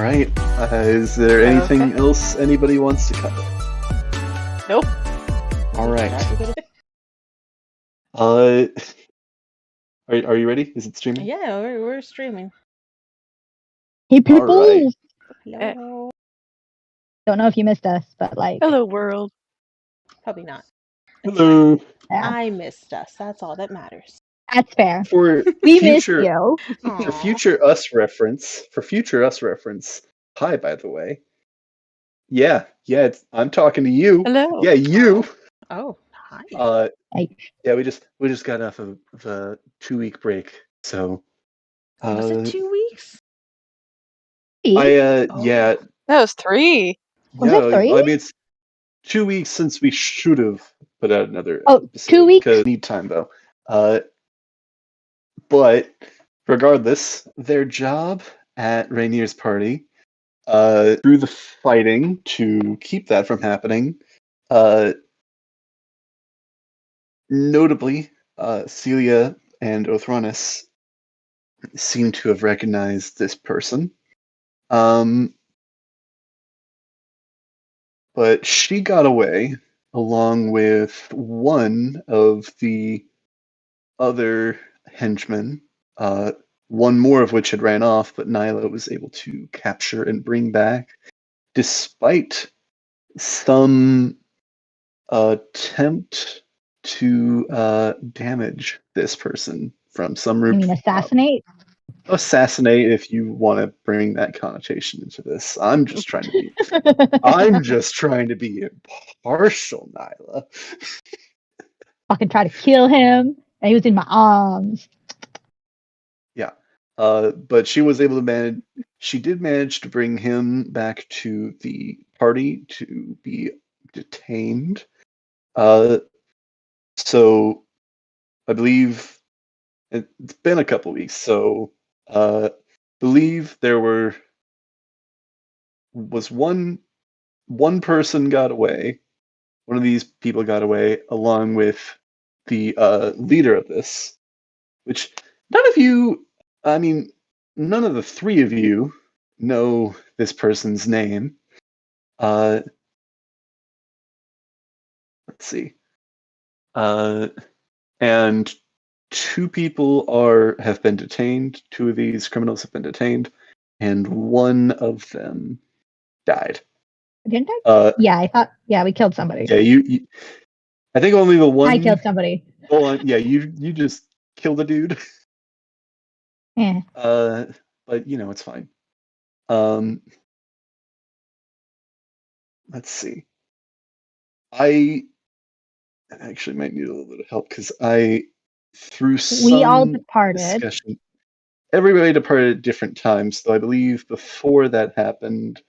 right. Is there anything else anybody wants to cover? Nope. All right. Are you ready? Is it streaming? Yeah, we're streaming. Hey people! All right. Hello. Don't know if you missed us, but like, Hello, world. Probably not. It's Hello. fine. yeah, I missed us. That's all that matters. that's fair. For We missed future you. for future us reference. Hi, by the way. Yeah. I'm talking to you. Hello. Yeah, you. Oh, hi. Yeah, we just got off of a 2-week break, so. Was it 2 weeks? Yeah. That was 3. Was it 3? I mean, it's 2 weeks since we should have put out another Oh, episode. 2 weeks? Because need time, though. But regardless, their job at Rainier's party, through the fighting to keep that from happening, notably, Celia and Othronus seem to have recognized this person. But she got away along with one of the other henchmen, one more of which had ran off, but Nyla was able to capture and bring back, despite some attempt to damage this person from some You root. mean assassinate? Assassinate, if you want to bring that connotation into this. I'm just trying to be impartial, Nyla. Fucking try to kill him, and he was in my arms. Yeah. But she was able to manage. She did manage to bring him back to the party to be detained. So I believe it's been a couple weeks. So believe there was one person got away. One of these people got away along with the leader of this, which none of the three of you know this person's name. Let's see. And 2 people have been detained. 2 of these criminals have been detained, and one of them died. Didn't I? Yeah, we killed somebody. Yeah, you I think only the one. I killed somebody. Well, yeah, you just killed a dude. Yeah. But it's fine. Let's see. I actually might need a little bit of help because through We all some departed. discussion, everybody departed at different times. So I believe before that happened,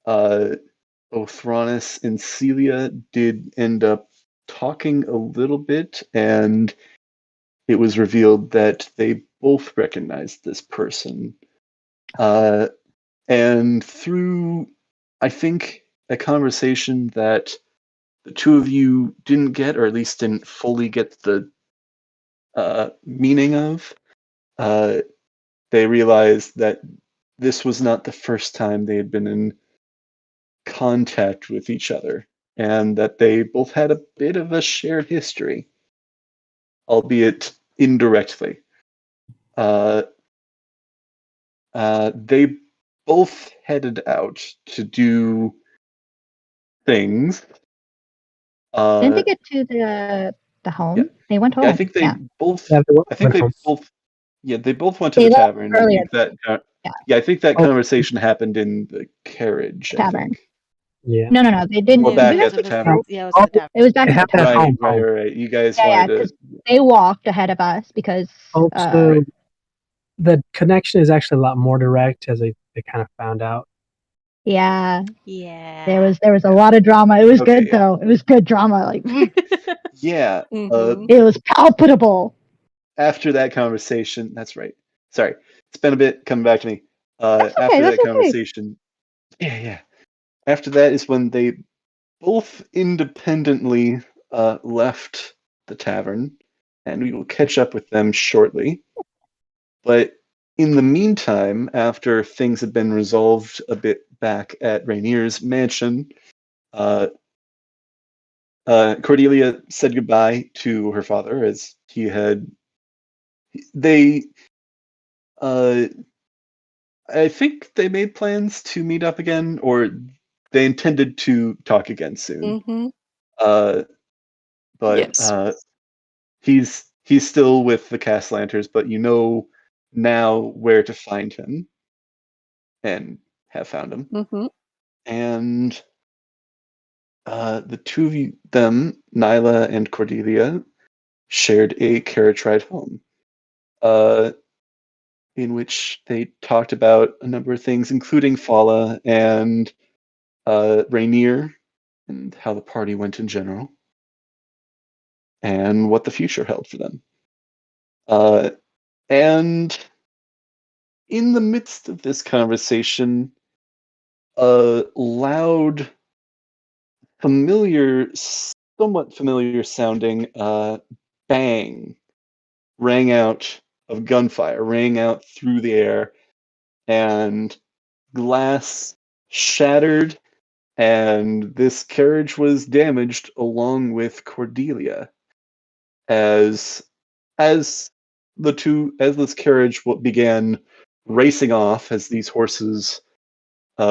Othronus and Celia did end up talking a little bit, and it was revealed that they both recognized this person. And through, I think, a conversation that the 2 of you didn't get, or at least didn't fully get the meaning of, they realized that this was not the first time they had been in contact with each other, and that they both had a bit of a shared history, albeit indirectly. They both headed out to do things. Didn't they get to the home? Yeah. They went home. Yeah, I think they both. Yeah, I think they home. both. Yeah, they both went to They the left tavern. I earlier. think that. Yeah. Yeah, I think that Oh. conversation happened in the carriage. I Tavern. think. Yeah. No, they didn't. Well, back at the It was- tavern. Yeah, it was the tavern. It was back It at the happened at tavern. home. Right. You guys Yeah, wanted to. They walked ahead of us because. So Right. the connection is actually a lot more direct, as they kind of found out. Yeah, Yeah. there was a lot of drama. It was Okay, good though. It was good drama. Like Yeah. Mhm. it was palpable. After that conversation, that's right. Sorry, it's been a bit coming back to me. That's okay, After that's that okay. conversation, yeah. After that is when they both independently left the tavern, and we will catch up with them shortly. But in the meantime, after things had been resolved a bit back at Rainier's mansion, Cordelia said goodbye to her father as he had. They, I think they made plans to meet up again, or they intended to talk again soon. Mm-hmm. Uh, but Yes. he's still with the Castlanters, but you know now where to find him, and have found him. Mm-hmm. And the two of them, Nyla and Cordelia, shared a carriage ride home, in which they talked about a number of things, including Fala and Rainier, and how the party went in general, and what the future held for them. And in the midst of this conversation, a loud, somewhat familiar sounding bang rang out of gunfire, rang out through the air, and glass shattered, and this carriage was damaged along with Cordelia. As this carriage began racing off, as these horses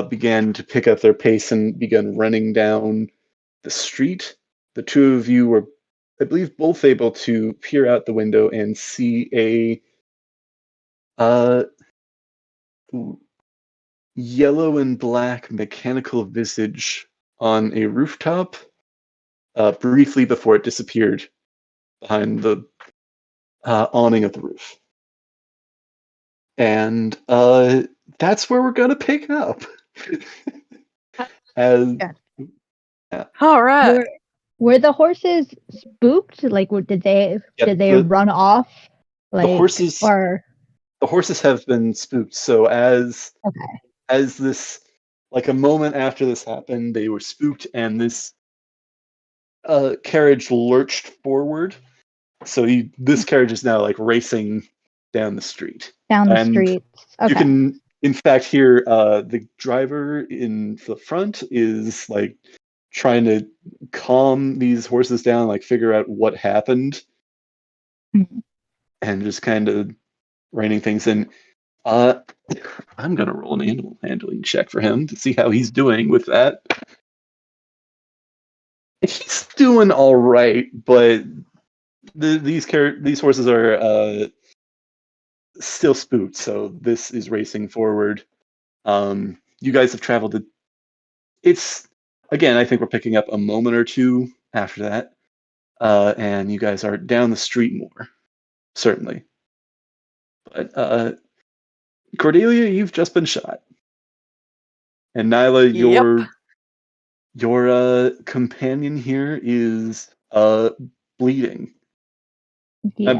began to pick up their pace and began running down the street, the two of you were, I believe, both able to peer out the window and see a uh, yellow and black mechanical visage on a rooftop, briefly before it disappeared behind the awning of the roof. And that's where we're going to pick up. As All right. Were the horses spooked? Like, did they run off? Like, the horses have been spooked. So as this, like a moment after this happened, they were spooked, and this carriage lurched forward. So this carriage is now like racing down the street. Okay. You can, in fact, hear the driver in the front is like trying to calm these horses down, like figure out what happened, and just kind of reining things in. I'm gonna roll an animal handling check for him to see how he's doing with that. He's doing all right, but these horses are still spooked, so this is racing forward. You guys have traveled. It's again, I think we're picking up a moment or two after that, and you guys are down the street more, certainly. But Cordelia, you've just been shot, and Nyla, your companion here is bleeding. Yeah.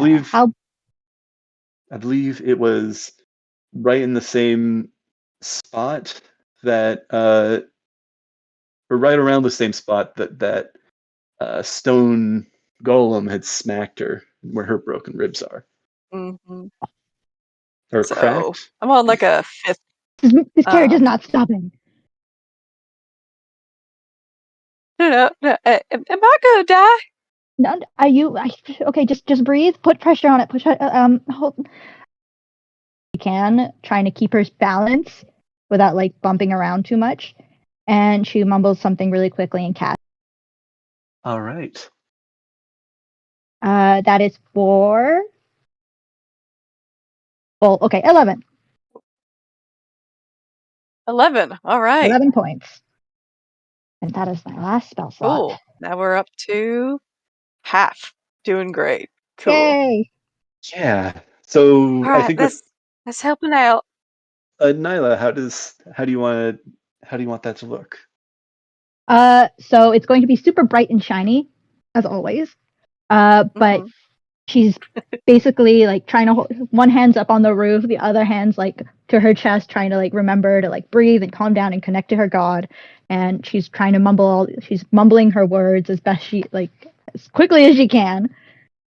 I believe it was right in the same spot that, or right around the same spot that stone golem had smacked her, where her broken ribs are. Mm-hmm. Or cracked. I'm on like a 5th. This carriage is not stopping. No. Am I gonna die? No, are you okay? Just breathe. Put pressure on it. Hold. You can, trying to keep her balance without like bumping around too much, and she mumbles something really quickly and casts. All right. That is for. Well, okay, 11. 11. All right. 11 points. And that is my last spell slot. Cool. Now we're up to half. Doing great. Cool. Yay! Yeah. So right, I think that's helping out. Nyla, how do you want that to look? So it's going to be super bright and shiny, as always. But she's basically like trying to hold, one hand's up on the roof, the other hand's like to her chest, trying to like remember to like breathe and calm down and connect to her god. And she's trying to she's mumbling her words as best as quickly as she can,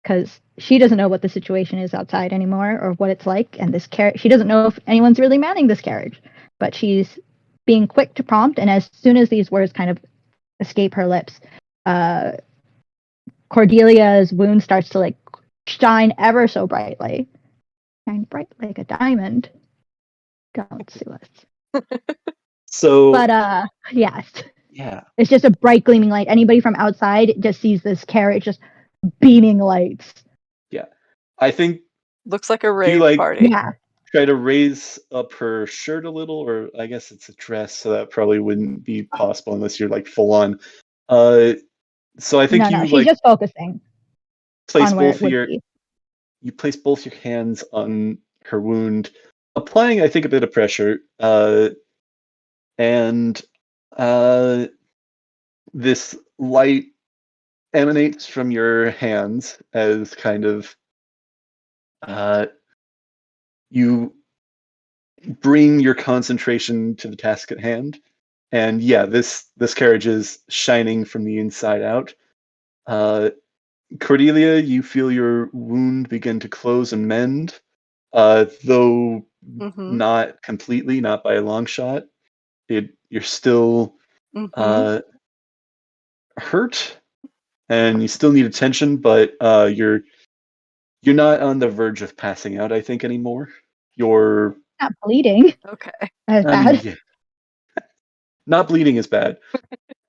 because she doesn't know what the situation is outside anymore or what it's like. And this carriage, she doesn't know if anyone's really manning this carriage, but she's being quick to prompt. And as soon as these words kind of escape her lips, Cordelia's wound starts to like shine ever so brightly. Shine bright like a diamond. Don't sue us. So, But yes. yeah. It's just a bright gleaming light. Anybody from outside just sees this carriage just beaming lights. Yeah. I think Looks like a you rave party. Yeah. try to raise up her shirt a little, or I guess it's a dress, so that probably wouldn't be possible unless you're like full on. So I think No, you she's like just focusing place on where both it would your be. you place both your hands on her wound, applying I think a bit of pressure, and this light emanates from your hands as kind of you bring your concentration to the task at hand. And yeah, this carriage is shining from the inside out. Cordelia, you feel your wound begin to close and mend, though Mm-hmm. not completely, not by a long shot. You're still Mm-hmm. hurt, and you still need attention, but you're not on the verge of passing out, I think, anymore. You're, Not bleeding Okay. as I mean, bad. yeah, not bleeding is bad.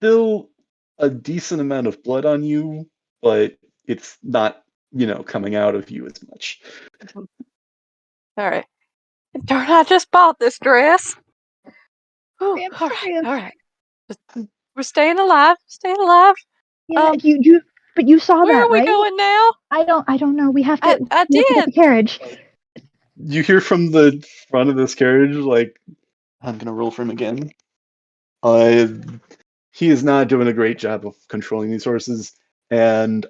Still a decent amount of blood on you, but it's not, coming out of you as much. All right. Darn, I just bought this dress. Whew, I'm all right. sorry. All right. We're staying alive. Staying alive. Yeah, but you saw Where that, are we right? going now? I don't know. We have to I we have to get did. the carriage. You hear from the front of this carriage, like, I'm gonna roll for him again. He is not doing a great job of controlling these horses, and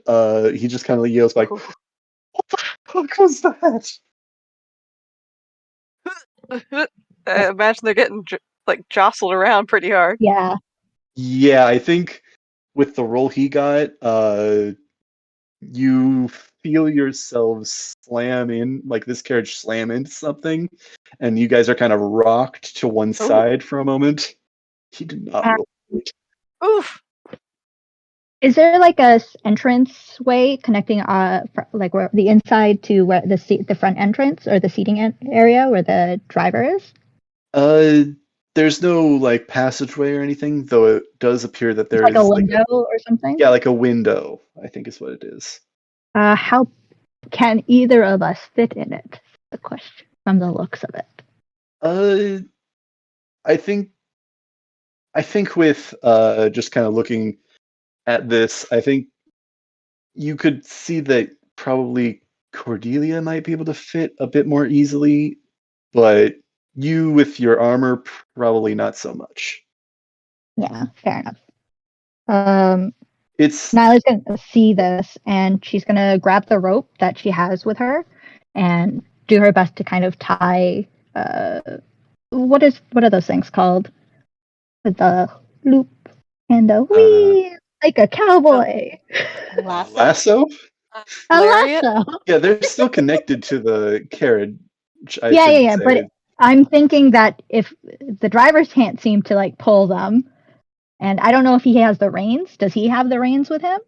he just kind of yells like, Ooh. "What the fuck was that?" I imagine they're getting jostled around pretty hard. Yeah. Yeah, I think with the roll he got, you feel yourselves slam in, like this carriage slam into something, and you guys are kind of rocked to one side for a moment. He did not roll great. Oof. Is there like a entrance way connecting like where the inside to where the front entrance or the seating area where the driver is? There's no like passageway or anything, though it does appear that It's there like a is like window or something? yeah, like a window, I think is what it is. How can either of us fit in it? The question from the looks of it. I think with just kind of looking at this, I think you could see that probably Cordelia might be able to fit a bit more easily, but you with your armor probably not so much. Yeah, fair enough. It's Nyla's gonna see this and she's gonna grab the rope that she has with her and do her best to kind of tie what are those things called? With the loop and the whee like a cowboy. lasso? A Lariat? lasso. Yeah, they're still connected to the carriage, I Yeah, should But say. I'm thinking that if the drivers can't seem to like pull them, and I don't know if he has the reins. Does he have the reins with him?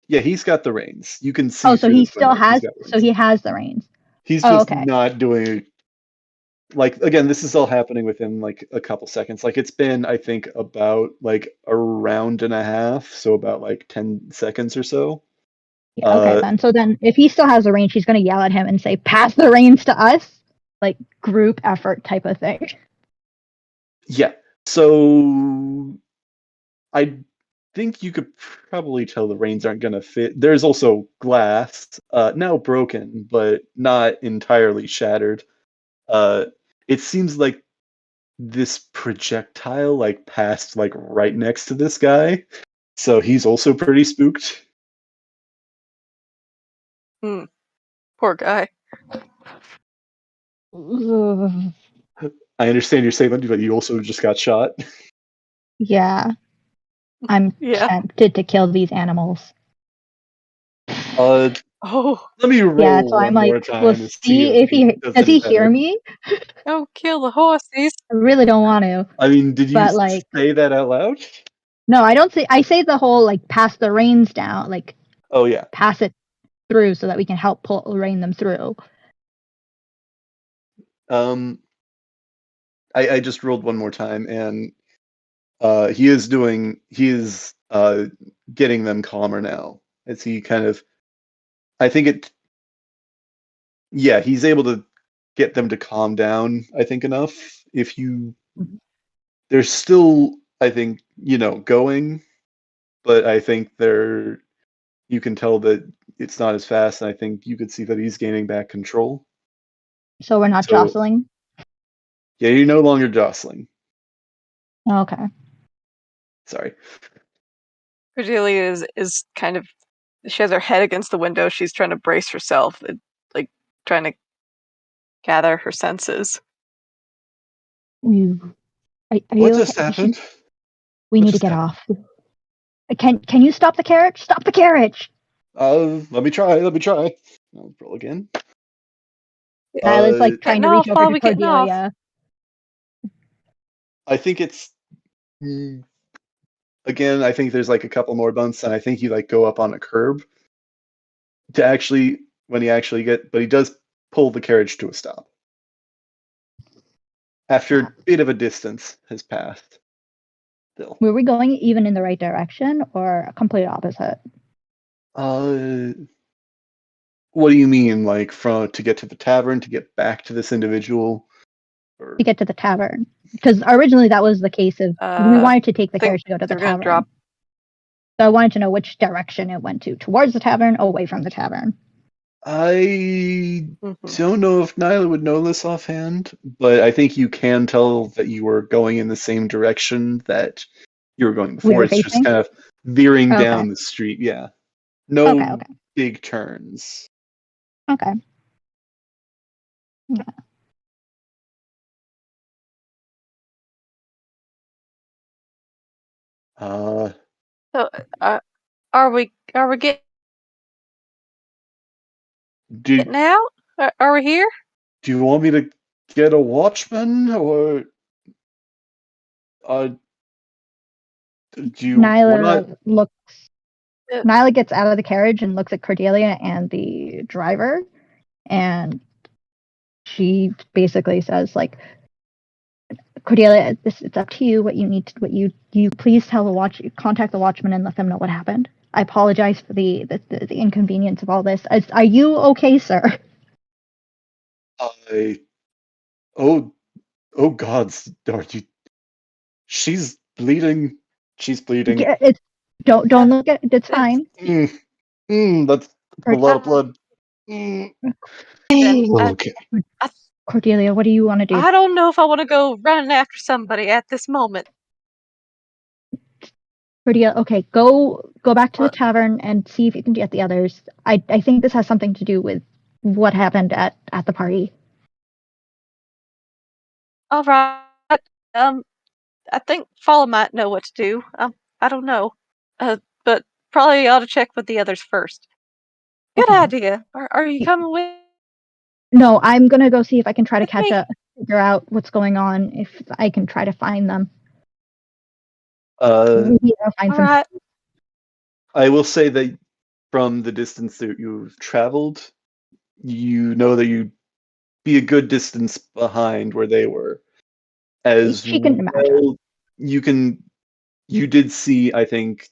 Yeah, he's got the reins. You can see Oh, so through he this still window. He's has. got So reins. he has the reins. He's Oh, just okay. not doing like again, this is all happening within like a couple seconds. Like it's been, I think, about like a round and a half, so about like 10 seconds or so. Yeah, okay, then. So then, if he still has the reins, she's gonna yell at him and say, "Pass the reins to us!" Like group effort type of thing. Yeah. So I think you could probably tell the reins aren't gonna fit. There's also glass, now broken, but not entirely shattered. It seems like this projectile like passed like right next to this guy, so he's also pretty spooked. Poor guy. I understand you're saying that, but you also just got shot. Yeah, I'm Yeah. tempted to kill these animals. Oh, Let me roll Yeah, so I'm one like, more time we'll and see if he does does any he hear better. me? don't kill the horses. I really don't want to. I mean, did you But like, say that out loud? no, I don't say. I say the whole like pass the reins down, like Oh yeah. pass it through so that we can help rein them through. I just rolled one more time, and he is getting them calmer now as he kind of. I think it. Yeah, he's able to get them to calm down. I think enough. If you, Mhm. they're still, I think, going, but I think they're. You can tell that it's not as fast, and I think you could see that he's gaining back control. So we're not So jostling. yeah, you're no longer jostling. Okay. Sorry. Cordelia is kind of, she has her head against the window. She's trying to brace herself, like trying to gather her senses. Are you What okay? just happened? We What need to just get happened? off. Can you stop the carriage? Stop the carriage! Let me try. I'll roll again. Nyla's like trying Getting to reach off over while to we getting off. Cordelia. I think it's again. I think there's like a couple more bumps, and I think you like go up on a curb to actually when he actually but he does pull the carriage to a stop after a bit of a distance has passed. Still, Were we going even in the right direction or a complete opposite? what do you mean, like from to get to the tavern to get back to this individual? Or To get to the tavern, because originally that was the case of we wanted to take the carriage to go to the they're gonna tavern. drop. So I wanted to know which direction it went towards the tavern, away from the tavern. I Mhm. don't know if Nyla would know this offhand, but I think you can tell that you were going in the same direction that you were going before. We were It's just facing? kind of veering Okay. down the street. Yeah. No Okay. big turns. Okay. Yeah. So, are we getting Do out? Are we here? do you want me to get a watchman, or do you want? Nyla gets out of the carriage and looks at Cordelia and the driver, and she basically says, like, Cordelia, it's up to you. What you please contact the watchman and let them know what happened. I apologize for the inconvenience of all this. Are you okay, sir? Oh God, are you? She's bleeding. She's bleeding. Don't look at it's fine. That's a lot of blood. Okay. Cordelia, what do you want to do? I don't know if I want to go running after somebody at this moment. Cordelia, okay, go back to the tavern and see if you can get the others. I think this has something to do with what happened at the party. All right. I think Follow might know what to do. I don't know. But probably ought to check with the others first. Good idea. Are you coming with? No, I'm gonna go see if I can try to figure out what's going on. If I can try to find them. Maybe I'll find All right. I will say that from the distance that you've traveled, you know that you'd be a good distance behind where they were. As she can imagine. You did see, I think,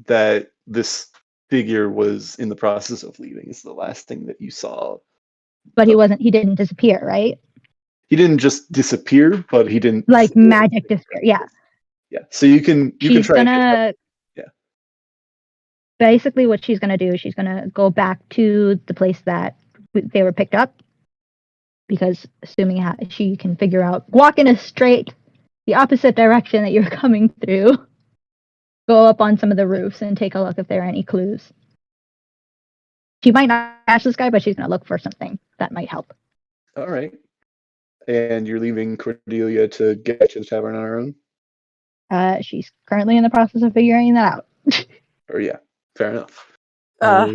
that this figure was in the process of leaving. Is the last thing that you saw. But he didn't disappear, right? He didn't just disappear, but he didn't like magic disappear. Yeah. Yeah. So you can try gonna basically what she's gonna do is she's gonna go back to the place that they were picked up, because assuming she can figure out walk in the opposite direction that you're coming through, go up on some of the roofs and take a look if there are any clues. She might not catch this guy, but she's gonna look for something that might help. All right. And you're leaving Cordelia to get to the tavern on her own? She's currently in the process of figuring that out. Or yeah, fair enough. I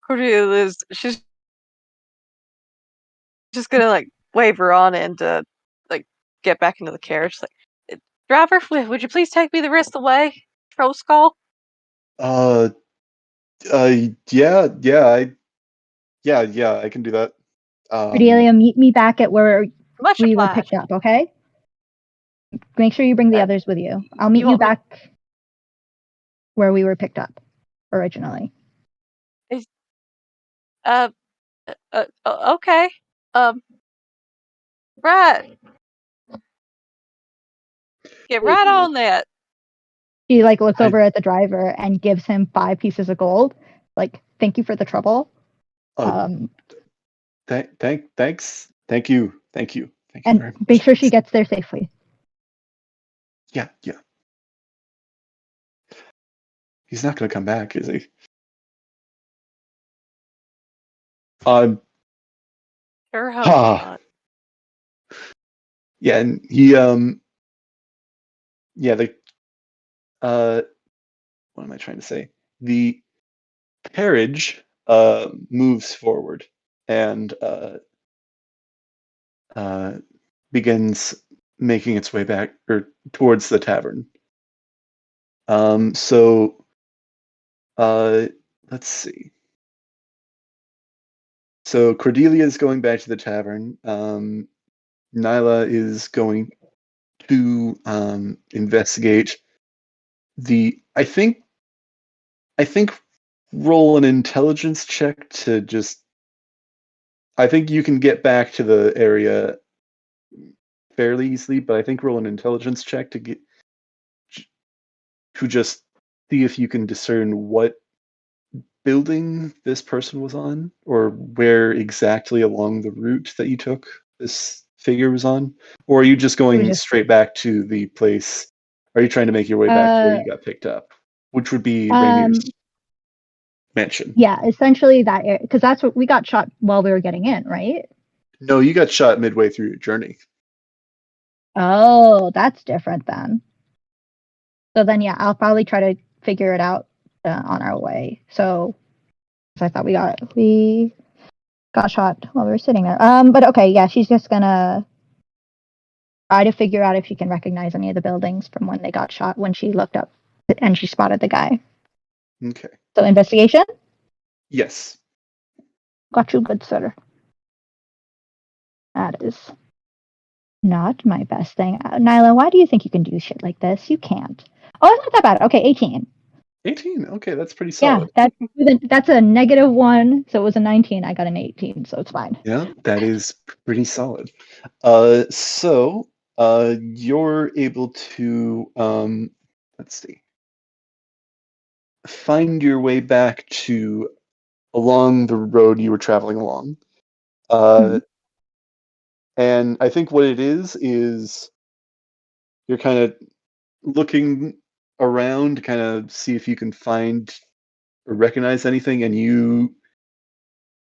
Cordelia she's just gonna like wave her on and like get back into the carriage. Like, driver, would you please take me the rest of the way? Troll skull. Yeah, I can do that. Cordelia, meet me back at where Much we were obliged. picked up, okay? Make sure you bring the Uh, others with you. I'll meet you you want me- back where we were picked up originally. Okay. Right. Get right on that. She like looks over at the driver and gives him 5 pieces of gold. Like, thank you for the trouble. Thanks. Thank you And very much. make sure she gets there safely. Yeah. He's not going to come back, is he? Sure hope not. Yeah, and he what am I trying to say? The carriage moves forward and begins making its way back or towards the tavern. So let's see. So Cordelia is going back to the tavern. Nyla is going to investigate the. I think roll an intelligence check to just. I think you can get back to the area fairly easily, but I think roll an intelligence check to just see if you can discern what building this person was on, or where exactly along the route that you took this figure was on, or are you just going straight back to the place? Are you trying to make your way back to where you got picked up, which would be Rainier's mansion? Yeah, essentially that area, because that's what we got shot while we were getting in, right? No, you got shot midway through your journey. Oh, that's different then. So then, yeah, I'll probably try to figure it out on our way. So I thought we got shot while we were sitting there. But okay, yeah, she's just gonna try to figure out if she can recognize any of the buildings from when they got shot when she looked up and she spotted the guy. Okay. So investigation? Yes. Got you, good sir. That is not my best thing. Nyla, why do you think you can do shit like this? You can't. Oh, it's not that bad. Okay, 18. 18. Okay, that's pretty solid. Yeah, that's a -1, so it was a 19. I got an 18, so it's fine. Yeah, that is pretty solid. So you're able to let's see, find your way back to along the road you were traveling along. And I think what it is you're kind of looking around to kind of see if you can find or recognize anything, and you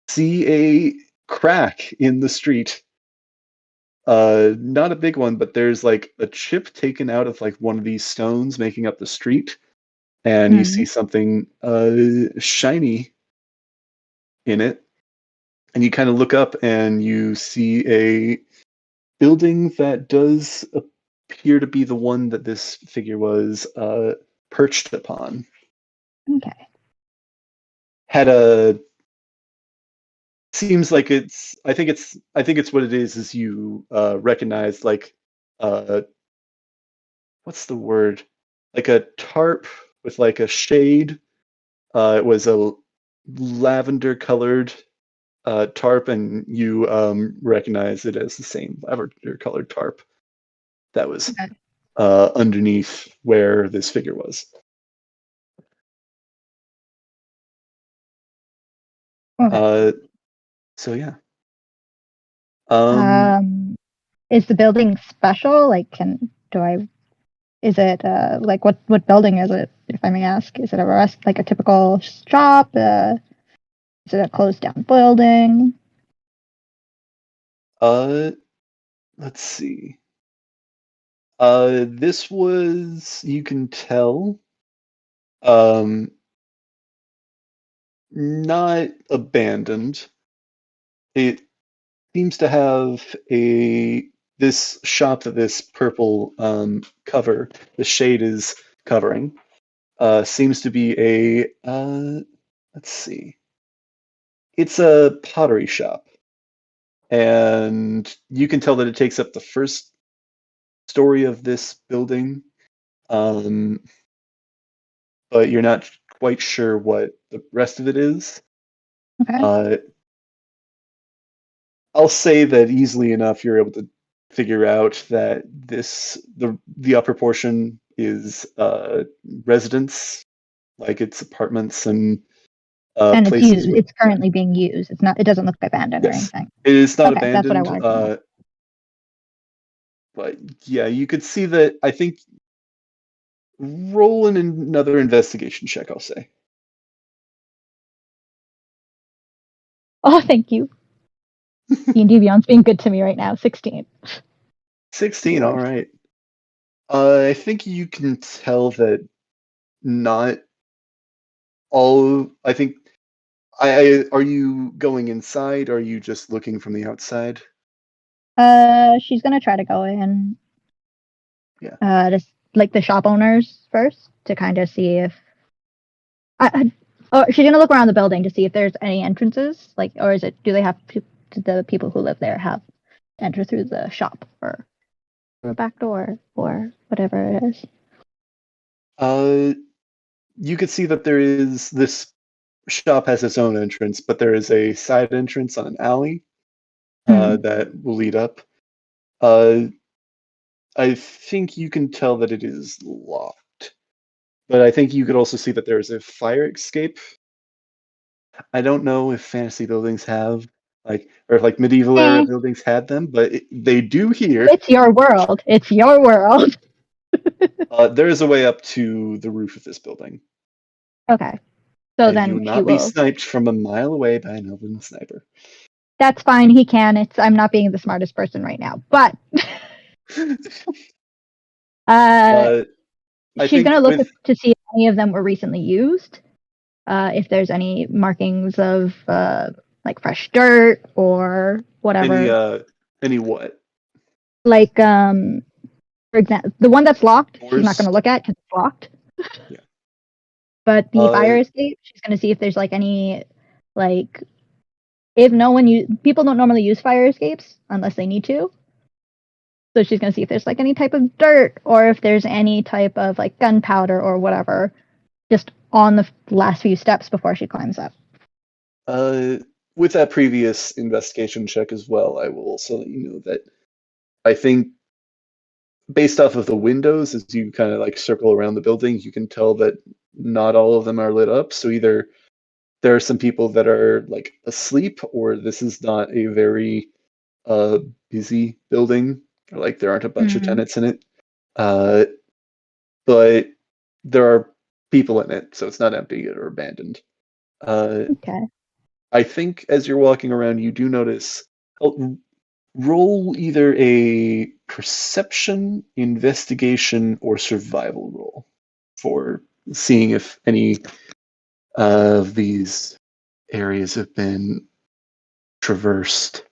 see a crack in the street. Not a big one, but there's like a chip taken out of like one of these stones making up the street, and you see something shiny in it, and you kind of look up and you see a building that does appear to be the one that this figure was perched upon. Okay. Had a seems like it's. I think it's what it is you recognize like what's the word? Like a tarp with like a shade. It was a lavender colored tarp, and you recognize it as the same lavender colored tarp that was underneath where this figure was. Okay. So yeah. Is the building special? Like, is it like what building is it, if I may ask? Is it like a typical shop? Is it a closed down building? Let's see. This was, you can tell, not abandoned. It seems to have this shop that this purple cover, the shade is covering, seems to be a let's see. It's a pottery shop, and you can tell that it takes up the first story of this building, um, but you're not quite sure what the rest of it is. Okay. I'll say that easily enough you're able to figure out that the upper portion is residence, like it's apartments and And it's places used. with It's currently being used. It's not. It doesn't look abandoned or yes, anything. it is not Okay, that's what I abandoned. wanted to know. But yeah, you could see that. I think roll in another investigation check. I'll say Oh, thank you. D&D Beyond's being good to me right now. 16. 16. All Lord. right. I think you can tell that not all. I think. Are you going inside? Or are you just looking from the outside? She's gonna try to go in. Yeah. Just like the shop owners first to kind of see if. She's gonna look around the building to see if there's any entrances, like, or is it? Do they have do the people who live there have to enter through the shop or through a back door or whatever it is? You could see that there is this shop has its own entrance, but there is a side entrance on an alley that will lead up. I think you can tell that it is locked, but I think you could also see that there is a fire escape. I don't know if fantasy buildings have or if medieval era buildings had them, but they do here. It's your world. It's your world. There is a way up to the roof of this building. Okay. So And then you will not be sniped from a mile away by an elven sniper. That's fine. He can. I'm not being the smartest person right now, but she's gonna look to see if any of them were recently used. If there's any markings of like fresh dirt or whatever. Any what? Like for example, the one that's locked, she's not gonna look at because it's locked. Yeah. But the fire escape, she's gonna see if there's any if no one people don't normally use fire escapes unless they need to. So she's gonna see if there's any type of dirt or if there's any type of gunpowder or whatever, just on the last few steps before she climbs up. With that previous investigation check as well, I will also let you know that I think based off of the windows, as you kind of circle around the building, you can tell that not all of them are lit up. So either there are some people that are asleep, or this is not a very busy building, or there aren't a bunch of tenants in it. But there are people in it, so it's not empty or abandoned. Okay. I think as you're walking around, you do notice. Roll either a perception, investigation, or survival roll for seeing if any of these areas have been traversed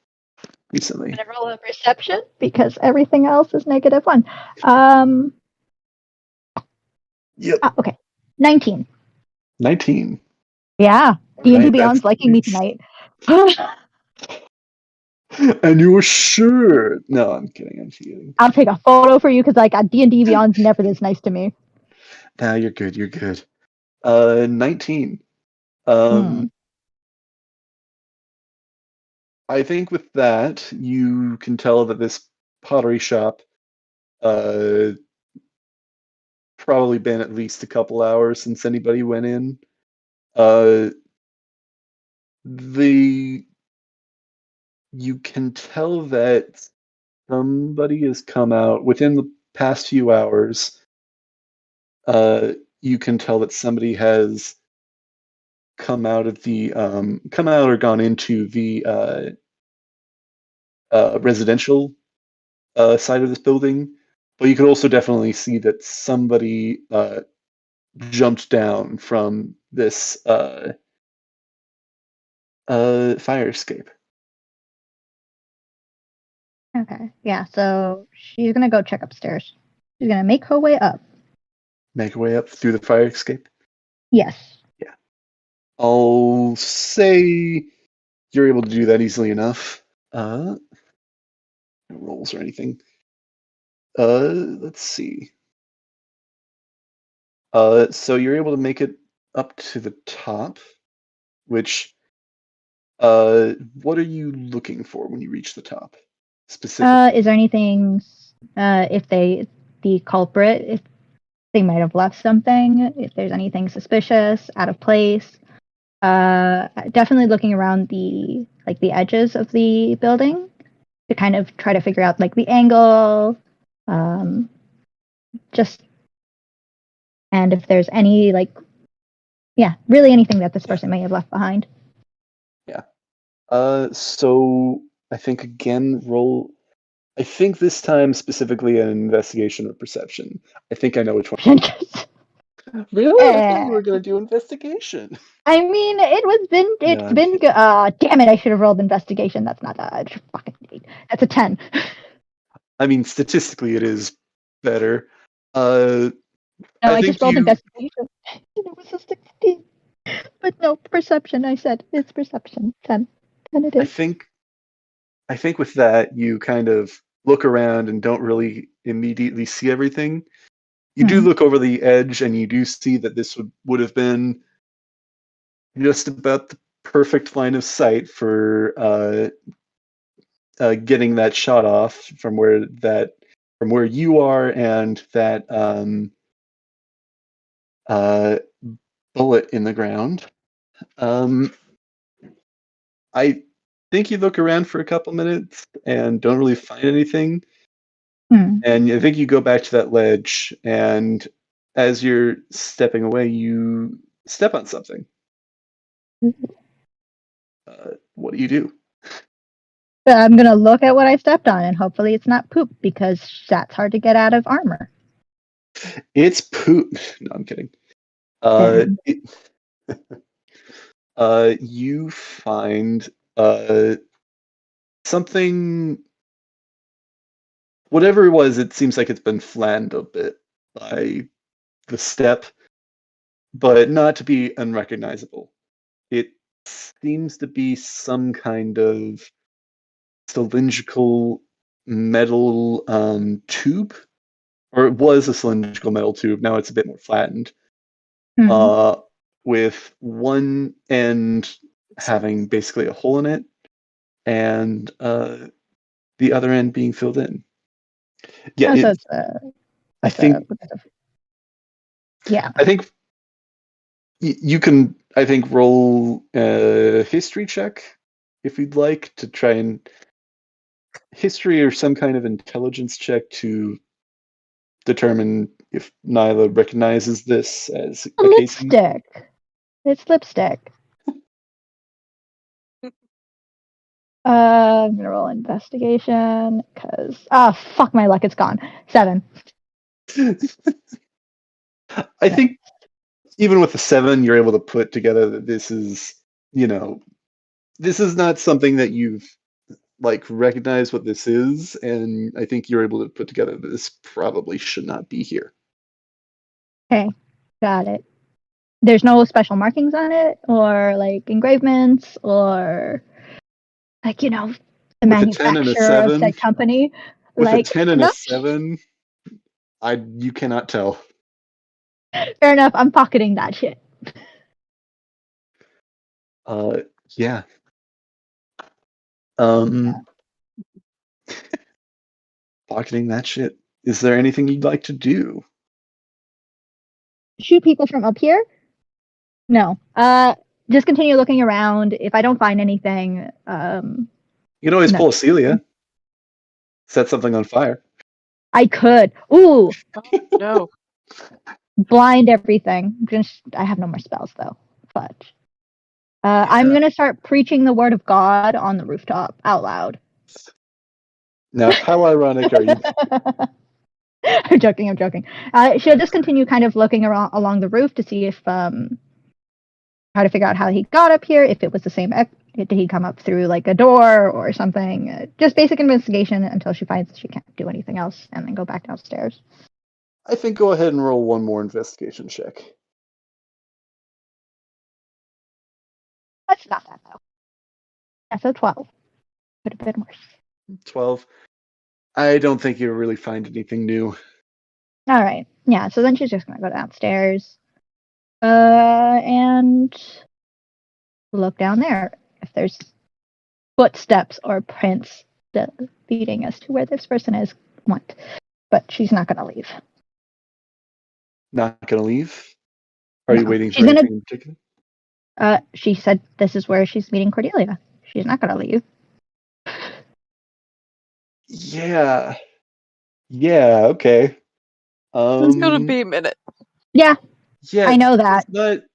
recently. I'm gonna roll a perception because everything else is -1. Yep. Okay. 19. 19. Yeah. D&D right, Beyond's liking me tonight. And you were sure? No, I'm kidding. I'm kidding. I'll take a photo for you because D&D Beyond's never this nice to me. Nah, you're good. You're good. 19. I think with that, you can tell that this pottery shop probably been at least a couple hours since anybody went in. You can tell that somebody has come out within the past few hours. You can tell that somebody has come out or gone into the residential side of this building, but you could also definitely see that somebody jumped down from this Fire escape. Okay. Yeah. So she's gonna go check upstairs. She's gonna make her way up. Make your way up through the fire escape. Yes. Yeah. I'll say you're able to do that easily enough. No rolls or anything. Let's see. So you're able to make it up to the top, which what are you looking for when you reach the top? Specifically. Is there anything? If the culprit, if they might have left something, if there's anything suspicious, out of place. Definitely looking around the edges of the building to kind of try to figure out like the angle, just and if there's any really anything that this person may have left behind. Yeah. So I think again roll. I think this time specifically an investigation or perception. I think I know which one. Really? I thought you were gonna do investigation. I mean, damn it! I should have rolled investigation. That's not a fucking 8. That's a 10. I mean, statistically, it is better. No, I just rolled investigation. It was a 16. But no, perception. I said it's perception. 10. 10 it is. I think with that you kind of look around and don't really immediately see everything. You do look over the edge and you do see that this would have been just about the perfect line of sight for getting that shot off from where you are, and that bullet in the ground. I think you look around for a couple minutes and don't really find anything. And I think you go back to that ledge, and as you're stepping away, you step on something. What do? I'm gonna look at what I stepped on, and hopefully it's not poop, because that's hard to get out of armor. It's poop. No, I'm kidding. You find something. Whatever it was, it seems like it's been flattened a bit by the step, but not to be unrecognizable. It seems to be some kind of cylindrical metal tube, or it was a cylindrical metal tube. Now it's a bit more flattened, with one end having basically a hole in it, and the other end being filled in. Yeah, so I think you can. I think roll a history check if you'd like to try and history or some kind of intelligence check to determine if Nyla recognizes this as a casing. Lipstick. It's lipstick. I'm gonna roll investigation because fuck my luck, it's gone. 7. I think even with the 7, you're able to put together that this is, this is not something that you've recognized what this is, and I think you're able to put together that this probably should not be here. Okay, got it. There's no special markings on it, or engravements, or the manufacturer of said company. With a 10 and a 7, you cannot tell. Fair enough. I'm pocketing that shit. Yeah. Pocketing that shit. Is there anything you'd like to do? Shoot people from up here? No. Just continue looking around. If I don't find anything, you can always pull a Celia. Set something on fire. I could. Ooh. No. Blind everything. I have no more spells though. Fudge. I'm gonna start preaching the word of God on the rooftop out loud. Now, how ironic are you? I'm joking. She'll just continue kind of looking along the roof to see if how to figure out how he got up here, if it was the same did he come up through like a door or something? Just basic investigation until she finds she can't do anything else, and then go back downstairs. I think go ahead and roll one more investigation check. That's not that though. That's a 12. Could have been worse. 12. I don't think you'll really find anything new. All right. Yeah. So then she's just gonna go downstairs, and look down there if there's footsteps or prints leading us to where this person is. But she's not gonna leave. Not gonna leave? Are you waiting for She's anything in particular? She said this is where she's meeting Cordelia. She's not gonna leave. Yeah. Yeah, okay. It's gonna be a minute. Yeah, Yeah, I know that. But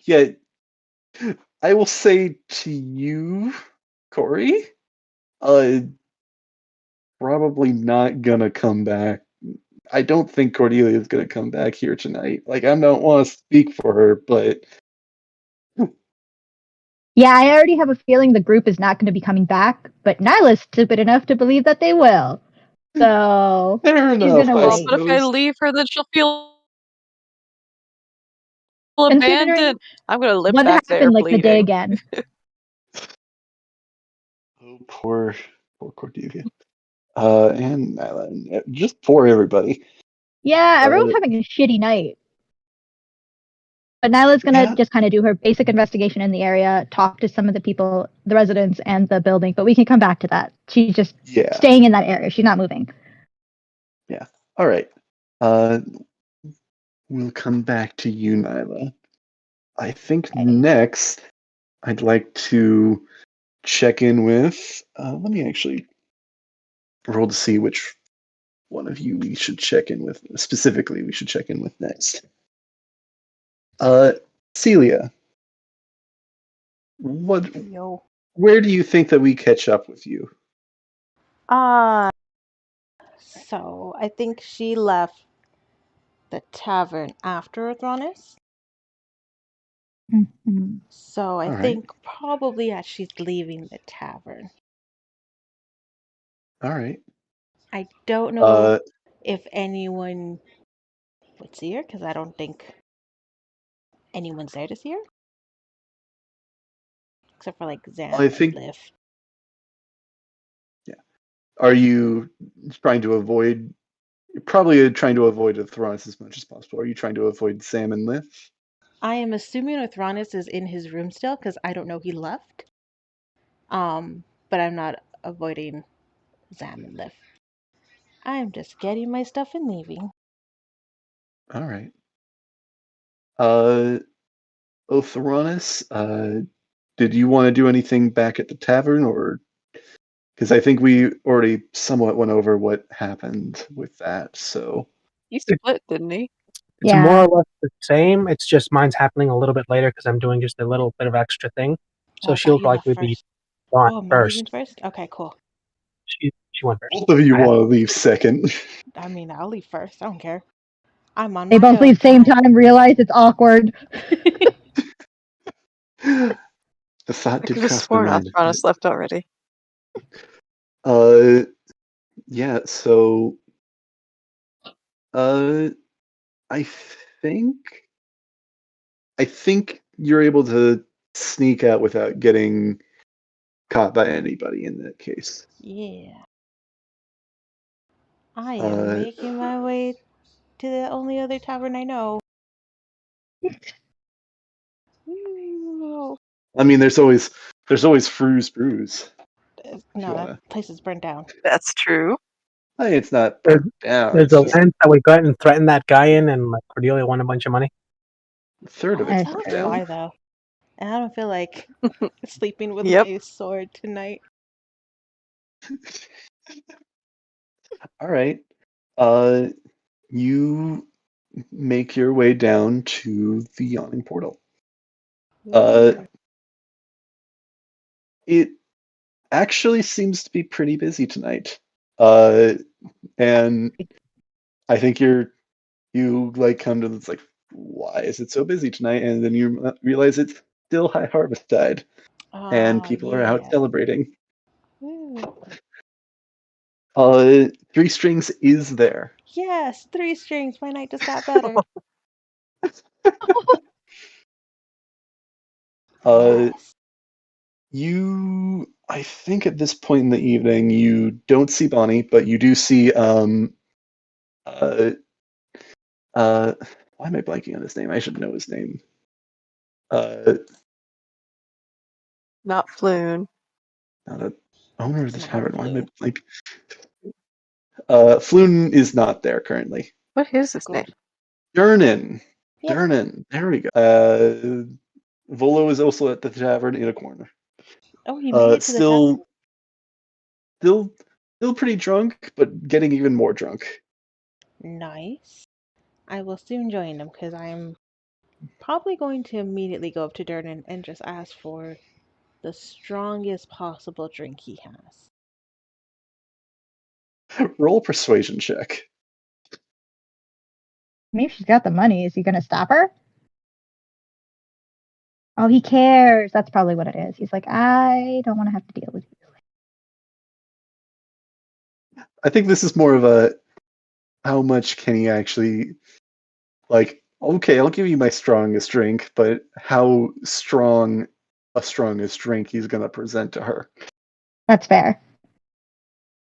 yeah, I will say to you, Corey, probably not gonna come back. I don't think Cordelia is gonna come back here tonight. Like, I don't want to speak for her, but Yeah, I already have a feeling the group is not going to be coming back, but Nyla's stupid enough to believe that they will. So fair she's enough. gonna I wait. But if I suppose. leave her, then she'll feel Considering abandoned. I'm gonna live what back there happened like the day bleeding. again. Oh, poor Cordelia. And Nyla. Just poor everybody. Yeah, everyone's having a shitty night. But Nyla's gonna Yeah. just kind of do her basic investigation in the area, talk to some of the people, the residents, and the building. But we can come back to that. She's just Yeah. staying in that area. She's not moving. Yeah. All right. We'll come back to you, Nyla. I think next I'd like to check in with. Let me actually roll to see which one of you we should check in with. Specifically, we should check in with next. Celia, Yo. where do you think that we catch up with you? So I think she left the tavern after Athronis. Mm-hmm. So I All right. think probably as she's leaving the tavern. All right. I don't know if anyone would see her because I don't think anyone's there to see her. Except for like Zam I think. and Liv. Yeah. Are you trying to avoid? You're probably trying to avoid Athronis as much as possible. Are you trying to avoid Sam and Liv? I am assuming Athronis is in his room still because I don't know he left. But I'm not avoiding Zam and Liv. I'm just getting my stuff and leaving. All right. Athronis, did you want to do anything back at the tavern, or because I think we already somewhat went over what happened with that. So He split, didn't he? It's more or less the same. It's just mine's happening a little bit later because I'm doing just a little bit of extra thing. So Oh, I she'll thought he left likely be first. gone Oh, am I leaving first. first? Okay, cool. She went first. both of you want to leave second. I mean, I'll leave first. I don't care. I'm on They my both own leave same time. time, realize it's awkward. The thought I did could have cross my sworn mind. Athronis left already. Yeah. So, I think you're able to sneak out without getting caught by anybody in that case. Yeah. I am making my way to the only other tavern I know. Ooh. I mean, there's always Fru's Brews. No, that place is burnt down. That's true. I mean, it's not burnt down. There's It's a just land that we got and threatened that guy in, and like Cordelia won a bunch of money. a third of That it's sounds burnt down. fly though. And I don't feel like sleeping with Yep. my sword tonight. All right. You make your way down to the yawning portal. It actually seems to be pretty busy tonight. And I think you like come to this like, why is it so busy tonight? And then you realize it's still High Harvest Tide. and people are out Yeah. celebrating. Ooh. 3 Strings is there. Yes, 3 strings. My night just got better. Yes. I think at this point in the evening, you don't see Bonnie, but you do see uh, why am I blanking on his name? I should know his name. Uh, Not Floon. the owner of the Not tavern. Why am I Floon. blanking? Floon is not there currently. What is his Good. name? Durnan. Yep. Durnan. There we go. Volo is also at the tavern in a corner. Oh, he made it to the tavern? Still, still pretty drunk, but getting even more drunk. Nice. I will soon join him because I'm probably going to immediately go up to Durnan and just ask for the strongest possible drink he has. Roll persuasion check. Maybe she's got the money. Is he gonna stop her? Oh, he cares. That's probably what it is. He's like, I don't want to have to deal with you. I think this is more of a how much can he actually like, okay, I'll give you my strongest drink, but how strong a strongest drink he's gonna present to her. That's fair.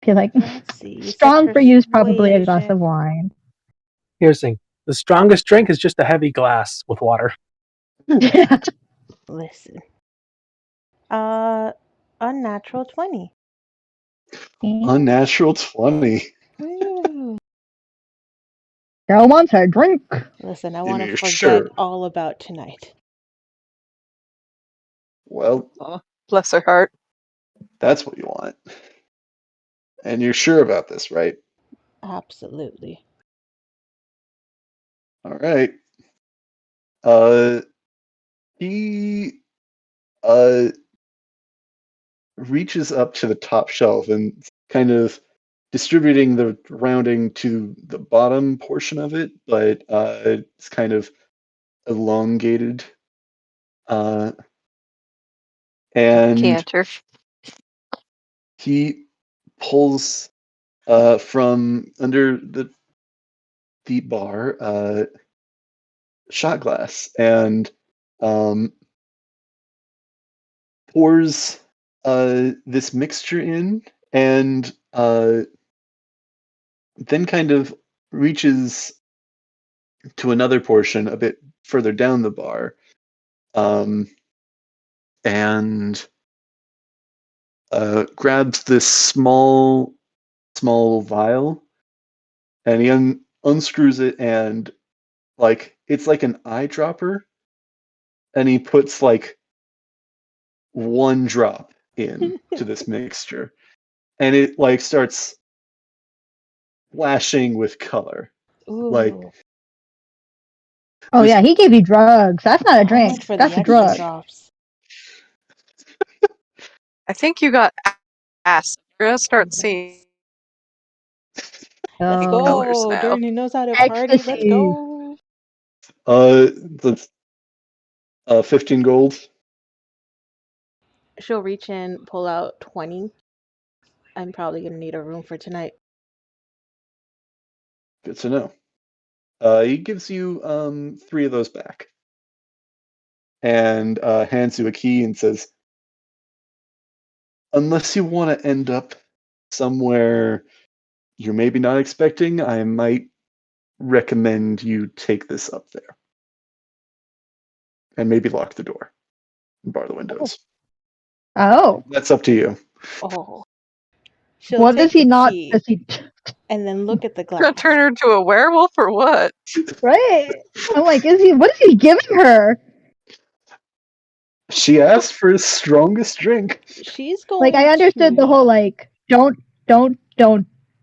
I feel like Let's see. You said strong for you is probably a glass persuasion. of wine. Here's the thing. The strongest drink is just a heavy glass with water. Listen. Unnatural 20. Unnatural 20. Ooh. Girl wants her drink. Listen, I Give want me to a forget shirt. all about tonight. Well, Oh, bless her heart. that's what you want. And you're sure about this, right? Absolutely. All right. He reaches up to the top shelf and kind of distributing the rounding to the bottom portion of it, but it's kind of elongated. And Canter. he pulls from under the bar shot glass and um, pours this mixture in and then kind of reaches to another portion a bit further down the bar um, and grabs this small vial and he unscrews it and like it's like an eyedropper and he puts like one drop in to this mixture and it like starts flashing with color like Ooh. Oh this yeah, he gave you drugs. That's not a How much drink. for the That's a extra drug. drops? I think you got ass. You're gonna start seeing Let's colors go. now. Dirty knows how to party. Let's Ecstasy. go. the 15 gold. She'll reach in, pull out 20. I'm probably going to need a room for tonight. Good to know. He gives you 3 of those back and hands you a key and says, unless you want to end up somewhere you're maybe not expecting, I might recommend you take this up there and maybe lock the door and bar the windows. Oh. That's up to you. Oh. She'll What does take he the not key does he and then look at the You're gonna glass. turn her into a werewolf or what? right? I'm like, what is he giving her? She asked for his strongest drink. She's Like I going understood the to whole like don't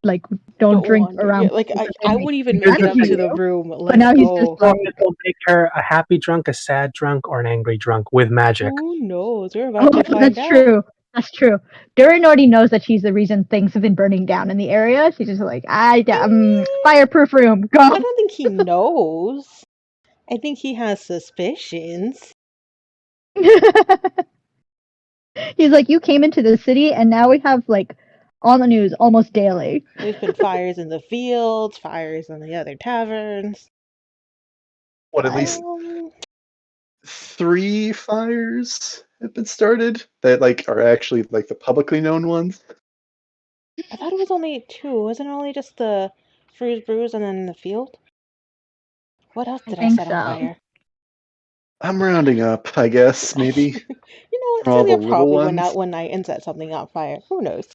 like don't don't drink wander. Yeah, around like people 'cause they I make wouldn't even Here's make it the up excuses thing. to for the you. room. But Let's now he's just go. like, It'll make her a happy drunk, a sad drunk, or an angry drunk with magic. Who knows? We're about oh, to find that's out. true. That's true. Durin already knows that she's the reason things have been burning down in the area. She's just like, fireproof room, go. I don't think he knows. I think he has suspicions. He's like, you came into the city, and now we have like on the news almost daily. There's been fires in the fields, fires in the other taverns. What, at least 3 fires have been started that like are actually like the publicly known ones? I thought it was only 2. Wasn't it only just the Fru's Brews and then the field? What else I did I think set on so. fire? I'm rounding up, I guess, maybe. You know From what? all the Celia little probably went ones. out one night and set something on fire. Who knows?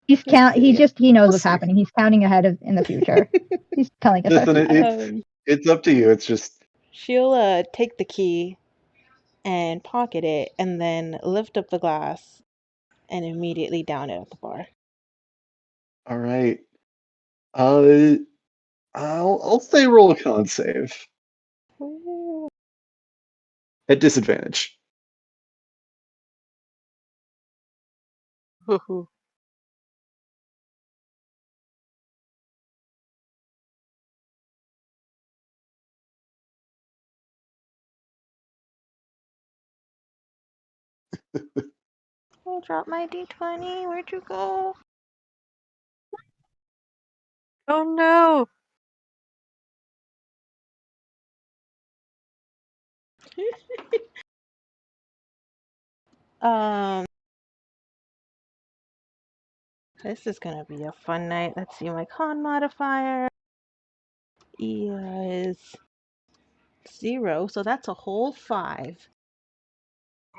He's Let's He see. knows We'll what's see. happening. He's counting ahead in the future. He's telling us. Listen, Um, it's up to you. It's just she'll take the key and pocket it, and then lift up the glass and immediately down it at the bar. all right. I'll say roll a con save Ooh. at disadvantage. I dropped my d20. Where'd you go? Oh no. This is gonna be a fun night. Let's see, my con modifier is 0, so that's a whole 5.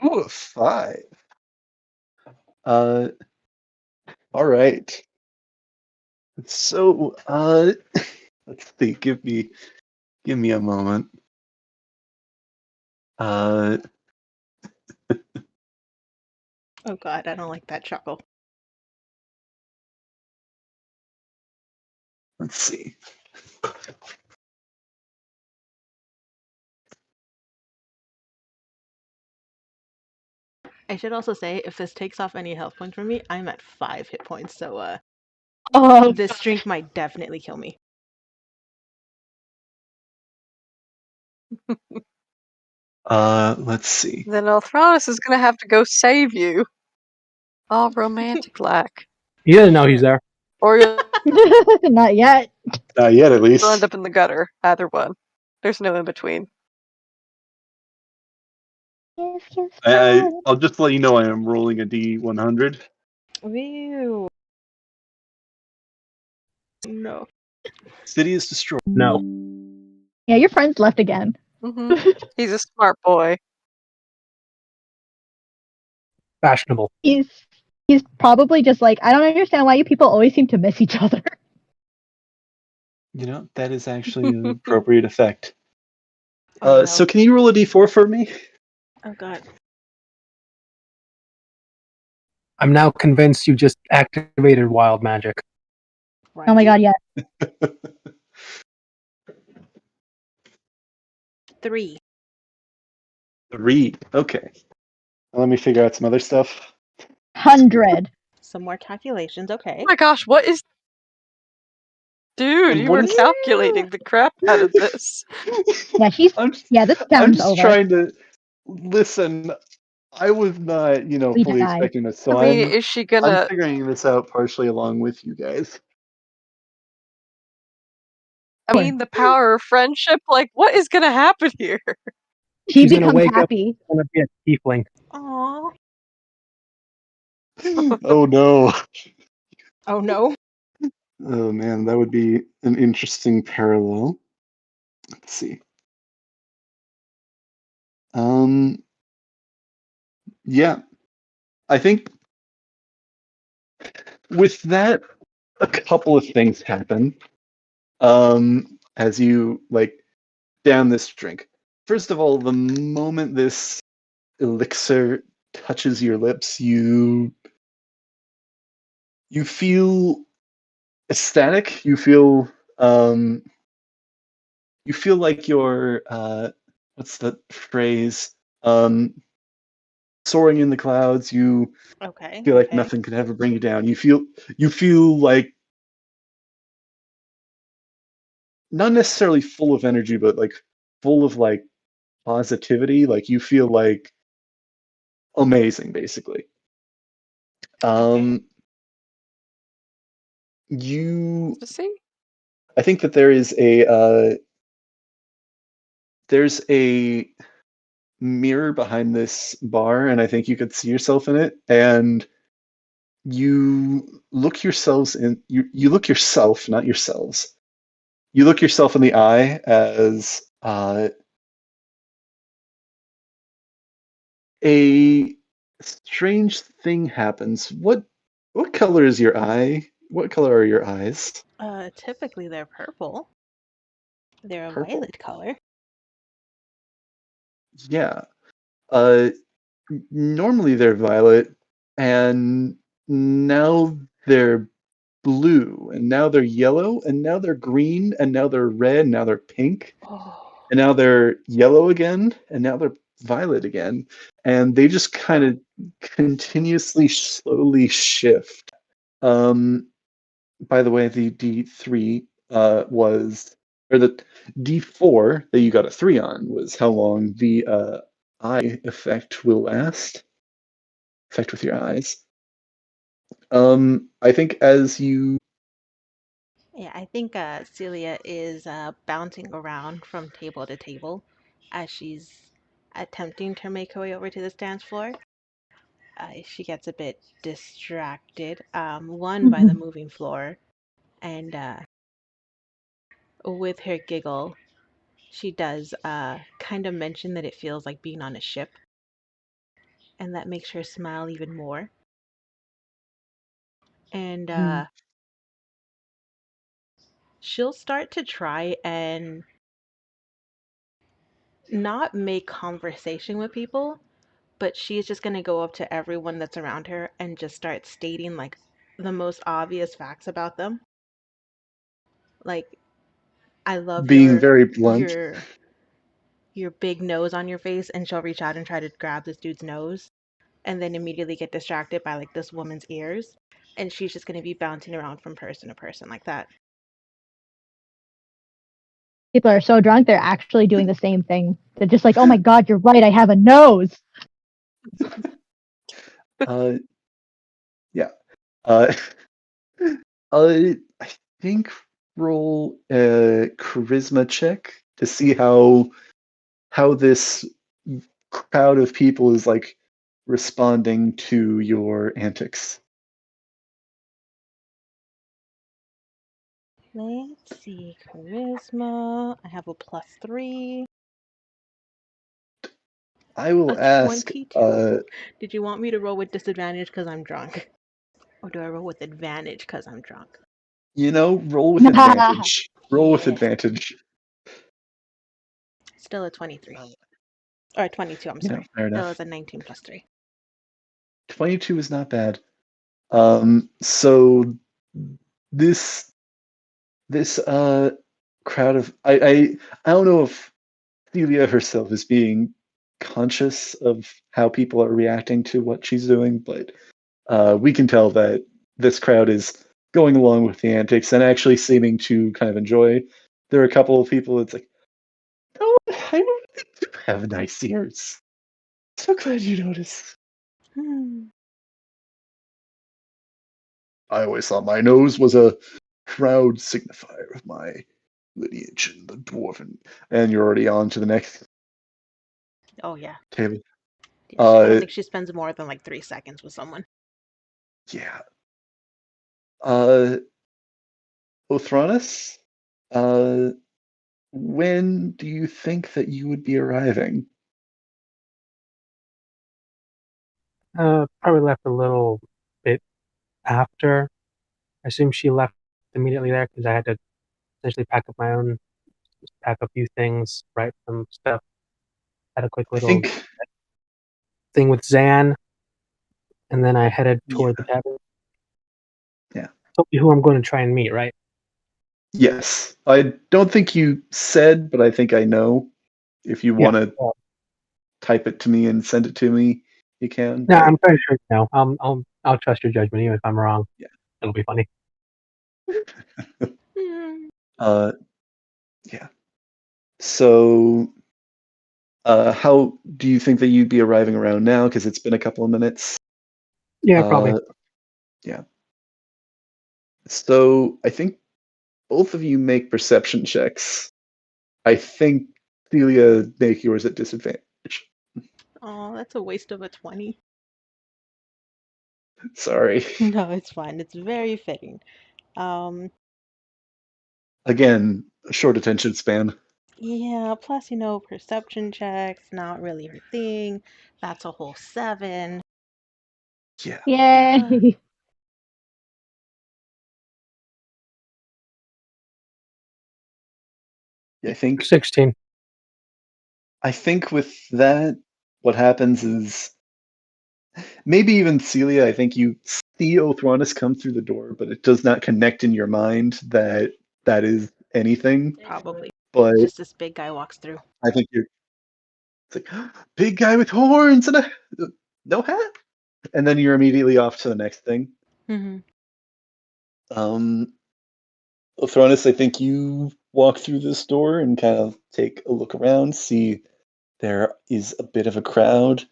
Ooh, a 5. Uh, all right. So, let's see. Give me a moment. Oh god, I don't like that chuckle. Let's see. I should also say, if this takes off any health points from me, I'm at 5 hit points, so Oh, this drink might definitely kill me. Let's see. Then Elthronus is gonna have to go save you. All romantic like. He doesn't know he's there. Or you'll not yet. Not yet, at least. end up in the gutter. Either one. There's no in between. I'll just let you know I am rolling a D100. Ew. No. City is destroyed. No. Yeah, your friend's left again. He's a smart boy. Fashionable. He's probably just like, I don't understand why you people always seem to miss each other. You know, that is actually an appropriate effect. Oh, no. So can you roll a D4 for me? Oh god. I'm now convinced you just activated wild magic. Right. Oh my god, yeah. 3. 3. Okay. Let me figure out some other stuff. 100. Some more calculations, okay. Oh my gosh, what is... Dude, And you what were is- calculating the crap out of this. Yeah, this I'm sounds just over. trying to listen. I was not, We fully die. expecting this, so I mean, is she I'm gonna... figuring this out partially along with you guys. I mean, the power of friendship? Like, what is gonna happen here? She She's gonna becomes wake up happy. and gonna be a tiefling. Aww. Oh no. Oh no. Oh man, that would be an interesting parallel. Let's see. Yeah. I think with that, a couple of things happen. As you down this drink. First of all, the moment this elixir touches your lips, you feel ecstatic. You feel like you're what's the phrase? Soaring in the clouds. You Okay. feel like okay. nothing can ever bring you down. You feel like not necessarily full of energy, but like full of positivity. Like you feel like amazing, basically. You, To see? I think that there's a mirror behind this bar, and I think you could see yourself in it. And you look yourselves in. You look yourself, not yourselves. You look yourself in the eye as a strange thing happens. What color is your eye? What color are your eyes? Typically they're purple. They're a Purple. violet color. Yeah. Uh, Normally they're violet, and now they're blue, and now they're yellow, and now they're green, and now they're red, and now they're pink, Oh. and now they're yellow again, and now they're violet again, and they just kind of continuously slowly shift. Um, by the way, the D3 was, or the D4 that you got a 3 on was how long the eye effect will last. Effect with your eyes. I think as you Yeah, I think Celia is bouncing around from table to table as she's attempting to make her way over to this dance floor. She gets a bit distracted, one by the moving floor, and with her giggle, she does kind of mention that it feels like being on a ship, and that makes her smile even more. And she'll start to try and not make conversation with people, but she's just going to go up to everyone that's around her and just start stating like the most obvious facts about them. Like, I love being very blunt, your big nose on your face, and she'll reach out and try to grab this dude's nose and then immediately get distracted by like this woman's ears, and she's just going to be bouncing around from person to person like that. People are so drunk, they're actually doing the same thing. They're just like, oh my god, you're right, I have a nose. uh, yeah. Uh, I think roll a charisma check to see how this crowd of people is like responding to your antics. Let's see, charisma. I have a +3, I will a ask. 22. Did you want me to roll with disadvantage because I'm drunk? Or do I roll with advantage because I'm drunk? Roll with advantage. Roll with Yeah. advantage. Still a 23. Or 22, I'm sorry. Fair Still enough. is a 19 plus 3. 22 is not bad. So this crowd of I don't know if Celia herself is being conscious of how people are reacting to what she's doing, but we can tell that this crowd is going along with the antics and actually seeming to kind of enjoy. There are a couple of people that's like, oh, I really do have nice ears. So glad you noticed. I always thought my nose was a proud signifier of my lineage in the dwarven. And you're already on to the next Oh, yeah. table. Yeah, I don't think she spends more than like 3 seconds with someone. Yeah. Uh, Othranus, when do you think that you would be arriving? Probably left a little bit after. I assume she left immediately there because I had to essentially pack a few things, write some stuff. Had a quick I little think, thing with Zan, and then I headed yeah, toward the tavern. yeah. Told you who I'm going to try and meet, right? Yes. I don't think you said, but I think I know. If you Yeah. want to type it to me and send it to me, you can. No, But I'm pretty sure you know. I'll trust your judgment, even if I'm wrong. yeah. It'll be funny. Uh, yeah. So, how do you think that you'd be arriving around now? Because it's been a couple of minutes. Yeah, probably. Yeah. So I think both of you make perception checks. I think Celia, make yours at disadvantage. Oh, that's a waste of a 20. Sorry. No, it's fine. It's very fitting. Again, short attention span. Yeah, plus, perception checks, not really her thing. That's a whole 7. Yeah. Yay! I think 16. with that, what happens is maybe even Celia, I think you see Othronus come through the door, but it does not connect in your mind that that is anything. Probably. But Just this big guy walks through. I think it's like big guy with horns and a no hat, and then you're immediately off to the next thing. Mm-hmm. Othronus, I think you walk through this door and kind of take a look around, see there is a bit of a crowd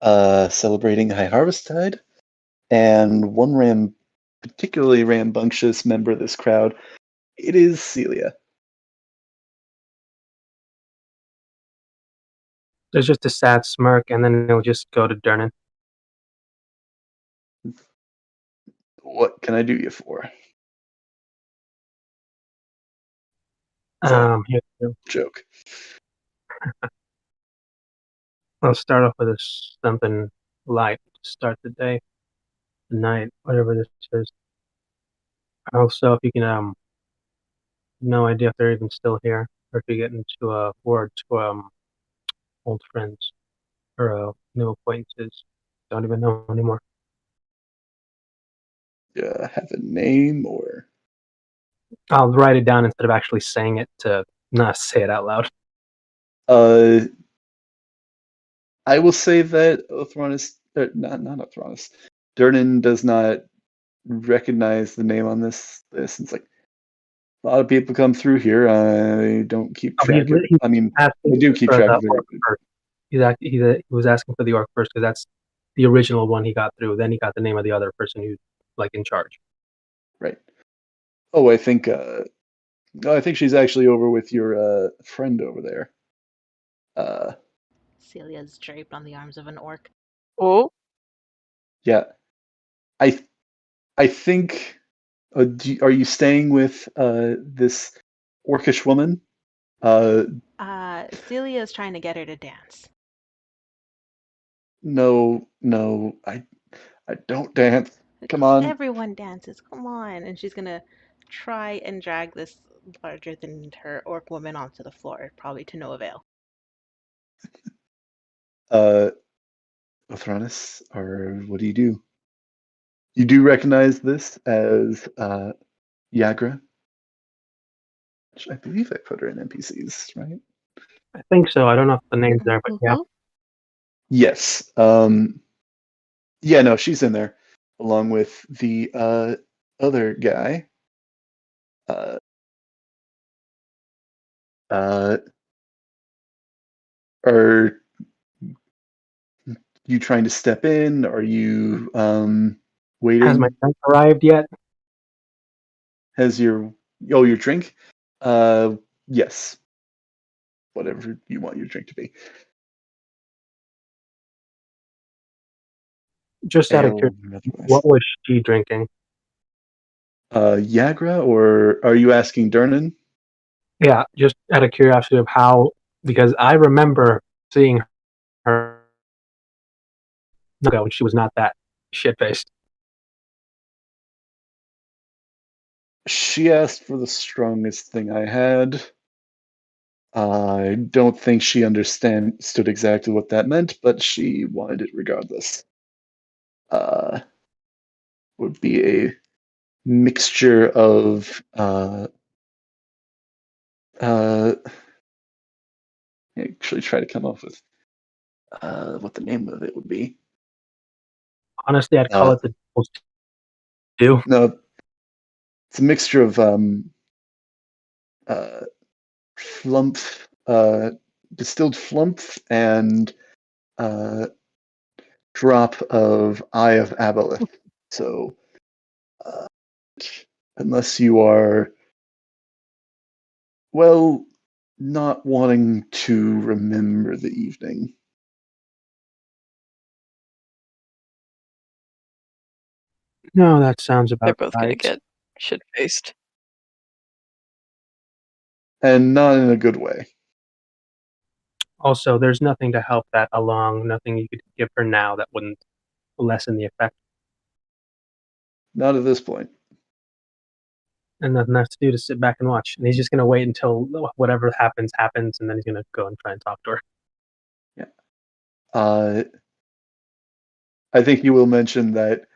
celebrating High Harvesttide, and one particularly rambunctious member of this crowd. It is Celia. There's just a sad smirk, and then he'll just go to Dernan. What can I do you for? Is that a Here we go. joke? I'll start off with something light to start the day, the night, whatever this is. Also, if you can, no idea if they're even still here, or if you get into a word to old friends or new acquaintances. Don't even know anymore. Have a name or? I'll write it down instead of actually saying it to not say it out loud. I will say that Othronus, not Othronus, Durnan does not recognize the name on this list. It's like a lot of people come through here. I don't keep track of. I mean, I do keep track of everybody. He was asking for the orc first because that's the original one he got through. Then he got the name of the other person who's like in charge. Right. Oh, I think she's actually over with your friend over there. Celia's draped on the arms of an orc. Oh, Yeah. I think. Are you staying with this orcish woman? Celia's trying to get her to dance. No, I don't dance. Come on. Everyone dances. Come on. And she's gonna try and drag this larger than her orc woman onto the floor, probably to no avail. Othronus, or what do you do? You do recognize this as Yagra, which I believe I put her in NPCs, right? I think so. I don't know if the name's there, but yeah. Yes. Yeah, no, she's in there, along with the other guy. Are you trying to step in? Are you waiting? Has my drink arrived yet? Has your drink? Yes. Whatever you want your drink to be. Just out of curiosity, what was she drinking? Yagra, or are you asking Dernan? Yeah, just out of curiosity of how, because I remember seeing her when she was not that shit-faced. She asked for the strongest thing I had. I don't think she understood exactly what that meant, but she wanted it regardless. Would be a mixture of actually try to come up with what the name of it would be. Honestly, I'd call it the Devil's Stew. No, it's a mixture of flump, distilled flump, and drop of Eye of Aboleth. So Uh, unless you are, well, not wanting to remember the evening. No, that sounds They're about both gonna right. get shit-faced. And not in a good way. Also, there's nothing to help that along, nothing you could give her now that wouldn't lessen the effect. Not at this point. And nothing else to do to sit back and watch. And he's just going to wait until whatever happens, happens, and then he's going to go and try and talk to her. Yeah. I think you will mention that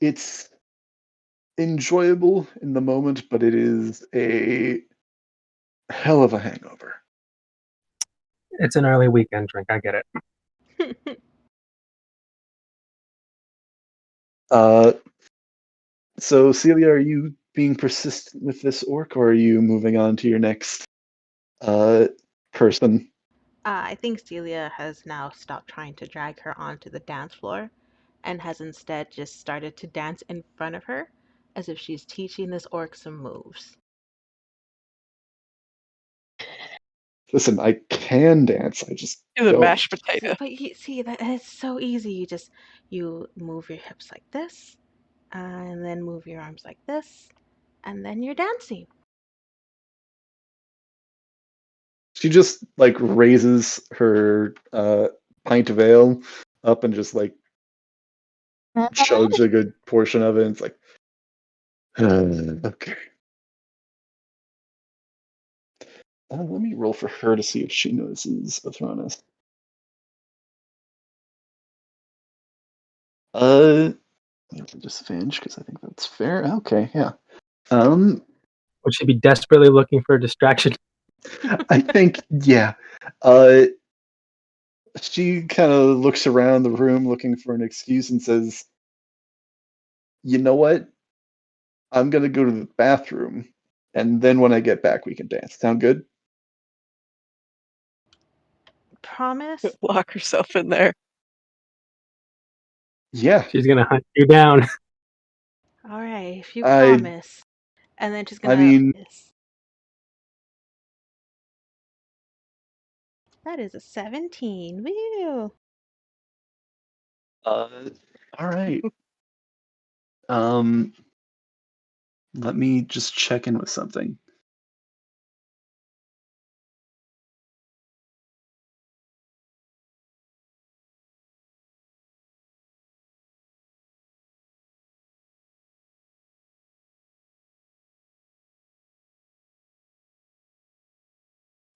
it's enjoyable in the moment, but it is a hell of a hangover. It's an early weekend drink, I get it. So Celia, are you being persistent with this orc, or are you moving on to your next person? I think Celia has now stopped trying to drag her onto the dance floor and has instead just started to dance in front of her as if she's teaching this orc some moves. Listen, I can dance. I just Do the don't. mashed potato. But you see, that is so easy. You move your hips like this, and then move your arms like this, and then you're dancing. She just like raises her pint of ale up and just like chugs a good portion of it. And it's like, okay. Let me roll for her to see if she notices Athronis. Disadvantage because I think that's fair. Okay, yeah. Would she be desperately looking for a distraction? I think yeah. She kind of looks around the room looking for an excuse and says, "You know what? I'm gonna go to the bathroom, and then when I get back, we can dance. Sound good?" Promise? Lock herself in there. Yeah. She's going to hunt you down. All right, if you I promise. And then she's I gonna mean, miss. That is a 17. Woo! all right. Um, let me just check in with something.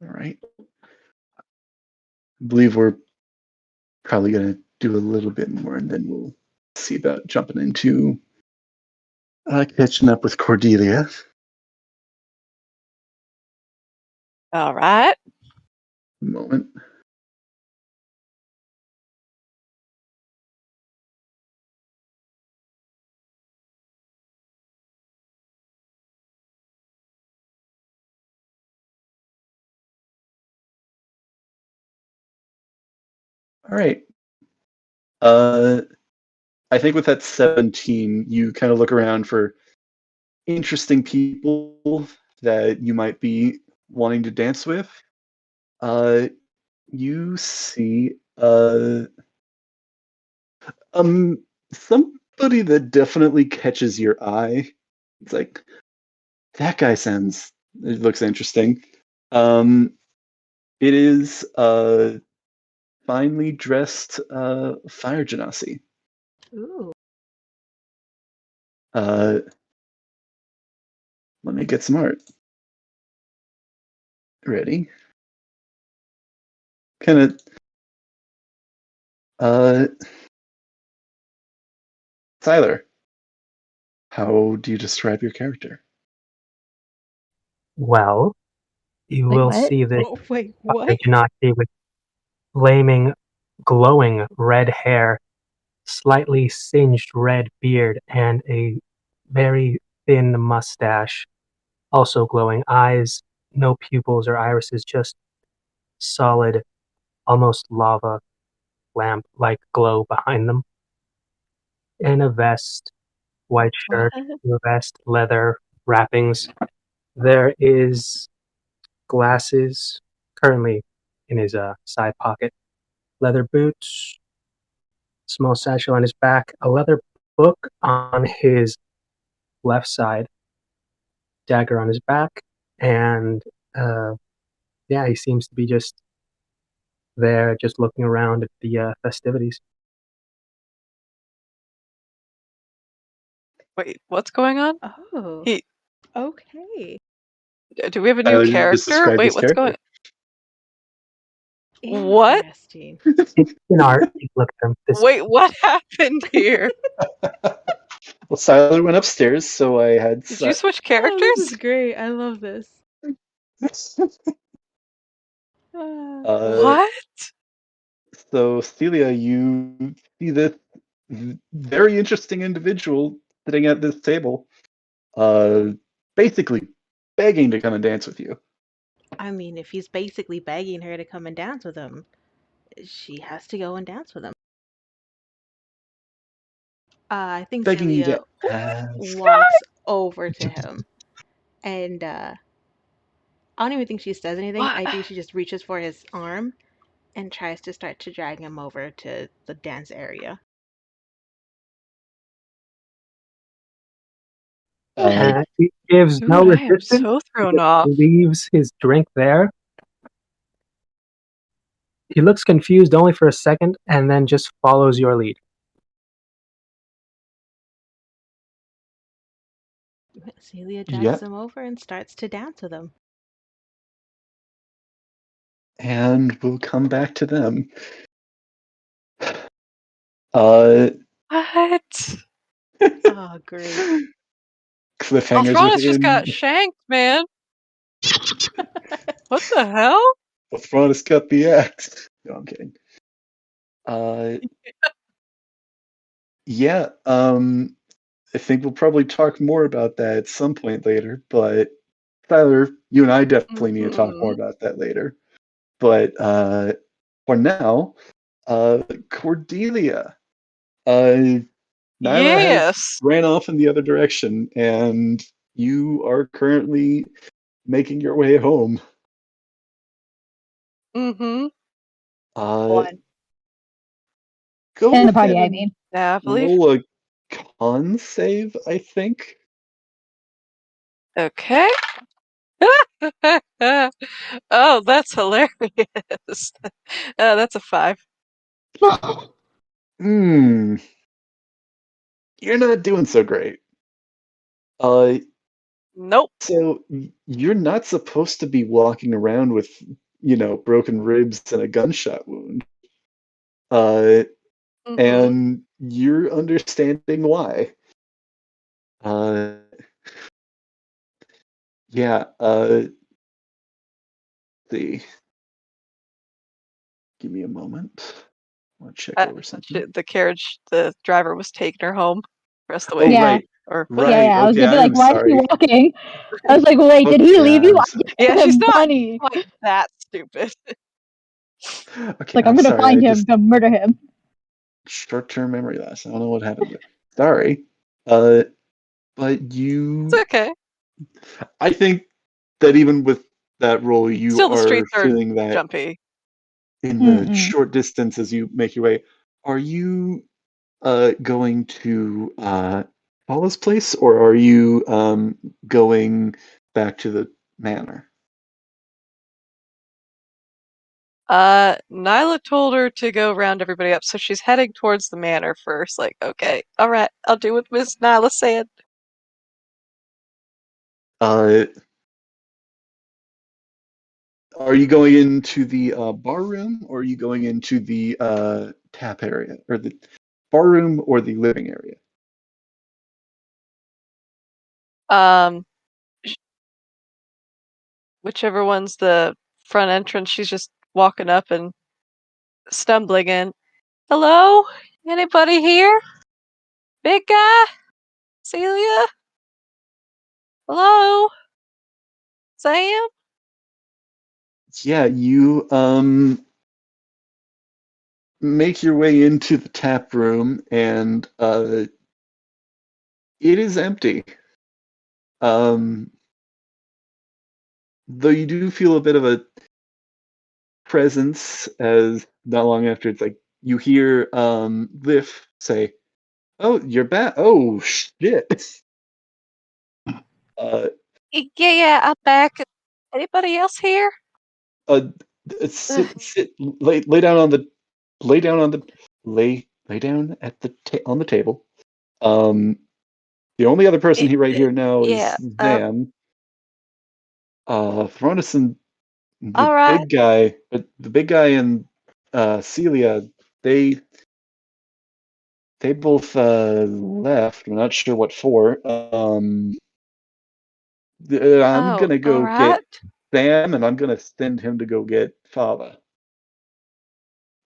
All right. I believe we're probably gonna do a little bit more, and then we'll see about jumping into catching up with Cordelia. All right. Moment. All right. I think with that 17, you kind of look around for interesting people that you might be wanting to dance with. You see um somebody that definitely catches your eye. It's like that guy sounds it looks interesting. It is a finely dressed fire genasi. Ooh. Uh, let me get some art. Ready? Kind of uh Tyler, how do you describe your character? Well, you Wait, will what? see this Oh, wait, fire what? genasi with flaming, glowing red hair, slightly singed red beard, and a very thin mustache. Also glowing eyes, no pupils or irises, just solid, almost lava lamp like glow behind them. And a vest white shirt, What? blue vest, leather wrappings. There is glasses currently in his side pocket, leather boots, small satchel on his back, a leather book on his left side, dagger on his back, and yeah, he seems to be just there, just looking around at the festivities. Wait, what's going on? Oh, He. okay. Do we have a I new would just character? describe Wait, his what's going? character. What? Interesting. In art, you look at him. This Wait, what happened here? Well, Siler went upstairs, so I had. Did you switch Oh, this is characters? great. I love this. uh, What? so Celia, you see this very interesting individual sitting at this table, uh, basically begging to come and dance with you. I mean, if he's basically begging her to come and dance with him, she has to go and dance with him. I think Begging you Celia to ask. walks over to him and I don't even think she says anything. What? I think she just reaches for his arm and tries to start to drag him over to the dance area. he gives no Dude, I am resistance. so He thrown just off. leaves his drink there. He looks confused only for a second and then just follows your lead. Celia drags Yep, him over and starts to dance with him. and we'll come back to them. Uh, What? Oh, great. cliffhangers Alphronus just got within. shanked, man. What the hell? Let's cut the axe. No, I'm kidding. Uh, yeah, I think we'll probably talk more about that at some point later, but Tyler, you and I definitely need to talk more Hmm. about that later. But for now, Cordelia. Uh, Nyla has Yes. ran off in the other direction, and you are currently making your way home. Mm-hmm. Uh, One. go In the ahead party, I and mean. Yeah, I believe. roll a con save, I think. Okay. Oh, that's hilarious. That's a 5. Hmm, you're not doing so great. Uh, Nope. so you're not supposed to be walking around with, broken ribs and a gunshot wound. Uh, Mm-hmm. and you're understanding why. Uh, yeah. See. Give me a moment. I want to check I over thought something. the carriage, the driver was taking her home the rest of the Oh, way. Yeah. right, Or what? Yeah, right. yeah. I was Okay, gonna be I like, am why is he sorry. walking? I was like, wait, did he Okay, leave you? I'm I sorry. just Yeah, gave she's him not money. quite that stupid. Okay, Like, I'm I'm gonna sorry. I find him, just gonna murder him. short-term memory loss. I don't know what happened there. Sorry. Uh, but It's you, okay. I think that even with that roll, you Still, the are streets are feeling that jumpy. in the Mm-mm. short distance as you make your way. Are you going to Paula's place, or are you going back to the manor? Nyla told her to go round everybody up, so she's heading towards the manor first. Like, okay, all right, I'll do what Miss Nyla said. Uh, are you going into the bar room, or are you going into the tap area, or the bar room, or the living area? Um, sh- whichever one's the front entrance, she's just walking up and stumbling in. Hello? Anybody here? Big guy? Celia? Hello? Sam? Yeah, you make your way into the tap room, and It is empty. Though you do feel a bit of a presence as not long after it's like you hear Liv say, "Oh, you're back. Oh shit." Uh, Yeah, I'm back. Anybody else here? uh sit lay down on the lay down on the lay down at the on the table. The only other person right here now Yeah. is Zam. Thronis and the All right. big guy, but the big guy and Celia, they both left. I'm not sure what for. I'm Oh, gonna all go get right. Sam, and I'm gonna send him to go get Fava.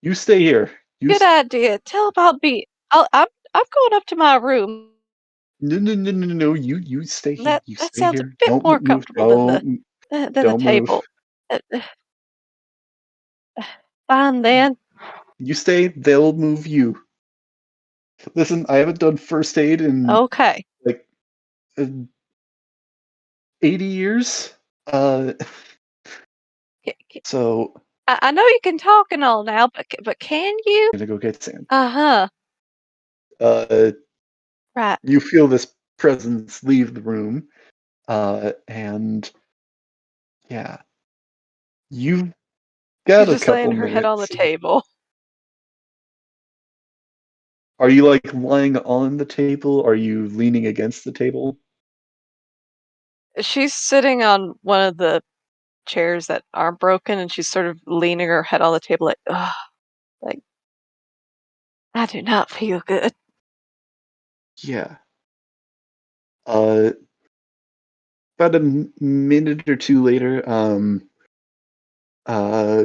You stay here. Good idea. Tell about me. I'm going up to my room. No. You stay here. That You that stay sounds a here. bit Don't more move. comfortable than the Don't move. table. Fine then. You stay. They'll move you. Listen, I haven't done first aid in Okay. like uh, 80 years. Uh, so I know you can talk and all now, but can you? I'm gonna go get Sam. Uh-huh. Right. You feel this presence leave the room, and yeah, you've got She's a just laying couple her head on the minutes. table. Are you like lying on the table? Are you leaning against the table? She's sitting on one of the chairs that aren't broken, and she's sort of leaning her head on the table like, ugh, like, I do not feel good. Yeah. Uh, about a minute or two later, uh,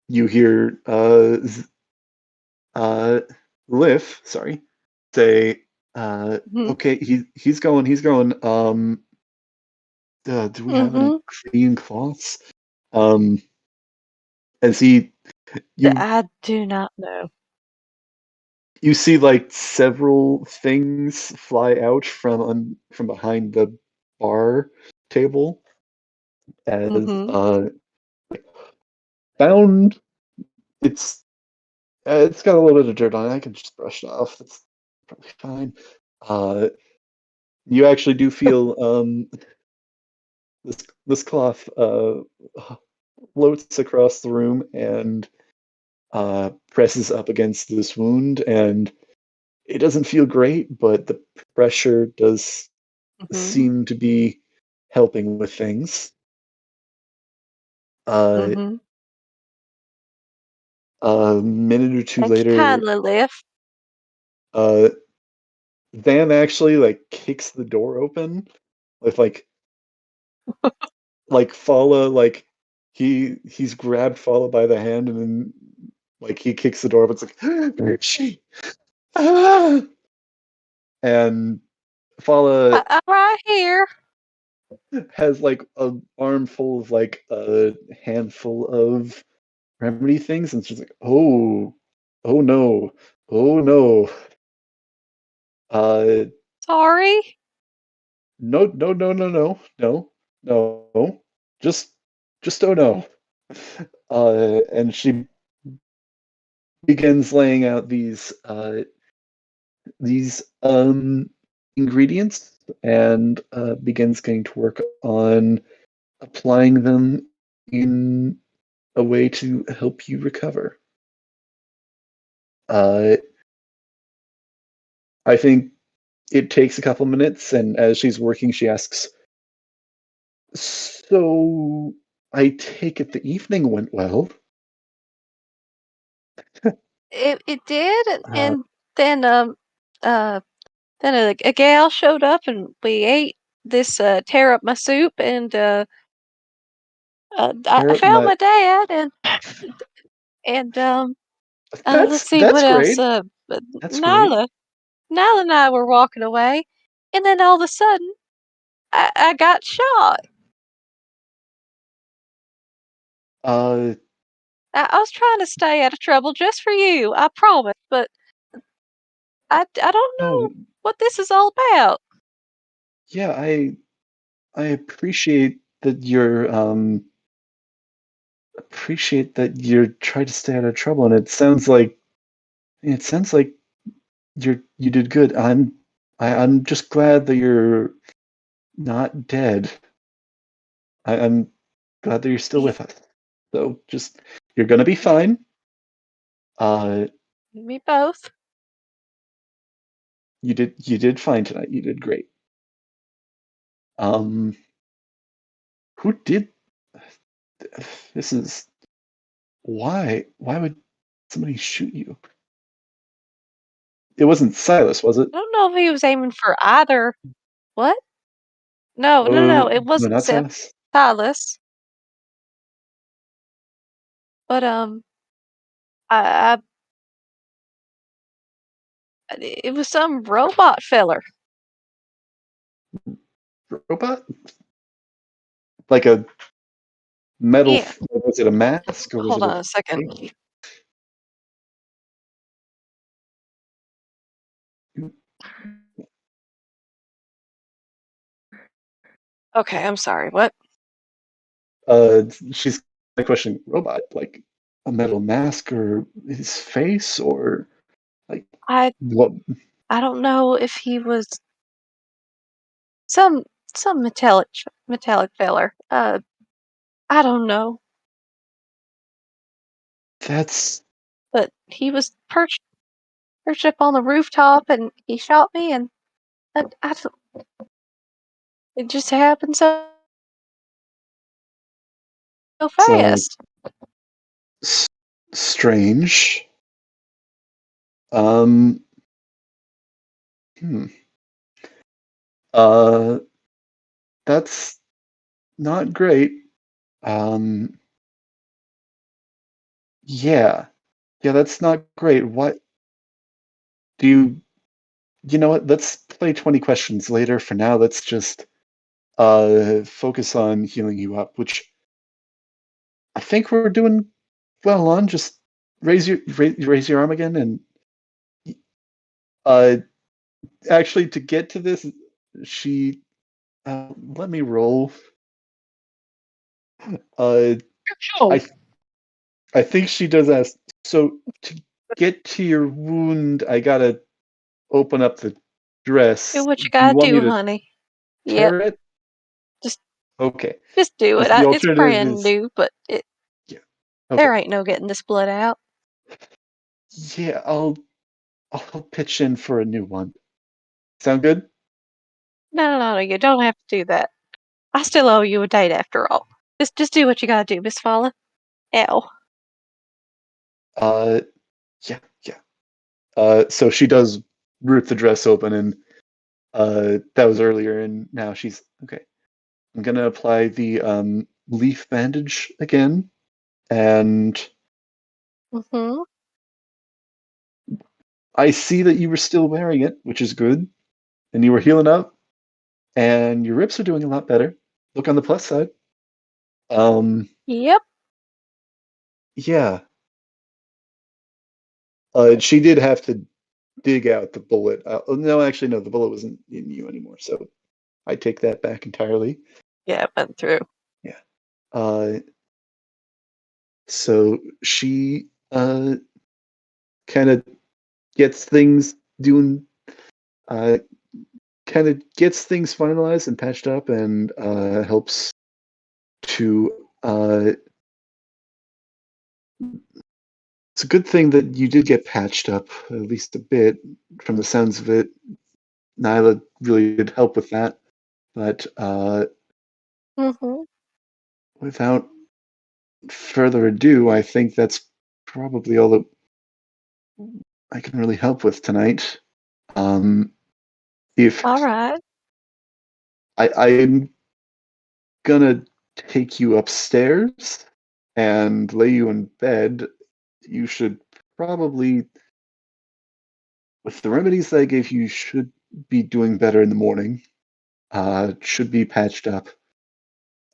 you hear uh, Liv, sorry, say, Mhm. okay, he's going, he's going. Do we have any Mhm. clean cloths? Um, as he you I do not know. you see like several things fly out from behind the bar table as Mhm. found it's it's got a little bit of dirt on it. I can just brush it off. That's probably fine. Uh, you actually do feel this cloth floats across the room and presses up against this wound, and it doesn't feel great, but the pressure does Mhm. seem to be helping with things. Uh, Mhm. a minute or two Thank you later, kindly, Liv. uh, Van actually like kicks the door open with like Fala like he's grabbed Fala by the hand and then like he kicks the door, but it's like she ah! And Fala I'm right here. has like a armful of like a handful of remedy things, and she's like, oh no, oh no. Uh, Sorry. no. Just, oh no. And she begins laying out these ingredients and begins getting to work on applying them in a way to help you recover. Uh, I think it takes a couple minutes, and as she's working, she asks, "So I take it the evening went well?" It did, Uh, and then uh then a gal showed up and we ate this tear up my soup, and I Tara, found my dad, and let's see that's what else. great. That's great. Nyla, Nyla and I were walking away, and then all of a sudden I got shot. Uh, I was trying to stay out of trouble just for you, I promise, but I don't no, know. what this is all about. Yeah, I appreciate that you're trying to stay out of trouble, and it sounds like you did good. I'm just glad that you're not dead. I'm glad that you're still with us. So just you're gonna be fine. Uh, Me both. you did fine tonight. You did great. Um, who did this? Is why would somebody shoot you? It wasn't Silas, was it? I don't know if he was aiming for either. What? No, Oh, it no, wasn't not Silas. Silas. But I it was some robot feller. Robot? Like a metal? Yeah. Was it a mask or was Hold it on a second. Okay, I'm sorry. What? She's questioning robot, like a metal mask or his face or like I what? don't know if he was some metallic feller. I don't know, That's but he was perched up on the rooftop and he shot me, and it just happened so uh, fast. strange. Um, hmm. Uh, that's not great. Um, yeah, yeah, that's not great. What do you? You know what? Let's play 20 questions later. For now, let's just focus on healing you up, which I think we're doing well on. Just raise your arm again, and uh, actually, to get to this, she let me roll. Uh, Oh, I I think she does ask. So to get to your wound, I gotta open up the Do dress. what you Do you gotta want me do, to honey. Yep, tear it? just Okay, do it. because the It's alternative brand is new, but yeah. there Okay, ain't no getting this blood out. yeah. I'll pitch in for a new one. Sound good? No, you don't have to do that. I still owe you a date after all. Just do what you gotta do, Miss Falla. Ow. Uh, yeah. So she does rip the dress open, and that was earlier, and now she's okay. I'm gonna apply the leaf bandage again, and Mm-hmm. I see that you were still wearing it, which is good, and you were healing up, and your rips are doing a lot better. Look on the plus side. Um, Yep. yeah. She did have to dig out the bullet. No, actually, no, the bullet wasn't in you anymore, so I take that back entirely. Yeah, it went through. Yeah. Uh, so she kind of gets things doing, uh, kind of gets things finalized and patched up, and helps to. It's a good thing that you did get patched up at least a bit. From the sounds of it, Nyla really did help with that. But Mm-hmm. without further ado, I think that's probably all that I can really help with tonight. If All right. I'm gonna take you upstairs and lay you in bed, you should probably, with the remedies that I gave you, should be doing better in the morning. Should be patched up.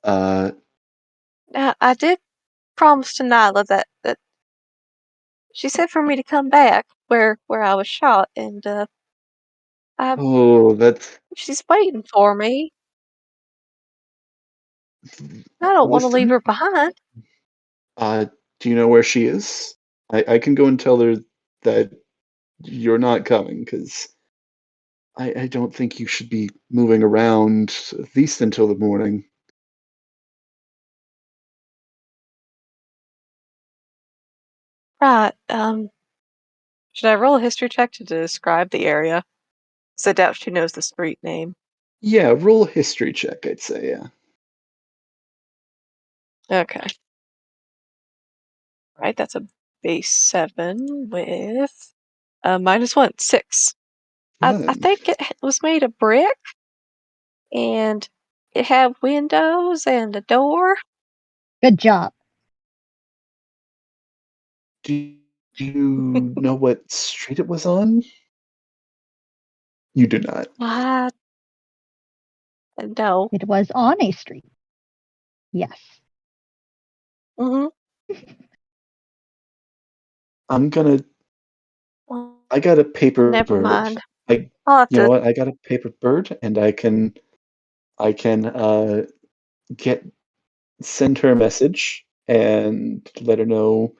Uh, Now, I did promise to Nyla that she said for me to come back where I was shot, and Oh, that's She's waiting for me. I don't want to leave listen. her behind. Do you know where she is? I can go and tell her that you're not coming, because I don't think you should be moving around at least until the morning. Right. Should I roll a history check to describe the area? 'Cause I doubt she knows the street name. Yeah, roll a history check, I'd say, yeah. Okay. Right, that's a base 7 with -1, 6. I Good. think it was made of brick and it had windows and a door. Good job. Do you know what street it was on? You do not. I no. It was on a street. Yes. Mm-hmm. I got a paper Never bird. mind. I'll have You know to. what? I got a paper bird, and I can get send her a message and let her know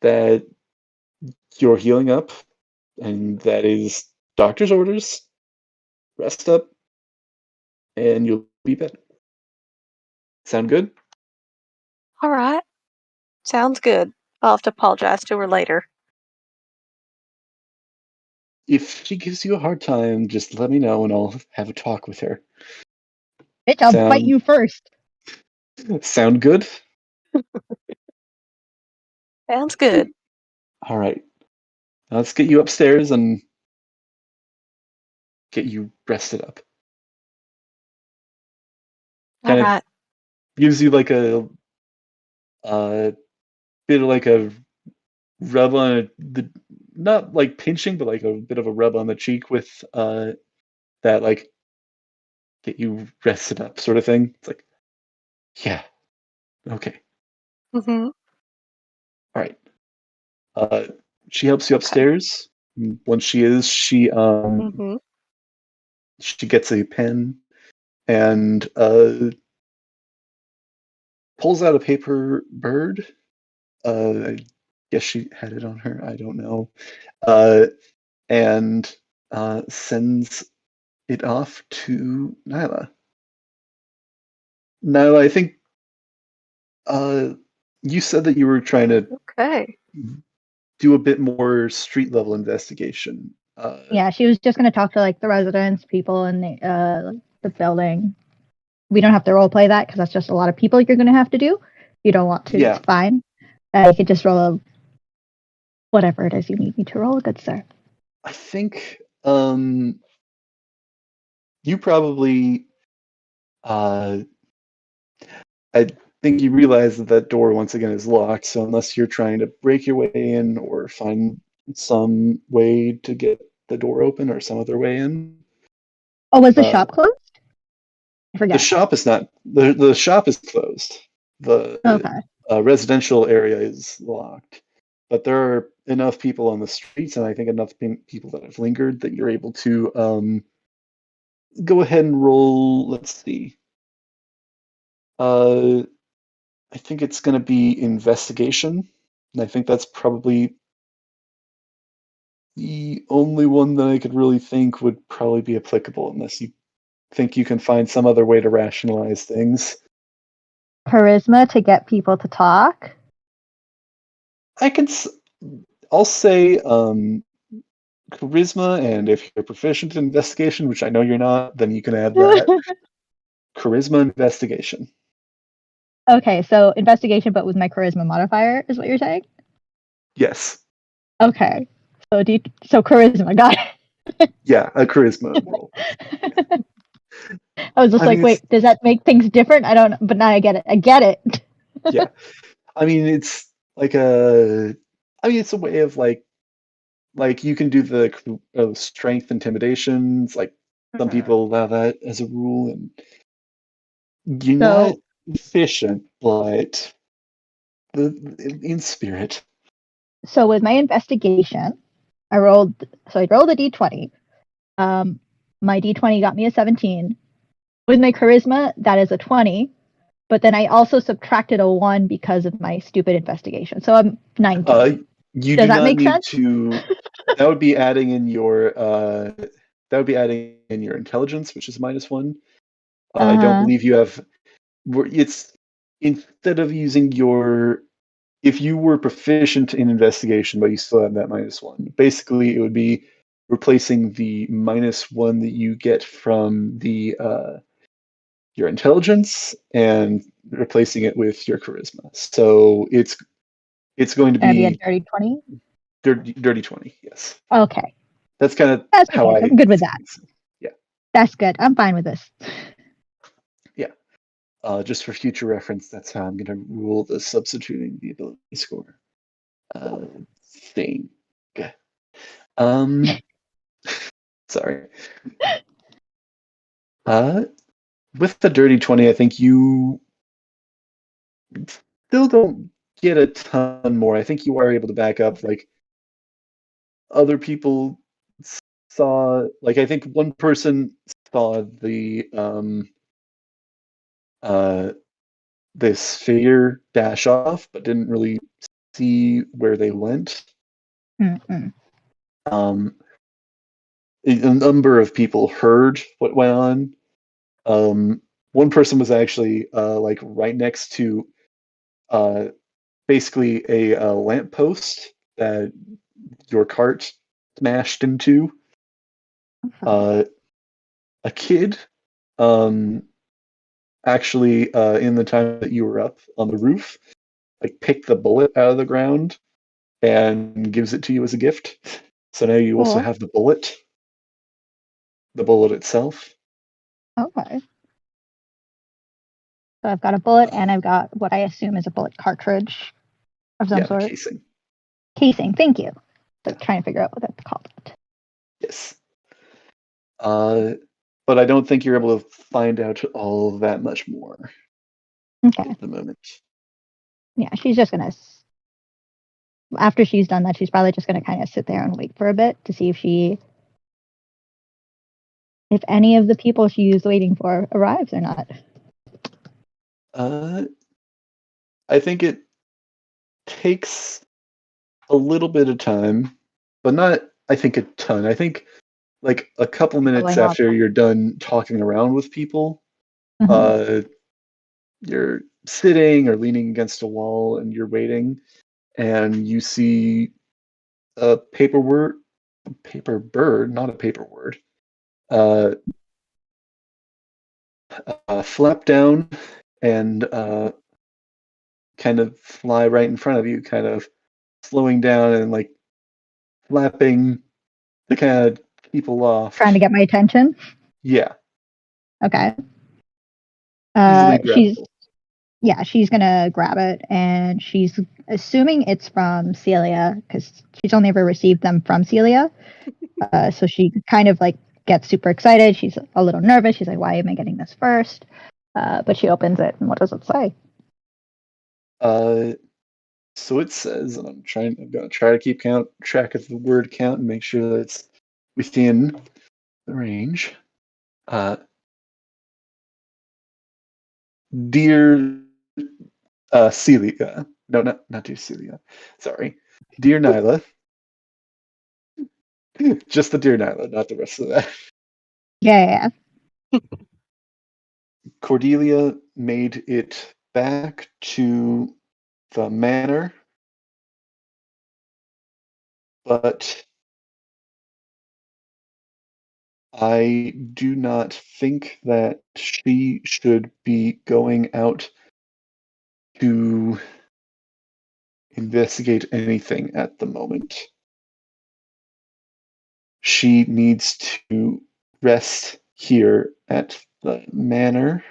that you're healing up, and that is doctor's orders. Rest up, and you'll be better. Sound good? All right. Sounds good. I'll have to apologize to her later. If she gives you a hard time, just let me know, and I'll have a talk with her. Bitch, I'll bite Sound you first. sound good? Sounds good. All right. Now let's get you upstairs and get you rested up. All Kind of right. gives you like a bit of like a rub on the, not like pinching, but like a bit of a rub on the cheek with that like get you rested up sort of thing. It's like, yeah, okay, Mm-hmm. all right. Uh, she helps you Okay. upstairs. Once Mm-hmm. she gets a pen and pulls out a paper bird. I guess she had it on her. I don't know. Uh, and sends it off to Nyla. Nyla, I think uh, you said that you were trying to Okay. do a bit more street level investigation. Yeah, she was just gonna talk to like the residents, people in the building. We don't have to role play that because that's just a lot of people you're gonna have to do. If you don't want to, it's Yeah, fine. You could just roll whatever it is you need me to roll, good sir. I think you probably. Uh, I think you realize that that door once again is locked. So unless you're trying to break your way in or find some way to get the door open or some other way in, Oh, was the uh, shop closed? I the forget. shop is not. The shop is closed. The Okay. residential area is locked, but there are enough people on the streets, and I think enough people that have lingered that you're able to go ahead and roll. Let's see. Uh, I think it's going to be investigation, and I think that's probably the only one that I could really think would probably be applicable, unless you think you can find some other way to rationalize things. Charisma to get people to talk. I can. I'll say charisma, and if you're proficient in investigation, which I know you're not, then you can add that. Charisma investigation. Okay, so investigation, but with my charisma modifier, is what you're saying? Yes. Okay. So charisma, got Yeah, a charisma roll. it. I was just I mean, like, it's wait, does that make things different? I don't know, but now I get it. I get it. yeah. I mean, it's like a. I mean, it's a way of like you can do the strength intimidations. Like some people allow that as a rule, and you're not So efficient, but in spirit. so with my investigation, I rolled a d20. My D20 got me a 17. With my charisma, that is a 20. But then I also subtracted a 1 because of my stupid investigation. So I'm 19. You Does do that not make need sense? to. That would be adding in your. That would be adding in your intelligence, which is -1. I don't believe you have. It's instead of using your. If you were proficient in investigation, but you still have that -1, basically it would be replacing the -1 that you get from the your intelligence and replacing it with your charisma. So it's going to Gonna be a be dirty 20? dirty 20. Yes, Okay. that's kind of That's how okay. I I'm good with see that. things. Yeah, That's good. I'm fine with this. yeah. Just for future reference, that's how I'm going to rule the substituting the ability score thing. Um, sorry. With the dirty 20, I think you still don't get a ton more. I think you are able to back up. Like other people saw, like I think one person saw the uh this figure dash off, but didn't really see where they went. Mm-mm. A number of people heard what went on. One person was actually like right next to uh, basically a lamppost that your cart smashed into. A kid actually in the time that you were up on the roof, like picked the bullet out of the ground and gives it to you as a gift. So now you also Cool. have the bullet itself. Okay. So I've got a bullet and I've got what I assume is a bullet cartridge of some Yeah, the sort. casing. Casing, thank you. But trying to figure out what that's called. Yes. But I don't think you're able to find out all that much more Okay. at the moment. Yeah, she's just gonna. After she's done that, she's probably just gonna kind of sit there and wait for a bit to see if any of the people she's waiting for arrives or not. I think it takes a little bit of time, but not, I think, a ton. I think like a couple minutes Going on. after you're done talking around with people, Mm-hmm. you're sitting or leaning against a wall and you're waiting, and you see a paper bird, not a paper word, uh, flap down and kind of fly right in front of you, kind of slowing down and like flapping to kind of keep aloft. Trying to get my attention. Yeah. Okay. Easily She's grabbable. she's gonna grab it and she's assuming it's from Celia because she's only ever received them from Celia. So she kind of like gets super excited. She's a little nervous. She's like, "Why am I getting this first?" But she opens it, and what does it say? So it says, and I'm gonna try to keep track of the word count and make sure that it's within the range. Dear Celia. No, not dear Celia. Sorry. Dear Nyla. Just the dear Nyla, not the rest of that. Yeah. Cordelia made it back to the manor, but I do not think that she should be going out to investigate anything at the moment. She needs to rest here at the manor.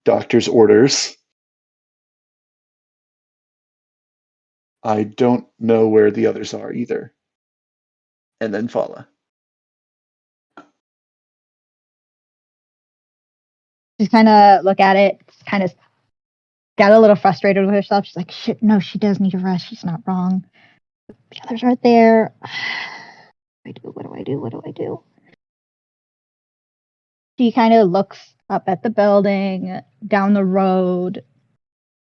Doctor's orders. I don't know where the others are either. And then Fala. She's kind of look at it, kind of got a little frustrated with herself. She's like, "Shit, no, she does need to rest. She's not wrong. The others aren't there." What do I do? She kind of looks up at the building, down the road,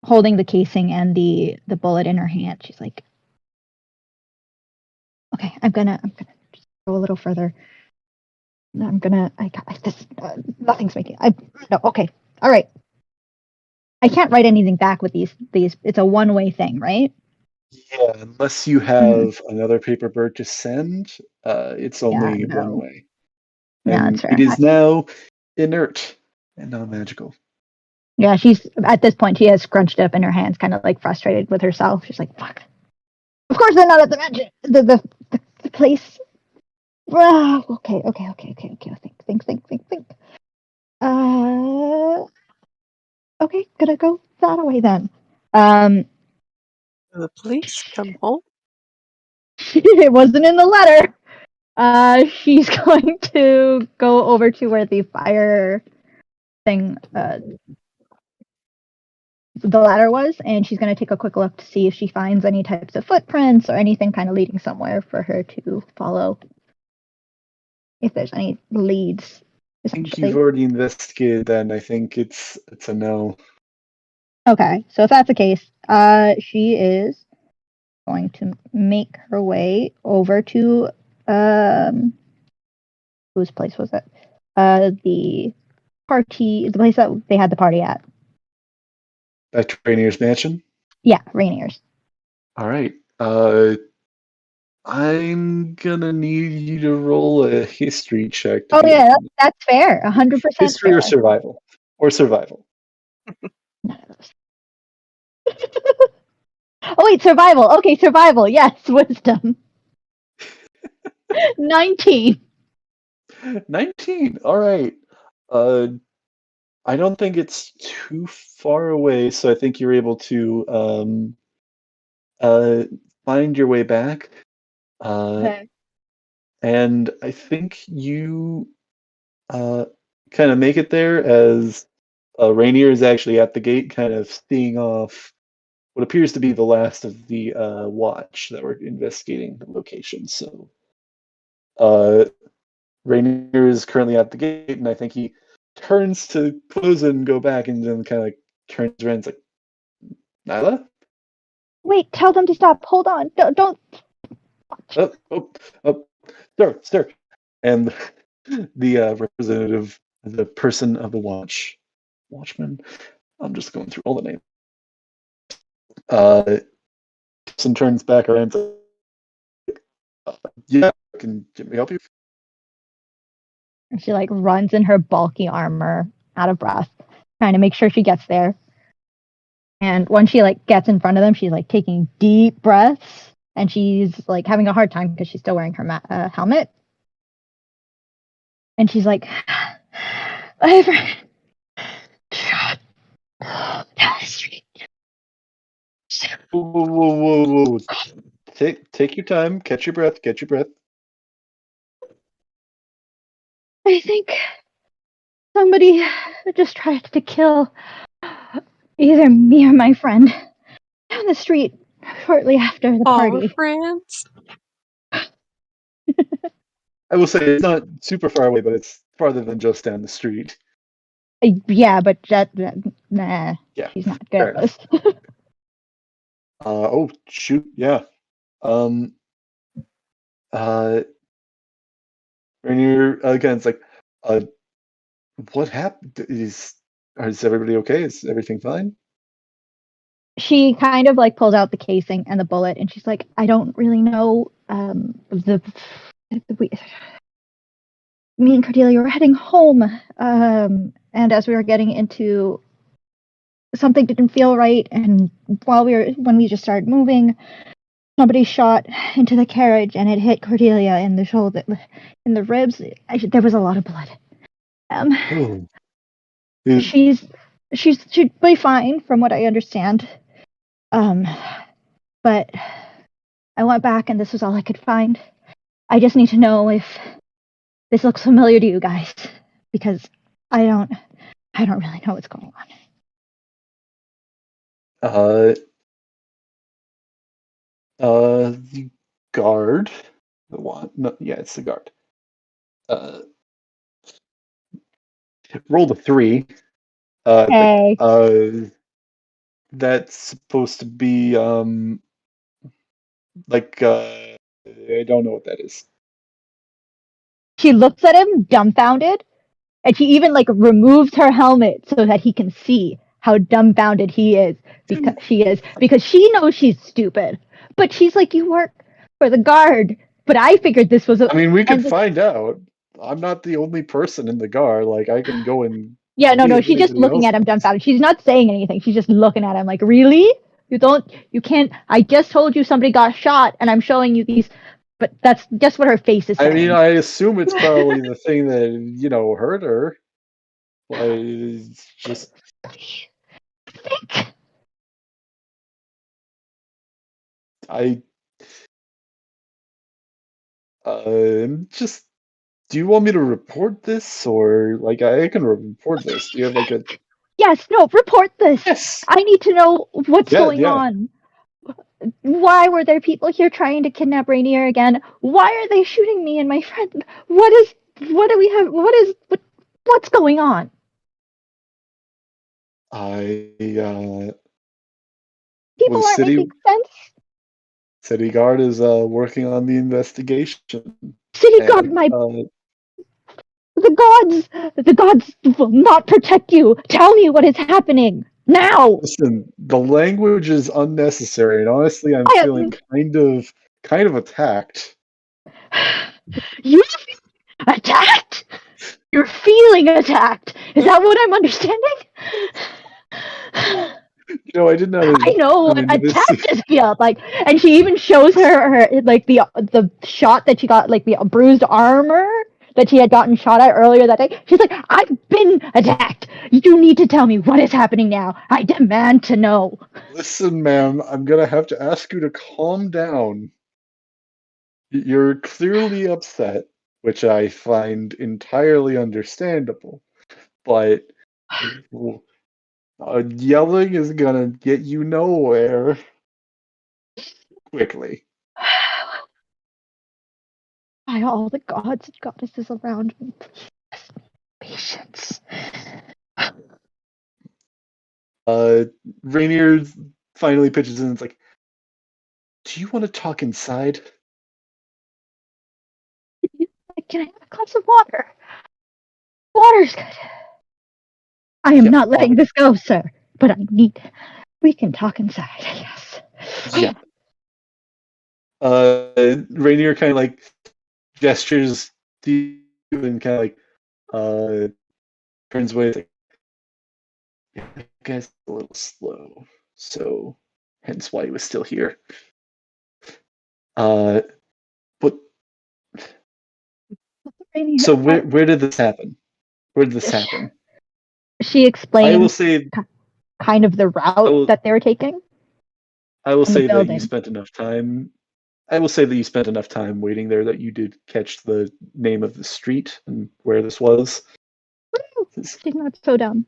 holding the casing and the bullet in her hand. She's like, okay, I'm gonna just go a little further. Nothing's making, no, okay, all right. I can't write anything back with these, it's a one-way thing, right? Yeah, unless you have another paper bird to send, it's only one way. Yeah, And that's fair. it is now inert and non-magical. Yeah, she's, at this point, she has scrunched up in her hands, kind of like frustrated with herself. She's like, fuck. Of course they're not at the magic, the place. Okay. Think. Okay, gonna go that way then. The police come home. It wasn't in the letter. She's going to go over to where the fire thing, the ladder was, and she's going to take a quick look to see if she finds any types of footprints or anything kind of leading somewhere for her to follow. If there's any leads, I think you've already investigated that, and I think it's a no. Okay, so if that's the case, she is going to make her way over to whose place was it? The place that they had the party at. Back to Rainier's mansion? Yeah, Rainier's. All right. I'm gonna need you to roll a history check. Oh yeah, that's fair. 100% history fair. or survival. Or survival. None of those. Oh wait, survival. Okay, survival. Yes, wisdom. 19. 19. All right. I don't think it's too far away, so I think you're able to find your way back. Okay. And I think you kind of make it there as Rainier is actually at the gate, kind of seeing off what appears to be the last of the watch that were investigating the location. So Rainier is currently at the gate, and I think he turns to close it and go back, and then kind of like turns around and is like, Nyla? Wait, tell them to stop. Hold on. Don't. Oh, sir. And the representative, the person of the watchman, I'm just going through all the names. Person turns back around and says, yeah, can we help you? She like runs in her bulky armor, out of breath, trying to make sure she gets there. And when she like gets in front of them, she's like taking deep breaths, and she's like having a hard time because she's still wearing her helmet. And she's like, Whoa. Take your time, catch your breath. I think somebody just tried to kill either me or my friend down the street shortly after the party. Friends. I will say it's not super far away, but it's farther than just down the street. Yeah, but nah. Yeah, she's not good at this. Oh shoot, yeah. Rainier again, it's like, what happened? Is everybody okay? Is everything fine? She kind of like pulls out the casing and the bullet, and she's like, I don't really know. Me and Cordelia were heading home, and as we were getting into, something didn't feel right, and when we just started moving, somebody shot into the carriage, and it hit Cordelia in the shoulder, in the ribs. There was a lot of blood. She'd be fine from what I understand. But I went back, and this was all I could find. I just need to know if this looks familiar to you guys, because I don't really know what's going on. The guard The wand. No, yeah, it's the guard. Rolled a 3. Hey. That's supposed to be like I don't know what that is. She looks at him dumbfounded, and she even like removes her helmet so that he can see how dumbfounded he is because she knows she's stupid. But she's like, you work for the guard. But I figured this was I mean, we could find out. I'm not the only person in the guard. Like, I can go and Yeah, see no, if she's just anybody looking else at him does. dumbfounded. She's not saying anything. She's just looking at him like, really? You can't. I just told you somebody got shot, and I'm showing you these. But that's just what her face is I saying. mean, I assume it's probably the thing that hurt her. Like, it's just Think. I just. Do you want me to report this, or like I can report this? Do you have like a Yes, no, report this. yes? I need to know what's going Yeah. on. Why were there people here trying to kidnap Rainier again? Why are they shooting me and my friend? What do we have? What's going on? I People was aren't making sense. City Guard is working on the investigation. City Guard, the gods will not protect you. Tell me what is happening now. Listen, the language is unnecessary, and honestly, I'm feeling kind of attacked. You attacked? You're feeling attacked. Is that what I'm understanding? I did not. I know what attacked just feels like, and she even shows her like the shot that she got, like the bruised armor that she had gotten shot at earlier that day. She's like, I've been attacked. You need to tell me what is happening now. I demand to know. Listen, ma'am, I'm gonna have to ask you to calm down. You're clearly upset, which I find entirely understandable, but yelling is gonna get you nowhere quickly. By all the gods and goddesses around me, please, patience. Rainier finally pitches in and it's like, do you want to talk inside? Can I have a glass of water? Water's good. I am not letting this go, sir, but we can talk inside, yes. Yeah. Rainier kind of like gestures to you and kind of like turns away. Like, yeah, that guy's a little slow, so hence why he was still here. But so where did this happen? Where did this happen? She explained. I will say kind of the route that they were taking. I will say that you spent enough time. I will say that you spent enough time waiting there that you did catch the name of the street and where this was. She's not so dumb.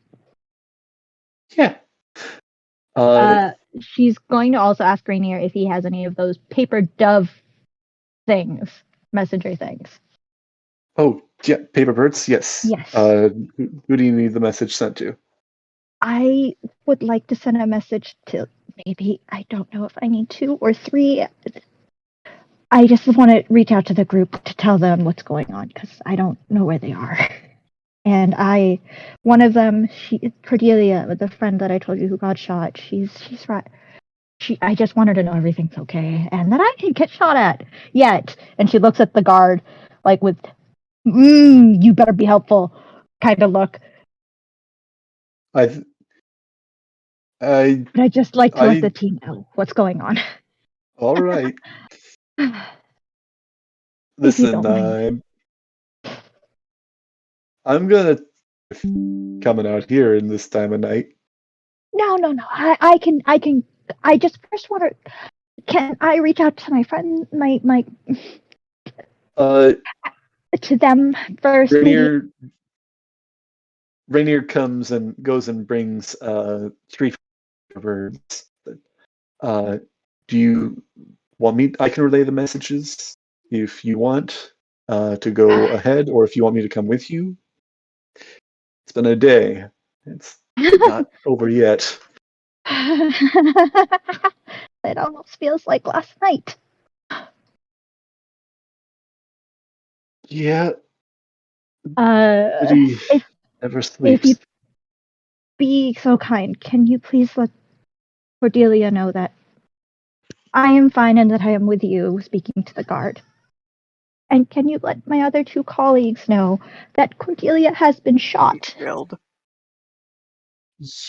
Yeah. She's going to also ask Rainier if he has any of those paper dove things, messenger things. Oh, yeah, paper birds? Yes. Yes. Who do you need the message sent to? I would like to send a message to maybe, I don't know if I need 2 or 3. I just want to reach out to the group to tell them what's going on because I don't know where they are. And one of them, Cordelia, the friend that I told you who got shot, she's right. I just want her to know everything's okay and that I didn't get shot at yet. And she looks at the guard like with, you better be helpful kind of look. But I just like to let the team know what's going on. All right. Listen, I'm gonna coming out here in this time of night. No. I can. I just first want to. Can I reach out to my friend, my to them first? Rainier comes and goes and brings 3 birds. Do you want me? I can relay the messages. if you want to go ahead, or if you want me to come with you. It's been a day. It's not over yet. It almost feels like last night. Yeah, Uh, city if never if you sleeps. be so kind, can you please let Cordelia know that I am fine and that I am with you, speaking to the guard? And can you let my other 2 colleagues know that Cordelia has been shot Thrilled.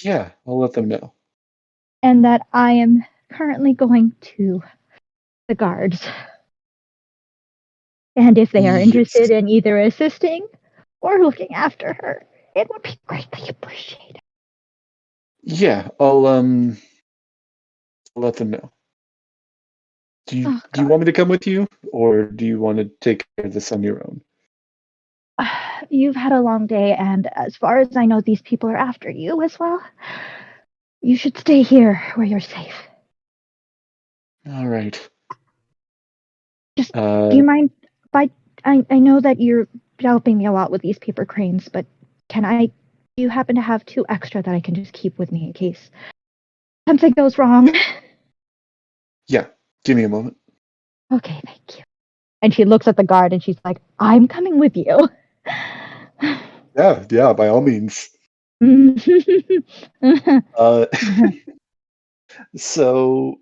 Yeah, I'll let them know. and that I am currently going to the guards? And if they are Yes. interested in either assisting or looking after her, it would be greatly appreciated. Yeah, I'll let them know. Do you Oh, do you God. want me to come with you, or do you want to take care of this on your own? You've had a long day, and as far as I know, these people are after you as well. You should stay here where you're safe. All right. Just, do you mind? I know that you're helping me a lot with these paper cranes, but do you happen to have 2 extra that I can just keep with me in case something goes wrong? Yeah, give me a moment. Okay, thank you. And she looks at the guard and she's like, I'm coming with you. Yeah, by all means. Uh, so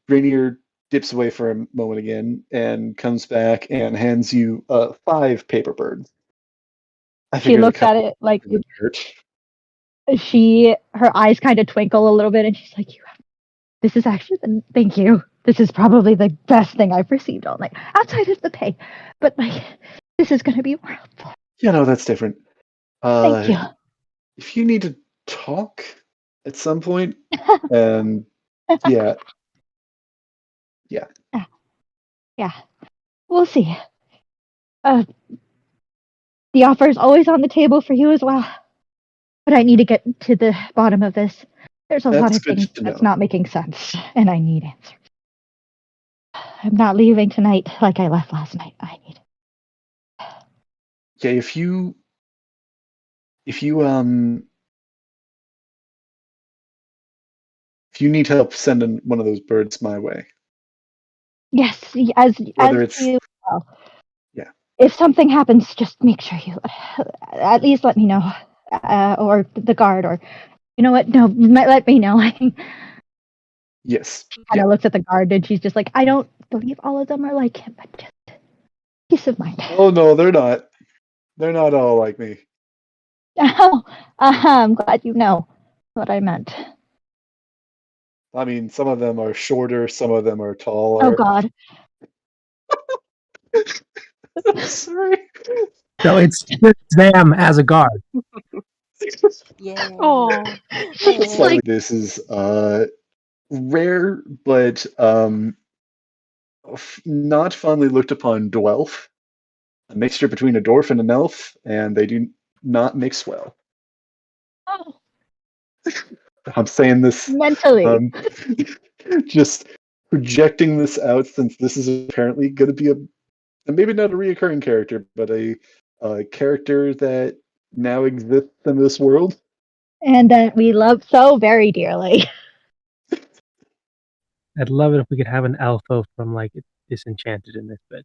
Rainier dips away for a moment again and comes back and hands you 5 paper birds. I She figured a looks at couple it like wouldn't hurt. her eyes kind of twinkle a little bit and she's like, this is actually thank you. This is probably the best thing I've received all night, outside of the pay. But like, this is going to be more helpful. Yeah, no, that's different. Thank you. If you need to talk at some point, and yeah, Yeah, we'll see. Uh, the offer is always on the table for you as well. But I need to get to the bottom of this. There's a lot that's of good things to that's know. not making sense, and I need answers. I'm not leaving tonight like I left last night. I need. Yeah, if you if you need help sending one of those birds my way, Yes, as whether it's you. Well, yeah, if something happens, just make sure you at least let me know, or the guard, or you know what? No, let me know. yes, She kind yeah. of looks at the guard and she's just like, I don't believe all of them are like him, but just peace of mind. Oh no, they're not. They're not all like me. Oh, I'm glad you know what I meant. I mean, some of them are shorter, some of them are Oh taller. God. Sorry. So it's just them as a guard. Yeah. Oh, She's Oh. like, This is rare, but not fondly looked upon dwarf. A mixture between a dwarf and an elf, and they do not mix well. oh, I'm saying this, mentally. um, just projecting this out since this is apparently going to be maybe not a reoccurring character, but a character that now exists in this world. And that we love so very dearly. I'd love it if we could have an elfo from like Disenchanted in this bitch.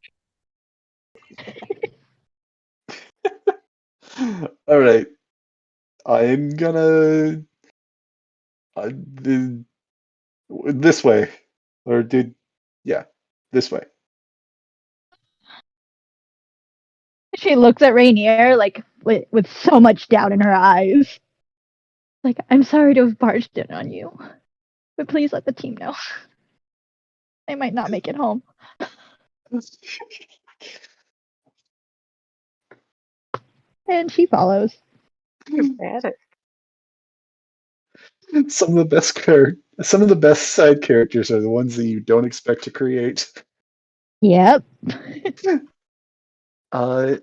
All right, I'm gonna this way, or did yeah, this way. She looks at Rainier like with so much doubt in her eyes. Like, I'm sorry to have barged in on you, but please let the team know. I might not make it home. And she follows. dramatic. Some of the best side characters are the ones that you don't expect to create. Yep. Uh,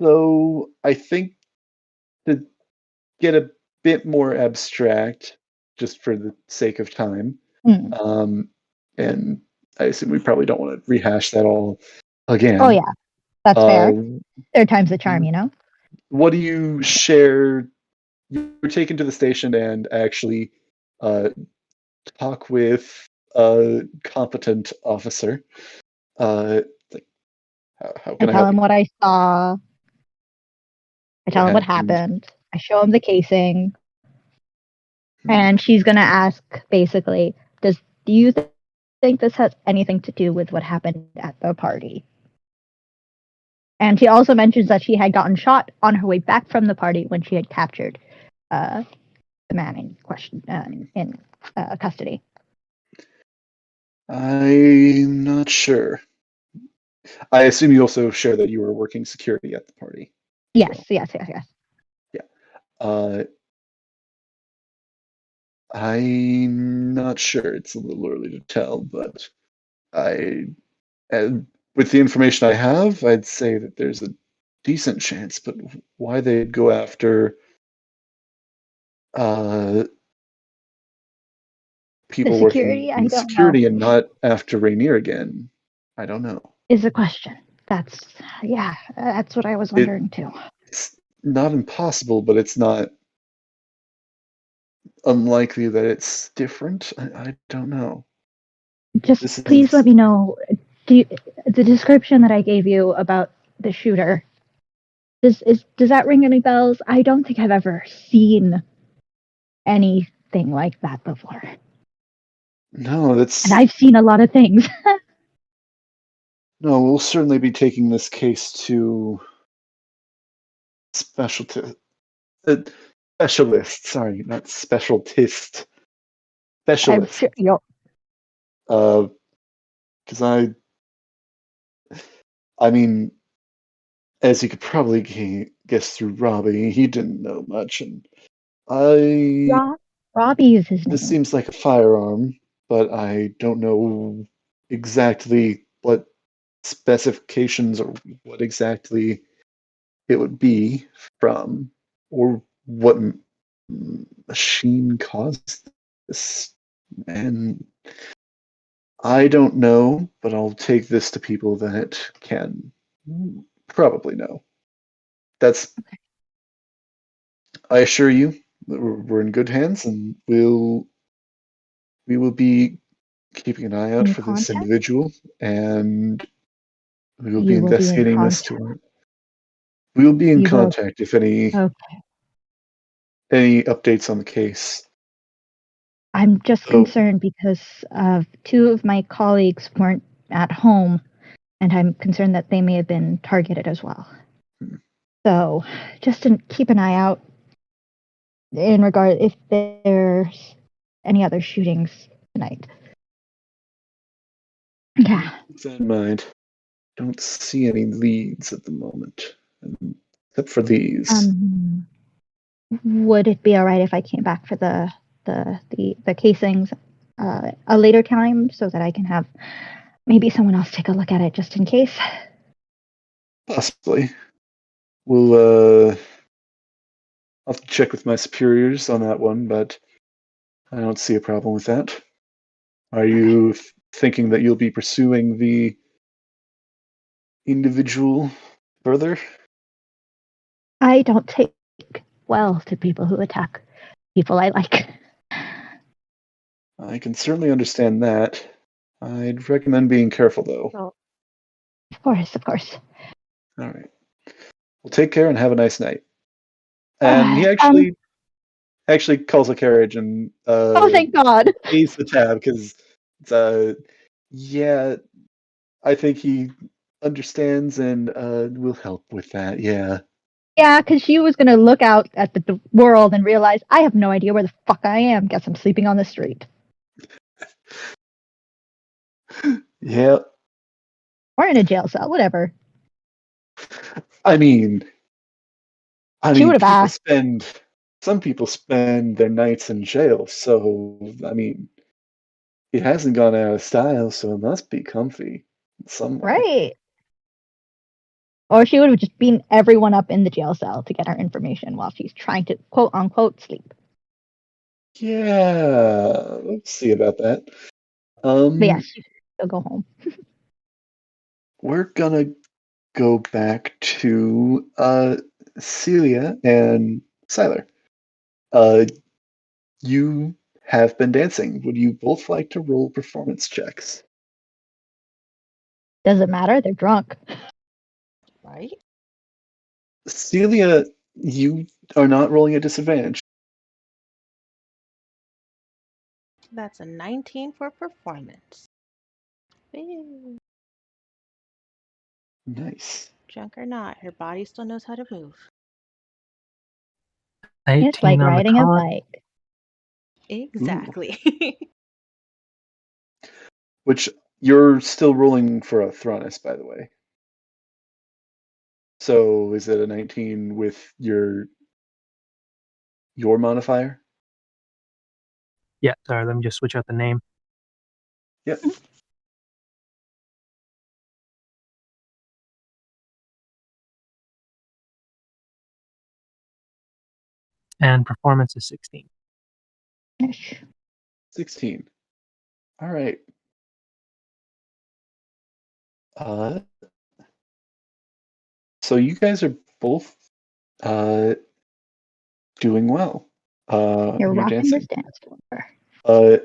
so I think to get a bit more abstract, just for the sake of time, Mm. um, and I assume we probably don't want to rehash that all again. Oh yeah, that's fair. Third time's the charm, you know. What do you share? You were taken to the station and actually talk with a competent officer. Like, how I can I tell help him you? what I saw. I tell him what happened? happened. I show him the casing. Hmm. And she's going to ask, basically, do you think this has anything to do with what happened at the party? And she also mentions that she had gotten shot on her way back from the party when she had captured the man in question in custody. I'm not sure. I assume you also share that you were working security at the party. Yes, So, yes. yeah. I'm not sure. It's a little early to tell, but with the information I have, I'd say that there's a decent chance. But why they'd go after people The working security, I in don't know, security and not after Rainier again, I don't know. is a question. That's what I was wondering too. It's not impossible, but it's not unlikely that it's different. I don't know. Just please let me know. The description that I gave you about the shooter, does that ring any bells? I don't think I've ever seen anything like that before. No, And I've seen a lot of things. No, we'll certainly be taking this case to specialist. Sorry, not specialist. I'm Specialist. sure you'll. Because I mean, as you could probably guess through Robbie, he didn't know much, and Robbie is his this name. seems like a firearm, but I don't know exactly what specifications or what exactly it would be from, or what machine caused this. And I don't know, but I'll take this to people that can probably know. That's. I assure you, that we're in good hands, and we will be keeping an eye out In for this contact? individual, and we will be You will be in investigating this contact. we will be in You will. contact if any Okay. updates on the case. I'm just So, concerned because two of my colleagues weren't at home, and I'm concerned that they may have been targeted as well. So, just to keep an eye out in regard if there's any other shootings tonight. Yeah. keep that in mind. Don't see any leads at the moment, except for these. Would it be all right if I came back for the casings a later time so that I can have maybe someone else take a look at it just in case? Possibly. We'll I'll have to check with my superiors on that one, but I don't see a problem with that. Are you thinking that you'll be pursuing the individual further? I don't take well to people who attack people I like. I can certainly understand that. I'd recommend being careful, though. Oh, Of course. All right. Well, take care and have a nice night. And he actually calls a carriage and Oh, thank God. pays the tab because yeah, I think he understands and will help with that. Yeah. Yeah, because she was gonna look out at the world and realize I have no idea where the fuck I am. Guess I'm sleeping on the street. Yeah. Or in a jail cell, whatever. I mean, She would have asked. Some people spend their nights in jail, so I mean, it hasn't gone out of style, so it must be comfy in some way. Right. Or she would have just beaten everyone up in the jail cell to get her information while she's trying to quote unquote sleep. Yeah, let's see about that. But yes, He'll go home. We're gonna go back to Celia and Siler. You have been dancing. Would you both like to roll performance checks? Doesn't matter. They're drunk. Right? Celia, you are not rolling a disadvantage. That's a 19 for performance. Woo. Nice. Drunk or not, her body still knows how to move. 18 It's like on the riding a con. bike. Exactly. Which you're still rolling for a Thronis, by the way. So is it a 19 with your modifier? Yeah, sorry, let me just switch out the name. Yep. And performance is 16. 16. All right. So you guys are both doing well. You're You're rocking this dancing. dance floor.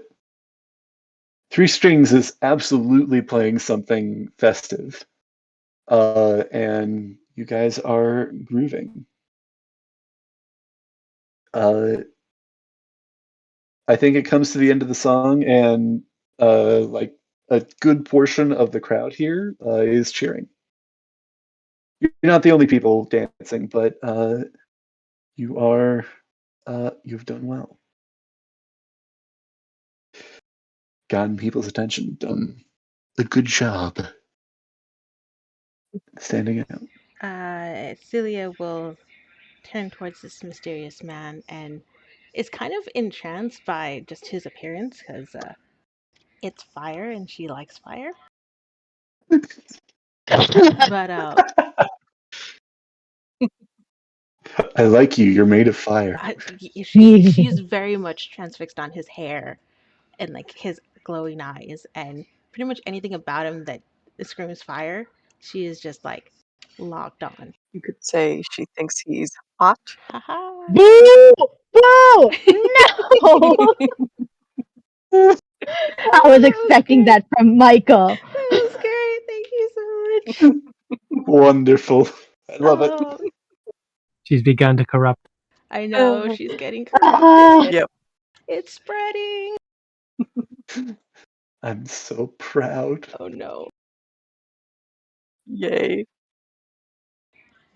Three Strings is absolutely playing something festive. And you guys are grooving. I think it comes to the end of the song, and like a good portion of the crowd here is cheering. You're not the only people dancing, but you are. You've done well. Gotten people's attention. Done a good job. Standing out. Celia will turn towards this mysterious man and is kind of entranced by just his appearance because it's fire and she likes fire. But I like you. You're made of fire. she's very much transfixed on his hair and like his glowing eyes and pretty much anything about him that screams fire. She is just like locked on. You could say she thinks he's hot. Haha. Boo! Boo! No! I was expecting that from Michael. That was great. Thank you so much. Wonderful. I love it. Oh, She's begun to corrupt. I know she's getting Ah. corrupted. Yep. It's spreading. I'm so proud. Oh no. Yay.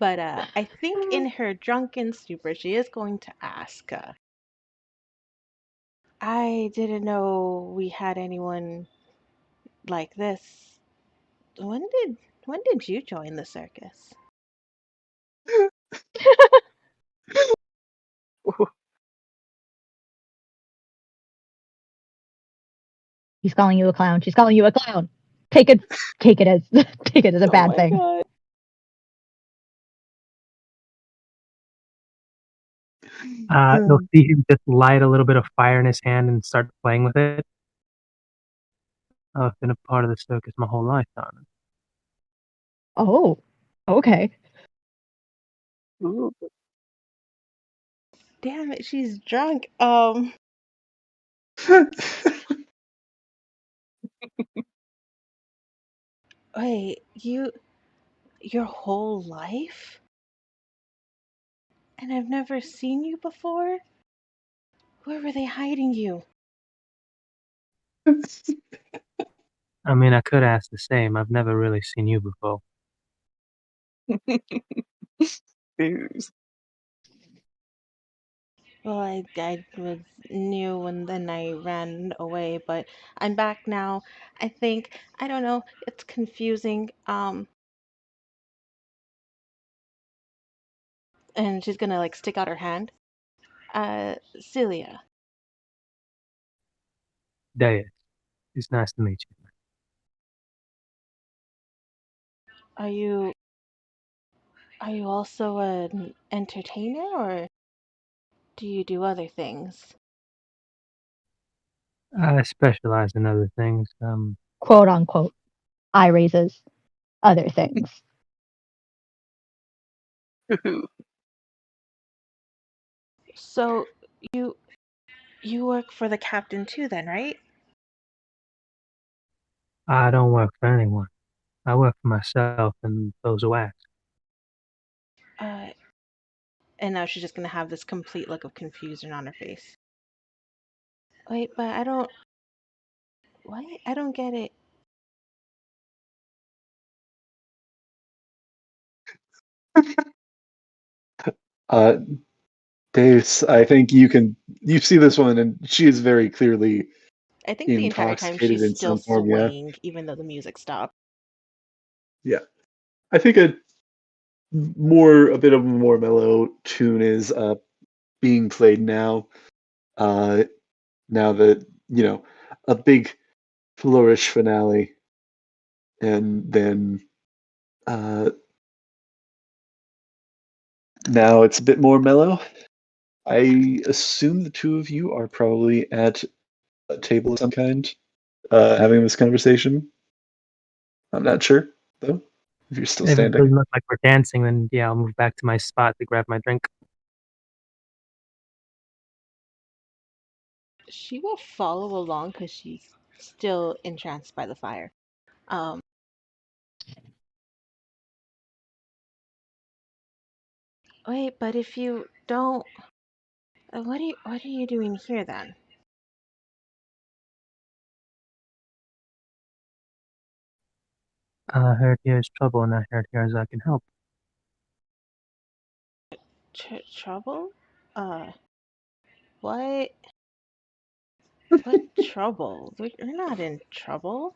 But I think in her drunken stupor, she is going to ask. I didn't know we had anyone like this. When did when did you join the circus? He's calling you a clown. She's calling you a clown. Take it as a bad thing. God. You'll see him just light a little bit of fire in his hand and start playing with it. I've been a part of the circus my whole life, darling. Oh, okay. Ooh. Damn it, she's drunk. Wait, your whole life? And I've never seen you before? Where were they hiding you? I mean, I could ask the same. I've never really seen you before. Booze. Well, I was new and then I ran away, but I'm back now. I think, I don't know, it's confusing. And she's gonna like stick out her hand. Celia, Deus, it's nice to meet you. are you also an entertainer or do you do other things? I specialize in other things. quote unquote eye raises, other things. So you you work for the captain too, then, right? I don't work for anyone. I work for myself and those who ask. Uh, and now she's just gonna have this complete look of confusion on her face. Wait, but I don't. What? I don't get it. Uh, Dace, I think you see this one, and she is very clearly I think the entire time intoxicated she's in still some form. Yeah, swaying, even though the music stopped. yeah. I think a bit of a more mellow tune is being played now. Uh, now that a big flourish finale, and then uh, now it's a bit more mellow. I assume the two of you are probably at a table of some kind, having this conversation. I'm not sure though. If you're still If it standing. doesn't look like we're dancing, then yeah, I'll move back to my spot to grab my drink. She will follow along because she's still entranced by the fire. Um, wait, but if you don't, what are you doing here then? I heard here's trouble, and I heard here's I can help. Trouble? Uh, what? What trouble? You're not in trouble.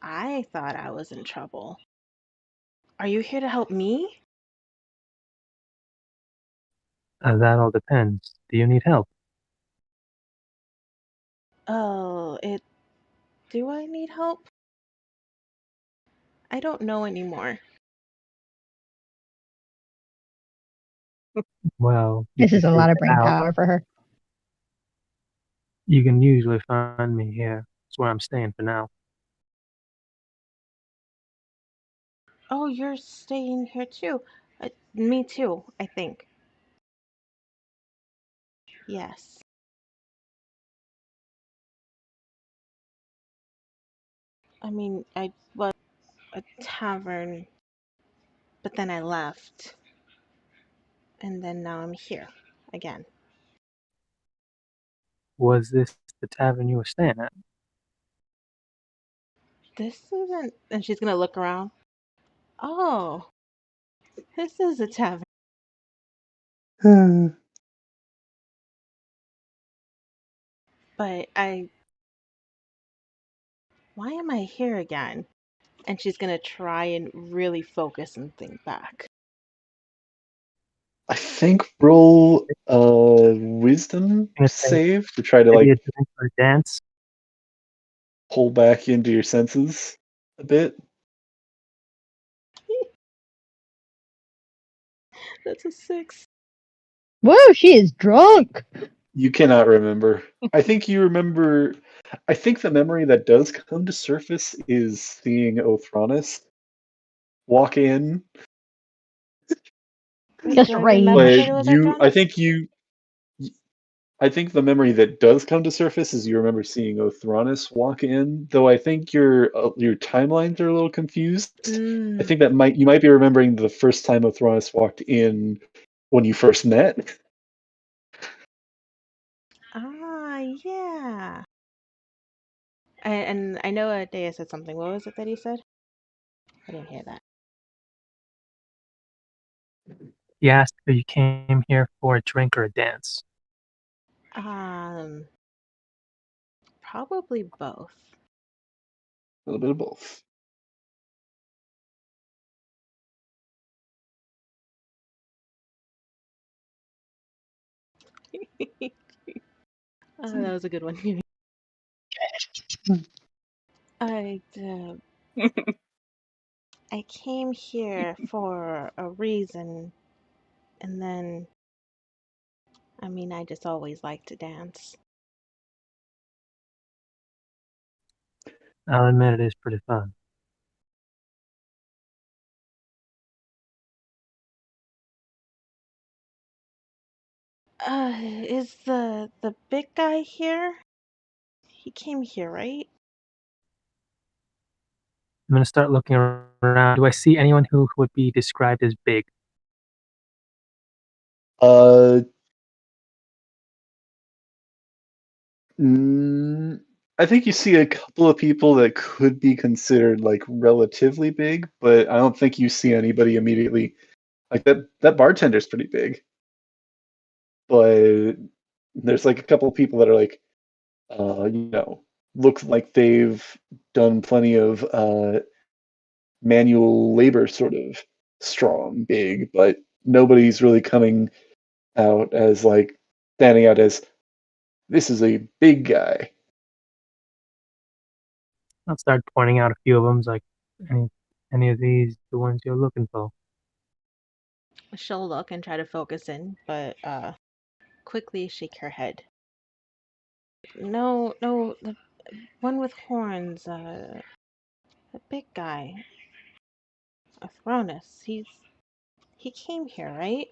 I thought I was in trouble. Are you here to help me? That all depends. Do you need help? Oh, do I need help? I don't know anymore. Well, you This can is a figure lot of it brain out. power for her. You can usually find me here. That's where I'm staying for now. Oh, you're staying here too. Me too, I think. Yes. I mean, I was a tavern, but then I left. And then now I'm here again. Was this the tavern you were staying at? This isn't. And she's gonna look around. Oh, this is a tavern. But why am I here again? And she's gonna try and really focus and think back. I think roll a wisdom I'm gonna say save to try to maybe a like drink or a dance. pull back into your senses a bit. That's a 6. Whoa, she is drunk. You cannot remember. I think you remember. I think the memory that does come to surface is seeing Othronus walk in. Wait, Just do I remember rage. But that it was I Arthronis? think I think the memory that does come to surface is you remember seeing Othronus walk in. Though I think your timelines are a little confused. I Mm. think you might be remembering the first time Othronus walked in when you first met. Ah, yeah. And I know Dea said something. What was it that he said? I didn't hear that. He asked if you came here for a drink or a dance. Um, Probably both. A little bit of both. That was a good one. I I came here for a reason, and then I mean I just always like to dance. I'll admit it is pretty fun. Is the big guy here? He came here, right? I'm gonna start looking around. Do I see anyone who would be described as big? Uh, mm, I think you see a couple of people that could be considered like relatively big, but I don't think you see anybody immediately. Like that bartender's pretty big, but there's like a couple of people that are like, look like they've done plenty of manual labor, sort of strong, big, but nobody's really coming out as like standing out as this is a big guy. I'll start pointing out a few of them. Like, any of these the ones you're looking for? She'll look and try to focus in, but quickly shake her head. No, no, the one with horns, the big guy. Athronus. He came here, right?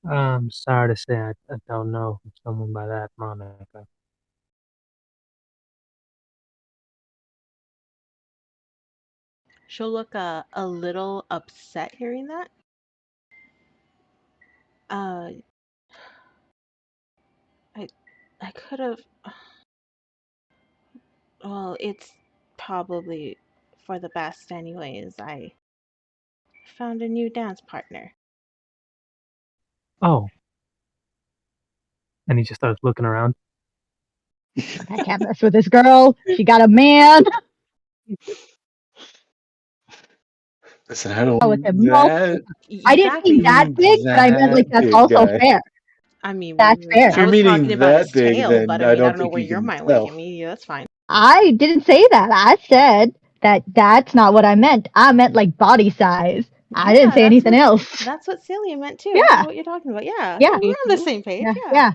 I'm sorry to say I don't know someone by that moniker. She'll look a little upset hearing that. Uh, I I could have. Well, it's probably for the best, anyways. I found a new dance partner. Oh, and he just starts looking around. I can't mess with this girl. She got a man. Listen, I don't Oh, with him. No, that I didn't mean Exactly. that big, but I meant like that that's big also guy. fair. I mean, That's fair. If I you're was talking meaning about that his big, tail, but then I I mean, I don't don't know think where you your can mind went, tell. Kimmy. That's fine. I didn't say that. I said that that's not what I meant. I meant like body size. I didn't Yeah, say anything else. that's what Celia meant too. I know Yeah, what you're talking about. Yeah, yeah, we're on the same page. yeah, Yeah, yeah.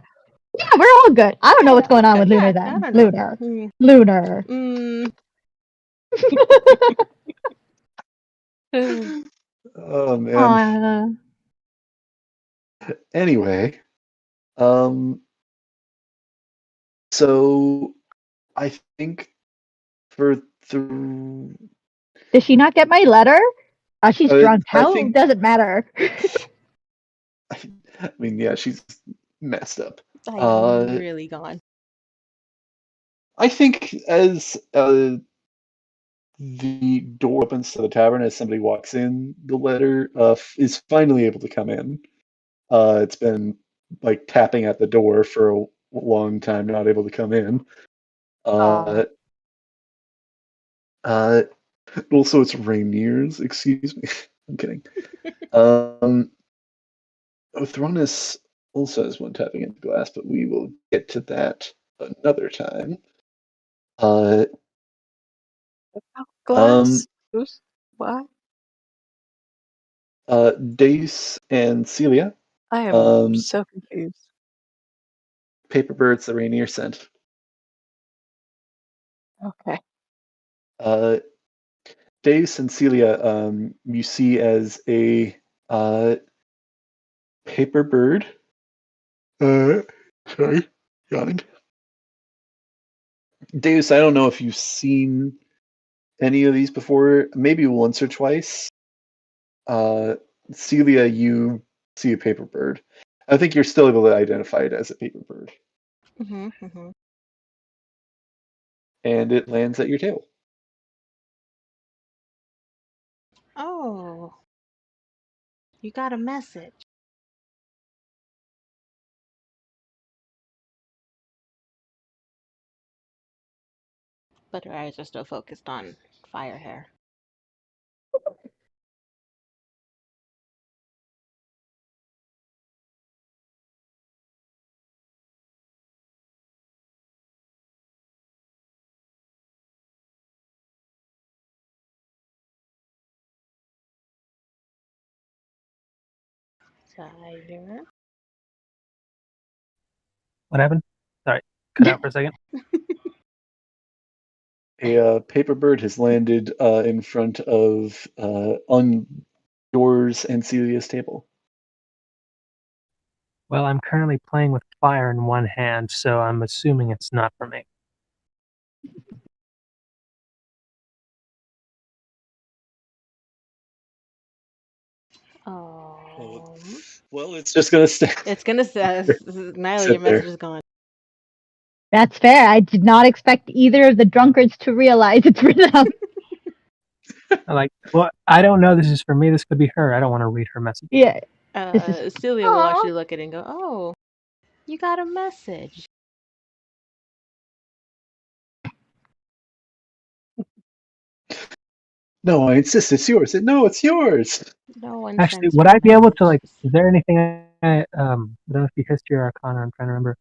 Yeah, we're all good. I don't know what's yeah, going on okay. with Yeah, Lunar I then. don't know. Lunar. Lunar. Oh man. uh, Anyway, um, so I think for the did she not get my letter? She's drunk. I How think does it matter? I mean, yeah, she's messed up. I'm really gone. I think as the door opens to the tavern as somebody walks in, the letter is finally able to come in. It's been like tapping at the door for a long time, not able to come in. Uh, uh, also, it's Rainier's. Excuse me. I'm kidding. Othronus also has one tapping into glass, but we will get to that another time. Uh, Glass? What? Dace and Celia. I am Um, so confused. Paper birds the Rainier sent. Okay. Uh, Dace and Celia, you see as a paper bird. Sorry, yawning. Dace, I don't know if you've seen any of these before. Maybe once or twice. Uh, Celia, you see a paper bird. I think you're still able to identify it as a paper bird. And it lands at your table. Oh, you got a message. But her eyes are still focused on fire hair. Tyler. What happened? Sorry. cut out for a second. A paper bird has landed in front of on yours and Celia's table. Well, I'm currently playing with fire in one hand, so I'm assuming it's not for me. Oh. Well, it's just gonna stay. It's gonna say, Nyla, Sit your message there. is gone. That's fair. I did not expect either of the drunkards to realize it's for them. I'm like, well, I don't know. This is for me. This could be her. I don't want to read her message. Yeah. This is. Celia will Aw. actually look at it and go, "Oh, you got a message." No, I insist. It's yours. No, it's yours. No one Actually, sends would her I be able to messages. is there anything I don't know if you history or arcana, I'm trying to remember,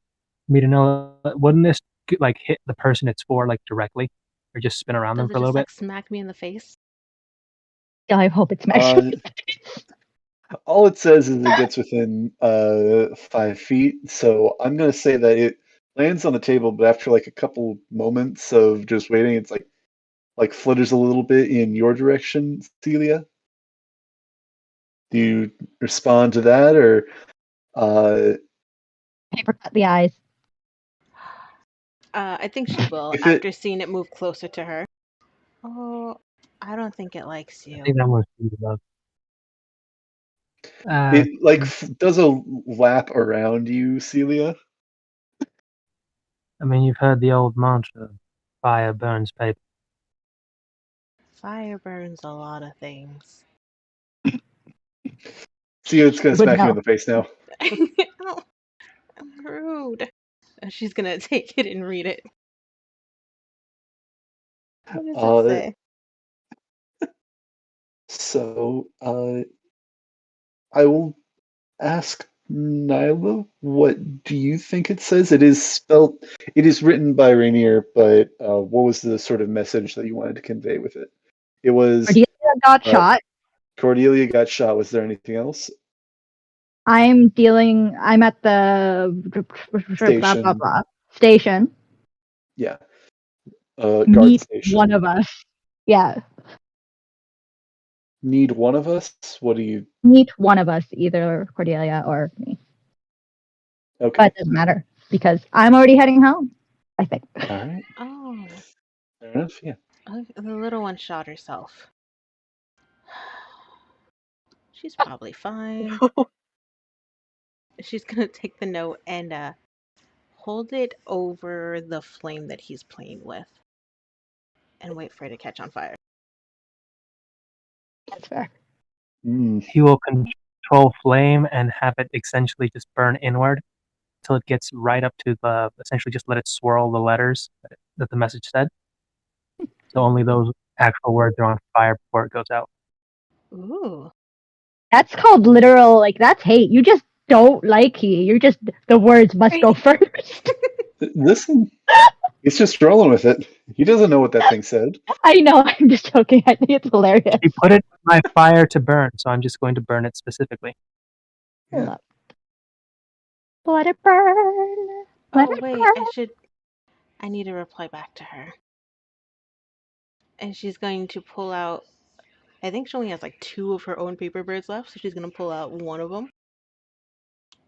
me to know, wouldn't this like hit the person it's for like directly, or just spin around them Does it for a little just bit? like smack me in the face? I hope it's measured. All it says is it gets within 5 feet. So I'm gonna say that it lands on the table, but after like a couple moments of just waiting, it's like flutters a little bit in your direction, Celia. Do you respond to that, or Paper cut the eyes. I think she will If it- after seeing it move closer to her. Oh, I don't think it likes I you. think that was love. it like does a lap around you, Celia? I mean, you've heard the old mantra, fire burns paper. Fire burns a lot of things. See, it's gonna But smack you no. in the face now. Oh, I'm rude. She's gonna take it and read it. What does it say? So, I will ask Nyla, what do you think it says? It is spelled, it is written by Rainier, but what was the sort of message that you wanted to convey with it? It was Cordelia got uh, shot. Cordelia got shot. Was there anything else? I'm at the blah blah Station. blah station. Yeah. Guard Meet station. one of us. Yeah. Need one of us? What do you? Meet one of us, either Cordelia or me. Okay. But it doesn't matter because I'm already heading home, I think. All right. Oh, Fair enough. Yeah. the little one shot herself. She's probably fine. She's gonna take the note and hold it over the flame that he's playing with and wait for it to catch on fire. That's fair. He will control flame and have it essentially just burn inward until it gets right up to the, essentially just let it swirl the letters that the message said. So only those actual words are on fire before it goes out. Ooh. That's called literal, like, that's hate. You just don't like he. You're just, the words must go first. Listen, he's just rolling with it. He doesn't know what that thing said. I know, I'm just joking. I think it's hilarious. He put it in my fire to burn, so I'm just going to burn it specifically. Yeah. Let it burn. Let Oh it wait, burn. I need to reply back to her. And she's going to pull out, I think she only has like 2 of her own paper birds left, so she's gonna pull out one of them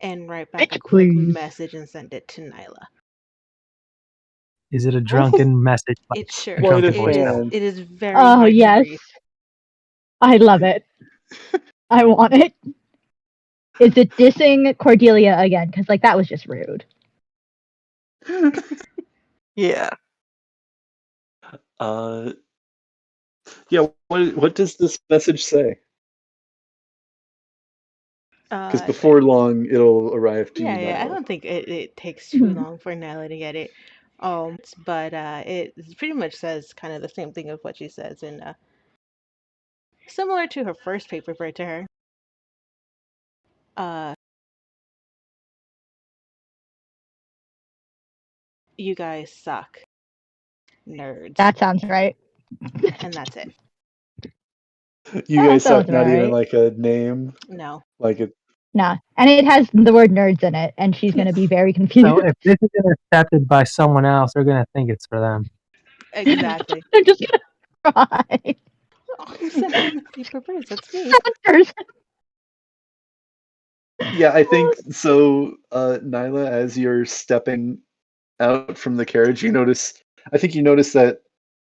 and write back a Bitch, quick please. message and send it to Nyla. Is it a drunken message? Like It sure a drunken Sleight of voice? hand. It is very Oh, much yes. brief. I love it. I want it. Is it dissing Cordelia again? Because, like, that was just rude. Yeah. Yeah. What does this message say? Because before long, it'll arrive to you. Yeah, I Nyla. don't think it takes too Mhm. long for Nyla to get it. But it pretty much says kind of the same thing of what she says in similar to her first paper bird to her. You guys suck. Nerds. That sounds right. And that's it. You Oh, guys that suck. sounds Not about even right. like a name. No. Like it. Nah. And it has the word nerds in it, and she's going to be very confused. So if this is intercepted by someone else, they're gonna think it's for them. Exactly. They're just going to cry. Oh, who sent me the paper birds? That's me. Yeah, I think so. Nyla, as you're stepping out from the carriage, you notice that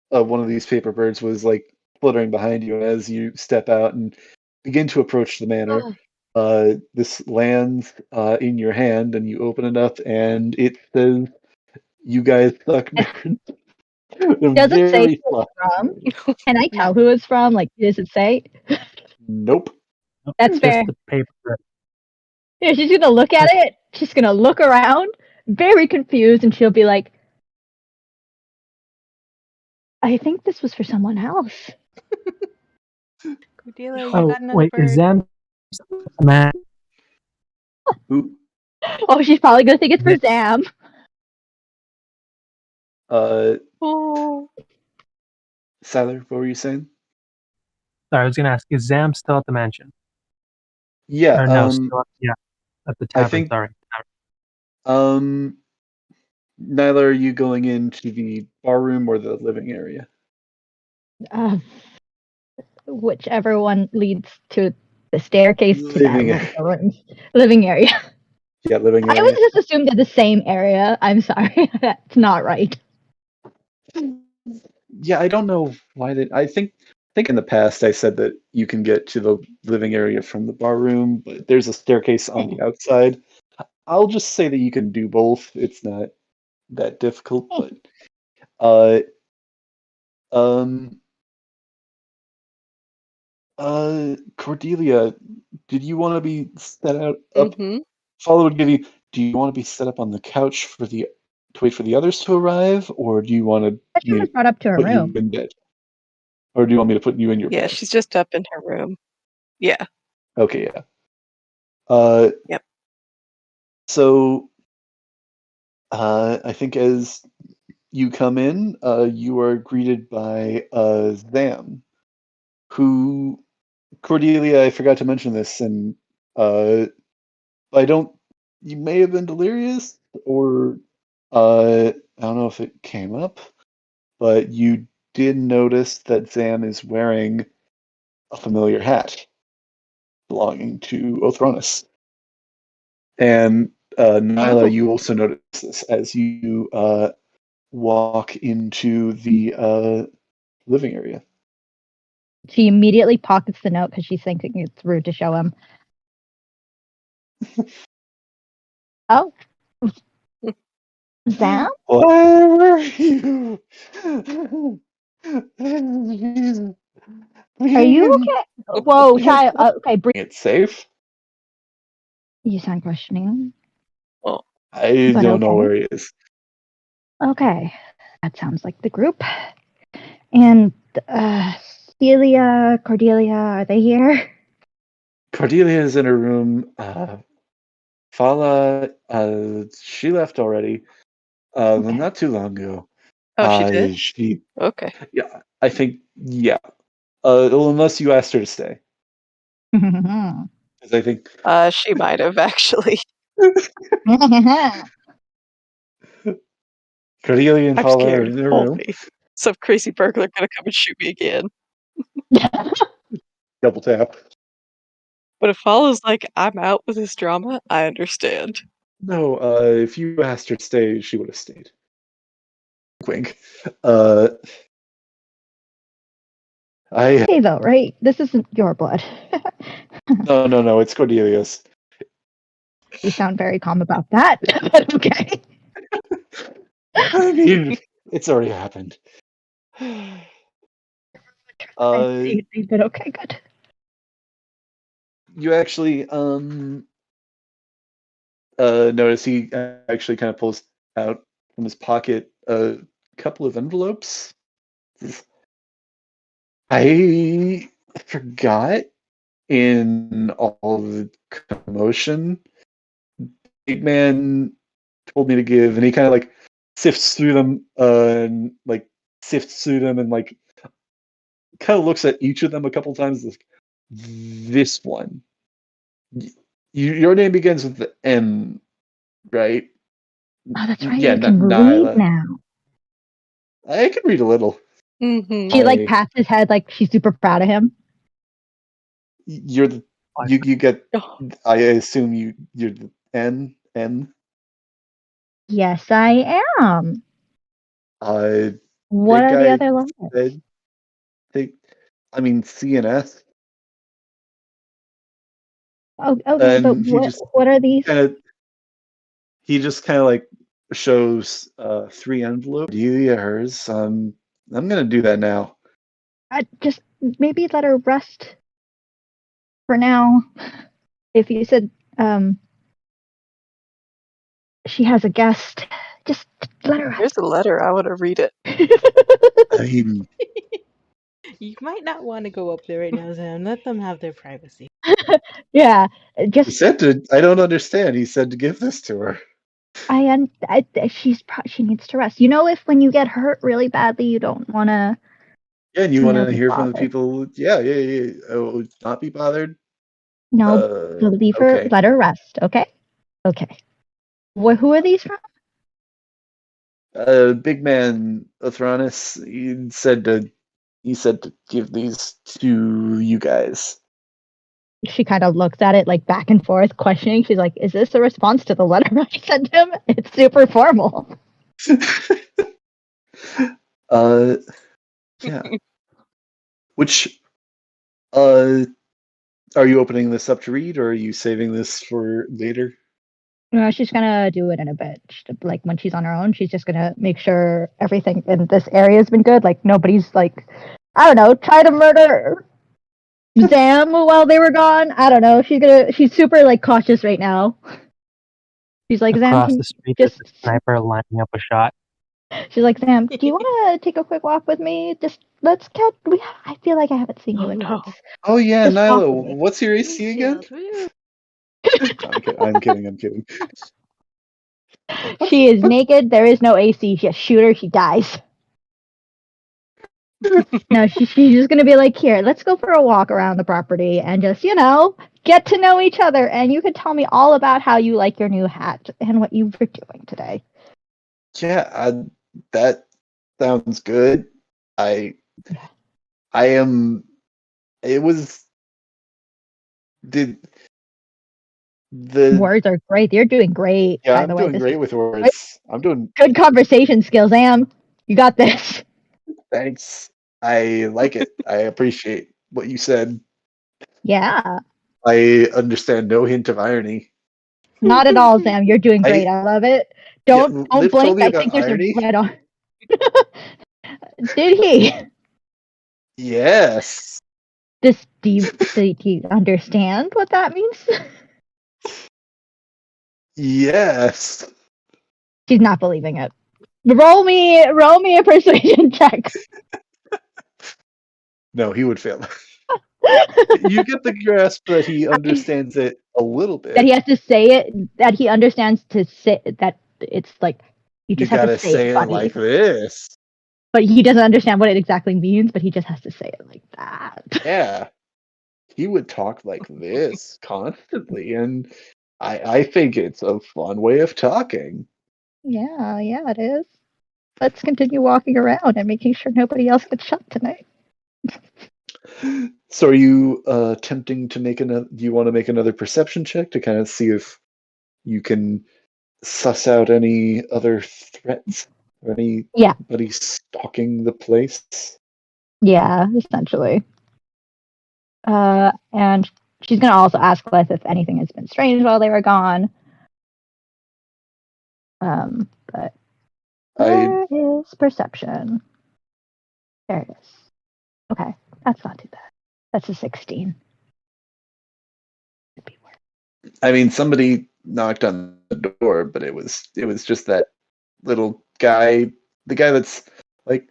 one of these paper birds was like fluttering behind you. As you step out and begin to approach the manor, this lands in your hand, and you open it up, and it says, "You guys suck nerds." Doesn't say Very who it's fluffy. from. Can I tell who it's from? Like, does it say? Nope. That's Just fair. the paper. Yeah, she's gonna look at it. She's gonna look around, very confused, and she'll be like, "I think this was for someone else." Cordelia, you Oh got another wait, bird. is Zam man? Who? Oh, she's probably gonna think it's for Zam. Oh. Siler, what were you saying? Sorry, I was gonna ask, is Zam still at the mansion? Yeah. Or no, still at the I tavern. think. Sorry. Nyla, are you going into the bar room or the living area? Whichever one leads to the staircase to that Living area. room. Living area. Yeah, living I area. always just assume they're the same area. I'm sorry, that's not right. Yeah, I don't know why they. I think in the past I said that you can get to the living area from the bar room, but there's a staircase on the outside. I'll just say that you can do both. It's not that difficult, but uh, um, Cordelia, did you want to be set up? Mm-hmm. Follow would give you. Do you want to be set up on the couch to wait for the others to arrive, or do you want She me was to brought up to her put you room. in bed, or do you want me to put you in your Yeah, bed? she's just up in her room. Yeah. Okay, yeah. Yep. So, I think as you come in, you are greeted by Zam, who Cordelia. I forgot to mention this, and I don't. You may have been delirious, or I don't know if it came up, but you did notice that Zam is wearing a familiar hat belonging to Othronus. And Nyla, Oh. you also notice this as you walk into the living area. She immediately pockets the note because she's thinking it's rude to show him. Oh, Zam? Where were you? Are you okay? Whoa, child. Okay, breathe. It's safe. You sound questioning. Well, I But don't know okay. where he is. Okay, that sounds like the group. And Celia, Cordelia, are they here? Cordelia is in her room. Fala, she left already. Okay. Not too long ago. oh, she did? She, Okay. yeah, I think, yeah. Well, unless you asked her to stay, because I think She might have actually. Cordelia and I'm Fala are scared. in their Hold room. me. Some crazy burglar gonna come and shoot me again. Double tap. But if Fala's like, I'm out with this drama, I understand. No, if you asked her to stay, she would have stayed. Wink. Uh, I Hey, though, right? This isn't your blood. no, it's Cordelia's. You sound very calm about that, but okay. I mean, it's already happened. But okay, good. You actually notice he actually kind of pulls out from his pocket a couple of envelopes. I forgot in all the commotion. Big man told me to give, and he kind of like sifts through them, and like sifts through them, and like kind of looks at each of them a couple times. Like, this one, Your name begins with the M, right? Oh, that's right. Yeah, You can read Nyla. now. I can read a little. Mm-hmm. She like pats his head like she's super proud of him. You're the you get. I assume you're the N. Yes, I am. What Big are the guy other letters? said. I mean C and S. Oh, okay, but And what are these? kind of he just kind of like shows 3 envelopes. Delia, hers. I'm gonna do that now. Just maybe let her rest for now. If you said she has a guest, just let her rest. Here's a letter. I want to read it. You might not want to go up there right now, Sam. Let them have their privacy. Yeah, He just said to. I don't understand. He said to give this to her. she needs to rest. You know, if when you get hurt really badly, you don't want to. Yeah, and you want to be hear from the bothered. people. Yeah. Oh, not be bothered. No, leave her. Okay. Let her rest. Okay. Okay. Who are these from? Big man Othronus. He said to give these to you guys. She kind of looks at it like back and forth, questioning. She's like, "Is this a response to the letter I sent him? It's super formal." Yeah. Which are you opening this up to read, or are you saving this for later? No, she's gonna do it in a bit. Like when she's on her own, she's just gonna make sure everything in this area has been good. Like nobody's like, I don't know, try to murder Zam while they were gone. I don't know. She's super like cautious right now. She's like, Zam, Across can the you street, just? there's a sniper lining up a shot. She's like, Zam, do you want to take a quick walk with me? Just let's catch. I feel like I haven't seen you in no. months. Oh yeah, Just walk with Nyla. me. What's your AC again? I'm kidding. She is naked. There is no AC. Just shoot her. She dies. No, she's just gonna be like, here, let's go for a walk around the property and just, get to know each other. And you could tell me all about how you like your new hat and what you were doing today. Yeah, that sounds good. I am. It was the the. Words are great. You're doing great, Yeah, by the I'm way. doing This great is with words. I'm doing. good conversation skills, Am. You got this. Thanks. I like it. I appreciate what you said. Yeah. I understand no hint of irony. Not at all, Sam. You're doing great. I I love it. Yeah. Don't Liv told blink. me I about think there's a irony. red on. Did he? Yes. Do you understand what that means? Yes. She's not believing it. Roll me a persuasion check. No, he would fail. You get the grasp that he understands it a little bit. That he has to say it. That he understands to say that it's like you You just have to gotta say say it it funny. like this. But he doesn't understand what it exactly means. But he just has to say it like that. Yeah. He would talk like this constantly, and I think it's a fun way of talking. Yeah, it is. Let's continue walking around and making sure nobody else gets shot tonight. So, are you attempting to make another? Do you want to make another perception check to kind of see if you can suss out any other threats or anybody stalking the place? Yeah, essentially. And she's gonna also ask Lith if anything has been strange while they were gone. But where is perception? There it is. Okay, that's not too bad. That's a 16. I mean, somebody knocked on the door, but it was just that little guy, the guy that's like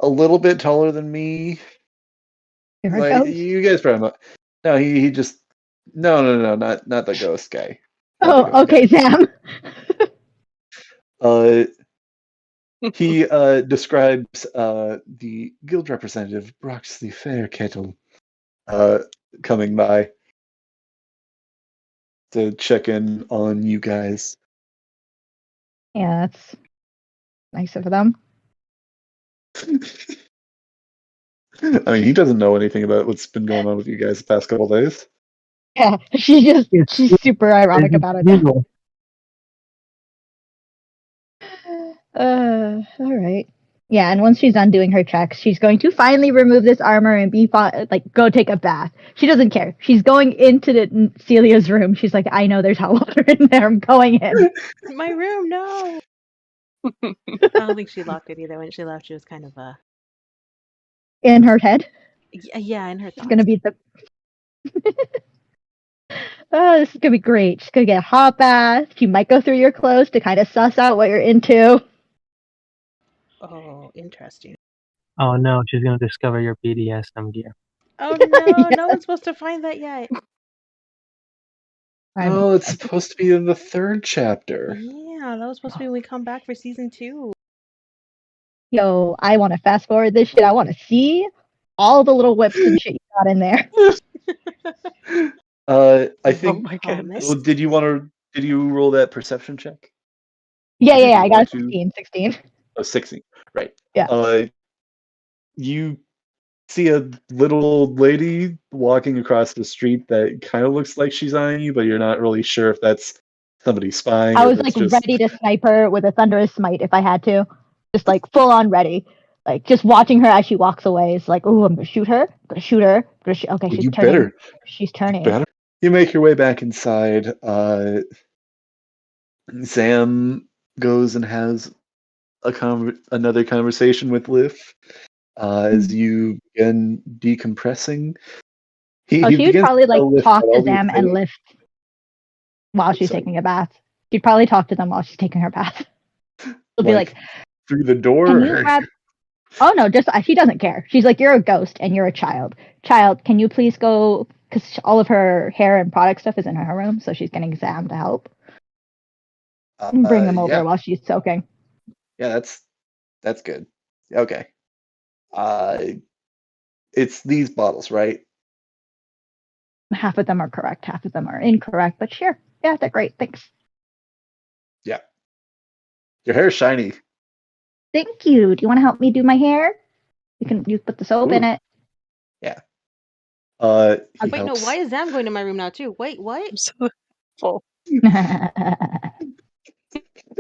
a little bit taller than me. You're a Like ghost? you guys probably know. No, he just no, not the ghost guy. Not the Oh, ghost okay, guy. Sam. He describes the guild representative Brox the Fair Kettle coming by. to check in on you guys. Yeah, that's nice of them. I mean, he doesn't know anything about what's been going on with you guys the past couple days. Yeah, she's super ironic about it. Usual. All right. Yeah, and once she's done doing her checks, she's going to finally remove this armor and go take a bath. She doesn't care. She's going into Celia's room. She's like, I know there's hot water in there. I'm going in. My room, no. I don't think she locked it either. When she left, she was kind of In her head. yeah, in her It's thoughts. gonna be the. Oh, this is gonna be great. She's gonna get a hot bath. She might go through your clothes to kind of suss out what you're into. Oh, interesting. Oh no, she's gonna discover your BDSM gear. Oh no, Yeah. no one's supposed to find that yet. Oh, it's supposed to be in the 3rd chapter. Yeah, that was supposed to be when we come back for season 2. Yo, I want to fast forward this shit. I want to see all the little whips and shit you got in there. I think. my Oh, goodness. Well, did you roll that perception check? Yeah, Did you I got want to- 16. Oh, 16. Right. Yeah. You see a little old lady walking across the street that kind of looks like she's eyeing you, but you're not really sure if that's somebody spying. I or was if like it's just... ready to snipe her with a thunderous smite if I had to. Just like full on ready. Like just watching her as she walks away is like, oh, I'm gonna shoot her. I'm gonna shoot her. Okay, she's you turning. better. She's turning. Better. You make your way back inside. Sam goes and has another conversation with Liv as you begin decompressing. He she would begins probably to tell like Liv talk about to all these them and things. lift while she's Sorry. taking a bath. She'd probably talk to them while she's taking her bath. She'll be like, through the door. can you grab... Oh no, just she doesn't care. She's like, you're a ghost and you're a child. Child, can you please go? Because all of her hair and product stuff is in her room, so she's getting Sam to help. Bring them over while she's soaking. Yeah, that's good. Okay. It's these bottles, right? Half of them are correct, half of them are incorrect, but sure. Yeah, they're great. Thanks. Yeah. Your hair's shiny. Thank you. Do you want to help me do my hair? You put the soap in it. Yeah. Wait, no, why is Zam going to my room now too? Wait, what? I'm so full.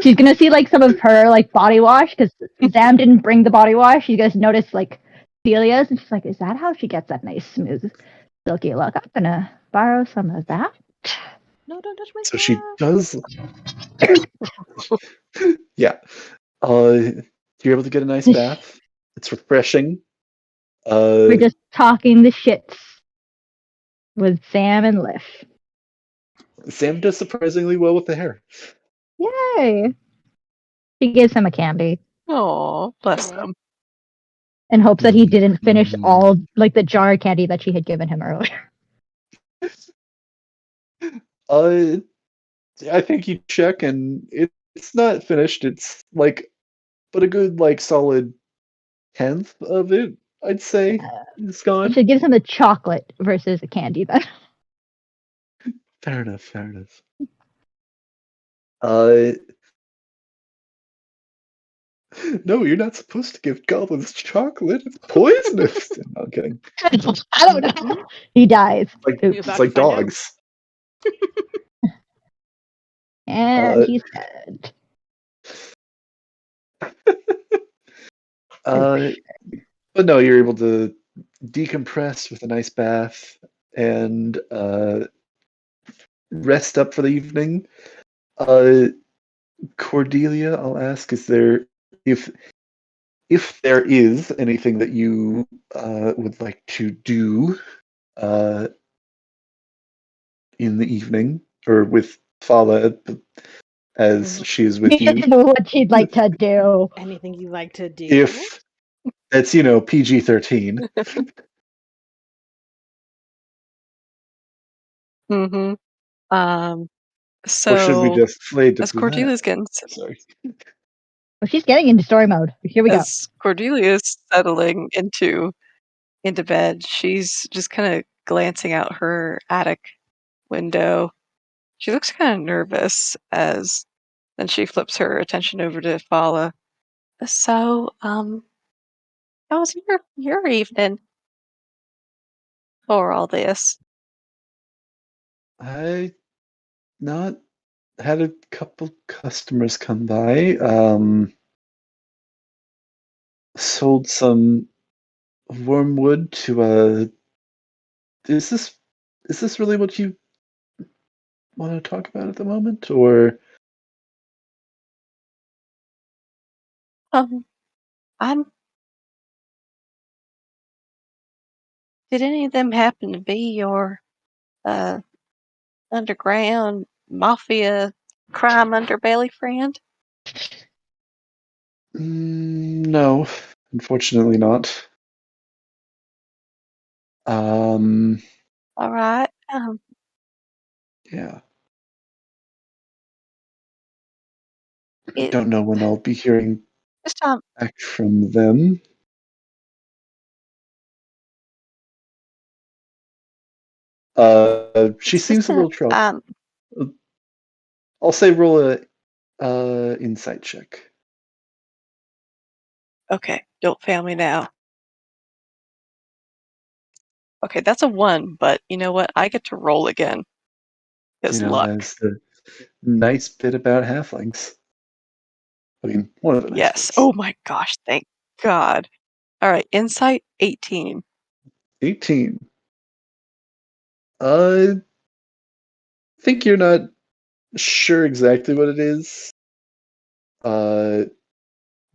She's gonna see like some of her like body wash because Zam didn't bring the body wash. You guys notice like Celia's, and she's like, "Is that how she gets that nice, smooth, silky look?" I'm gonna borrow some of that. No, don't touch my So stuff. she does. Yeah. You're able to get a nice bath. It's refreshing. We're just talking the shits with Sam and Liv. Sam does surprisingly well with the hair. Yay! She gives him a candy Oh, bless them. in hopes that he didn't finish all like the jar of candy that she had given him earlier. I think you check and it's not finished. It's like, but a good like solid 10th of it, I'd say, is gone. She gives him a chocolate versus a candy then. Fair enough. No, you're not supposed to give goblins chocolate. It's poisonous. No, I'm kidding. I don't know. He dies. It's like dogs. And he's dead. But no, you're able to decompress with a nice bath and rest up for the evening. Cordelia, I'll ask: is there, if there is anything that you would like to do in the evening, or with Fala as she is with you? What she'd like to do. Anything you like to do? If that's PG-13. Mm-hmm. So or should we just play as Cordelia's getting Sorry. Well, she's getting into story mode. Here we go. As Cordelia's settling into bed, she's just kind of glancing out her attic window She looks kind of nervous as then she flips her attention over to Fala. So, how was your evening for all this? I not had a couple customers come by. Sold some wormwood to is this really what you want to talk about at the moment, or Um, I'm. Did any of them happen to be your uh underground mafia crime underbelly friend? No, unfortunately not. Um, All right. yeah, I It don't know when I'll be hearing this time. back from them. She It's just seems a that little troubled. I'm I'll say roll a insight check. okay. Don't fail me now. Okay, that's a 1, but you know what? I get to roll again. You Because know, luck. as the nice bit about halflings. I mean, one of the nice Yes. bits. Oh my gosh, thank God. All right, insight 18. 18. I think you're not sure exactly what it is. Uh,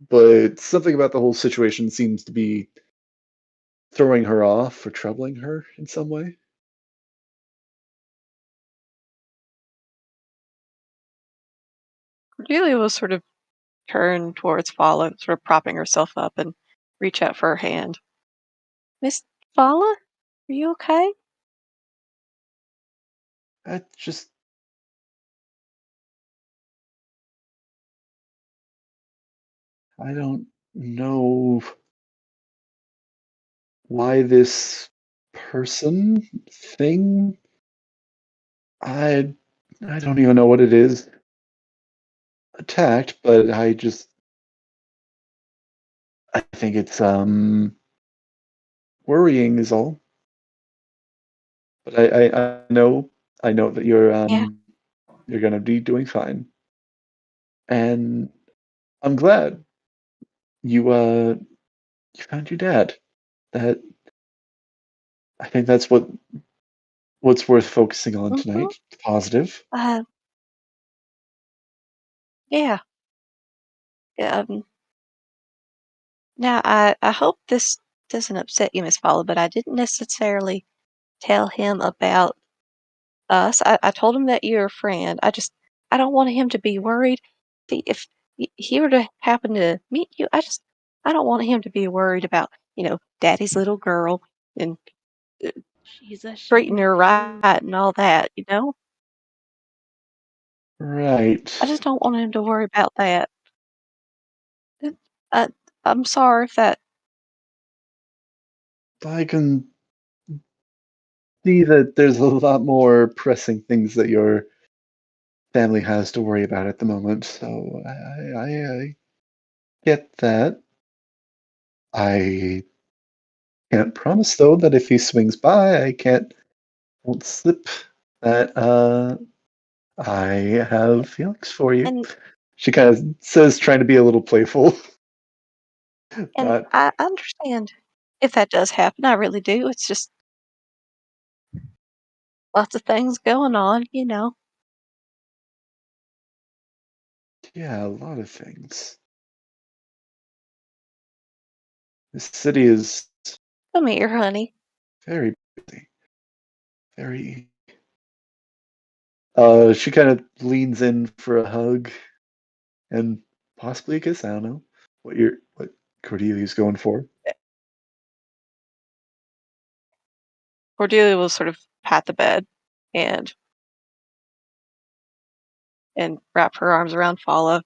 but something about the whole situation seems to be throwing her off or troubling her in some way. Cordelia will sort of turn towards Fala, sort of propping herself up and reach out for her hand. Miss Fala, are you okay? I just, I don't know why this person thing. I, I don't even know what it is. Attacked, but I think it's worrying is all. But I know that Yeah. you're gonna be doing fine, and I'm glad you found your dad. That I think that's what's worth focusing on Mm-hmm. tonight. Positive. Uh, yeah. Yeah. Now, I hope this doesn't upset you, Miss Fala, but I didn't necessarily tell him about us. I told him that you're a friend. I don't want him to be worried. If he were to happen to meet you, I don't want him to be worried about, daddy's little girl and uh, She's treating ashamed her of right you. and all that. Right. I just don't want him to worry about that. Uh, uh, I'm sorry if that. I can see that there's a lot more pressing things that your family has to worry about at the moment. So I get that. I can't promise though that if he swings by, won't slip that I have feelings for you. And She kind of says, trying to be a little playful. and Not, I understand if that does happen. I really do. It's just lots of things going on. yeah, a lot of things. This city is Come here, honey. very busy. Very. She kind of leans in for a hug and possibly a kiss. I don't know what Cordelia's going for. Cordelia will sort of pat the bed and wrap her arms around Fala.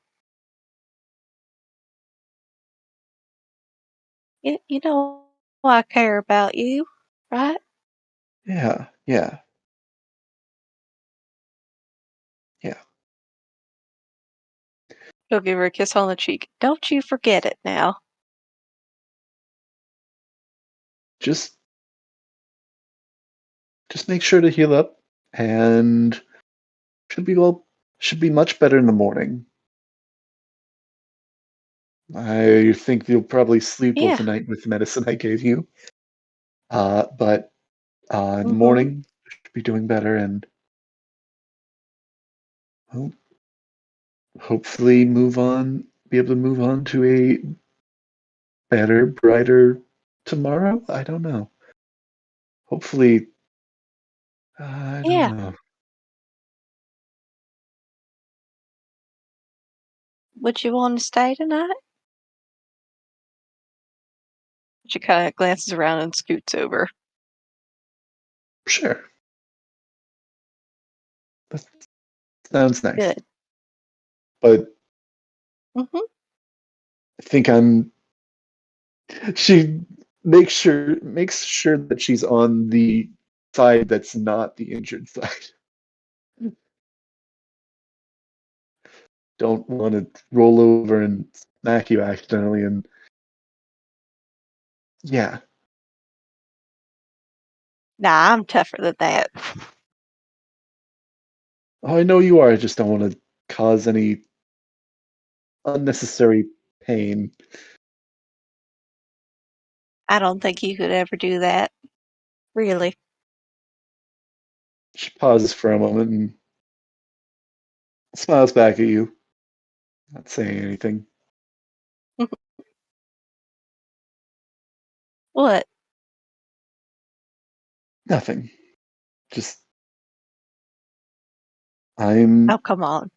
You know I care about you, right? Yeah, yeah. He'll give her a kiss on the cheek. Don't you forget it now. Just make sure to heal up, and should be much better in the morning. I think you'll probably sleep well Yeah. tonight with the medicine I gave you. But in the Mhm. morning, you should be doing better, and well, hopefully be able to move on to a better, brighter tomorrow. I don't know. Hopefully, I don't Yeah. know. Would you want to stay tonight? She kind of glances around and scoots over. Sure. That sounds nice. Good. But Mhm. I think she makes sure that she's on the side that's not the injured side. Don't want to roll over and smack you accidentally, and yeah. Nah, I'm tougher than that. Oh, I know you are. I just don't want to cause any unnecessary pain. I don't think you could ever do that. Really. She pauses for a moment and smiles back at you, not saying anything. What? Nothing. Just I'm Oh, come on.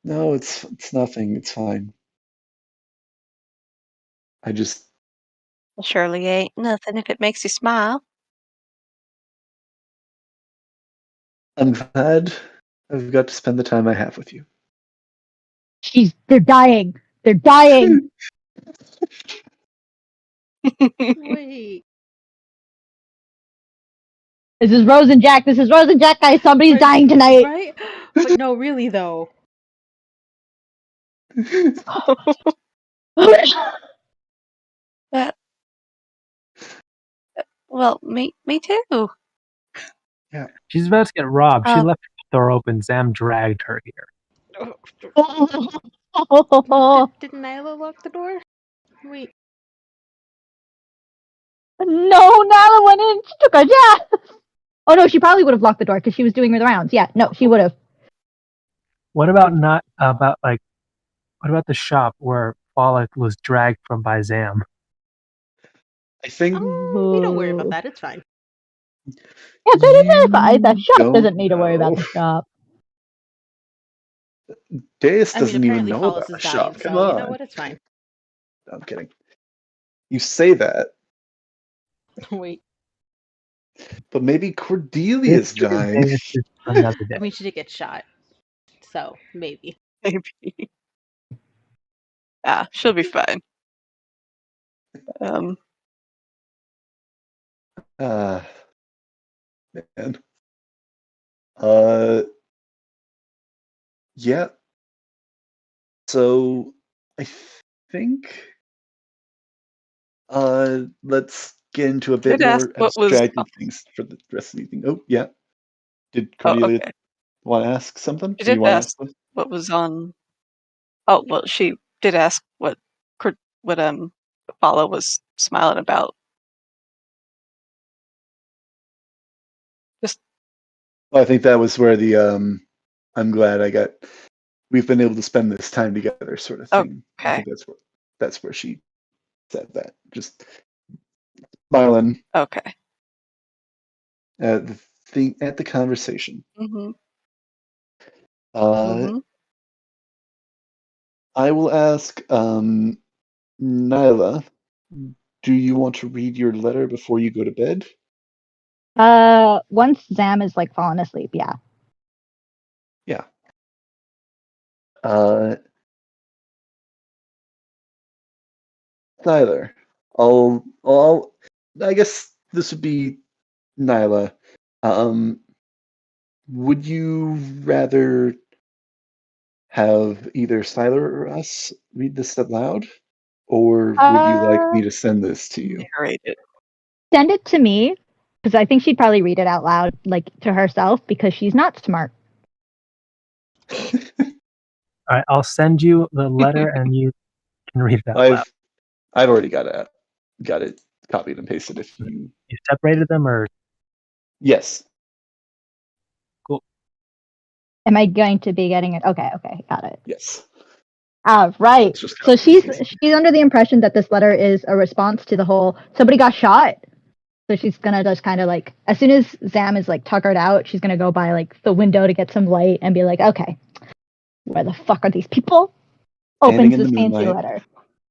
no, it's nothing. It's fine. I just Well, surely ain't nothing if it makes you smile. I'm glad I've got to spend the time I have with you. They're dying. They're dying. Wait. This is Rose and Jack. This is Rose and Jack, guys. Somebody's Right- dying tonight. Right? But no, really though. Uh, well, me too. Yeah. She's about to get robbed. She Uh, left the door open. Zam dragged her here. Didn't Nyla lock the door? Wait. No, Nala went in. She took a jab. Oh no, she probably would have locked the door because she was doing her rounds. Yeah, no, she would have. What about not about like? What about the shop where Pollock was dragged from by Zam? I think We don't worry about that. It's fine. Yeah, so it is fine. The you shop doesn't don't need to worry about know. the shop. Deus I mean, doesn't even apparently know Follis about the is dying, shop. Come so you know on. what? It's fine. No, I'm kidding. You say that, Wait. but maybe Cordelia's dying. This is another I day. mean, she did get shot, so maybe. maybe. She'll be fine. Um, Man. Yeah. So I think let's get into a bit did ask more what was. abstracted things for the rest of the evening. Oh, yeah. Did Oh, Cordelia okay. want to ask something? She Or you did want to ask ask something? what was on. Oh well, she did ask what Apollo was smiling about. Just Well, I think that was where the I'm glad we've been able to spend this time together sort of thing. I okay. think that's where she said that. Just smiling Okay. at the conversation. Mhm. Uh Mhm. I will ask Nyla, do you want to read your letter before you go to bed? Once Zam is like falling asleep, yeah. Yeah. Uh Tyler, I guess this would be Nyla. Um, would you rather have either Siler or us read this out loud, or would you like me to send this to you? Narrate it. Send it to me, because I think she'd probably read it out loud, like to herself, because she's not smart. All right, I'll send you the letter, and you can read it out loud. I've already got it copied and pasted. If you separated them, or yes, cool. Am I going to be getting it? Okay, got it. Yes. Right. So she's under the impression that this letter is a response to the whole somebody got shot. So she's gonna just kind of like, as soon as Zam is like tuckered out, she's gonna go by like the window to get some light and be like, okay, where the fuck are these people? Opens this fancy letter.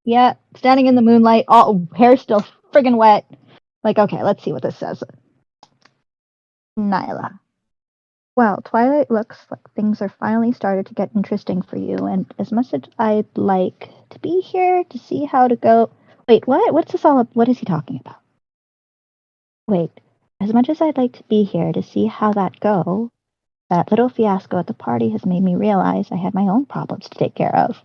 Yeah, standing in the moonlight, all hair still friggin' wet. Like, okay, let's see what this says. Nyla. Well, Twilight looks like things are finally started to get interesting for you, and as much as I'd like to be here to see how to go. Wait, what? What's this all up? What is he talking about? Wait, as much as I'd like to be here to see how that little fiasco at the party has made me realize I had my own problems to take care of.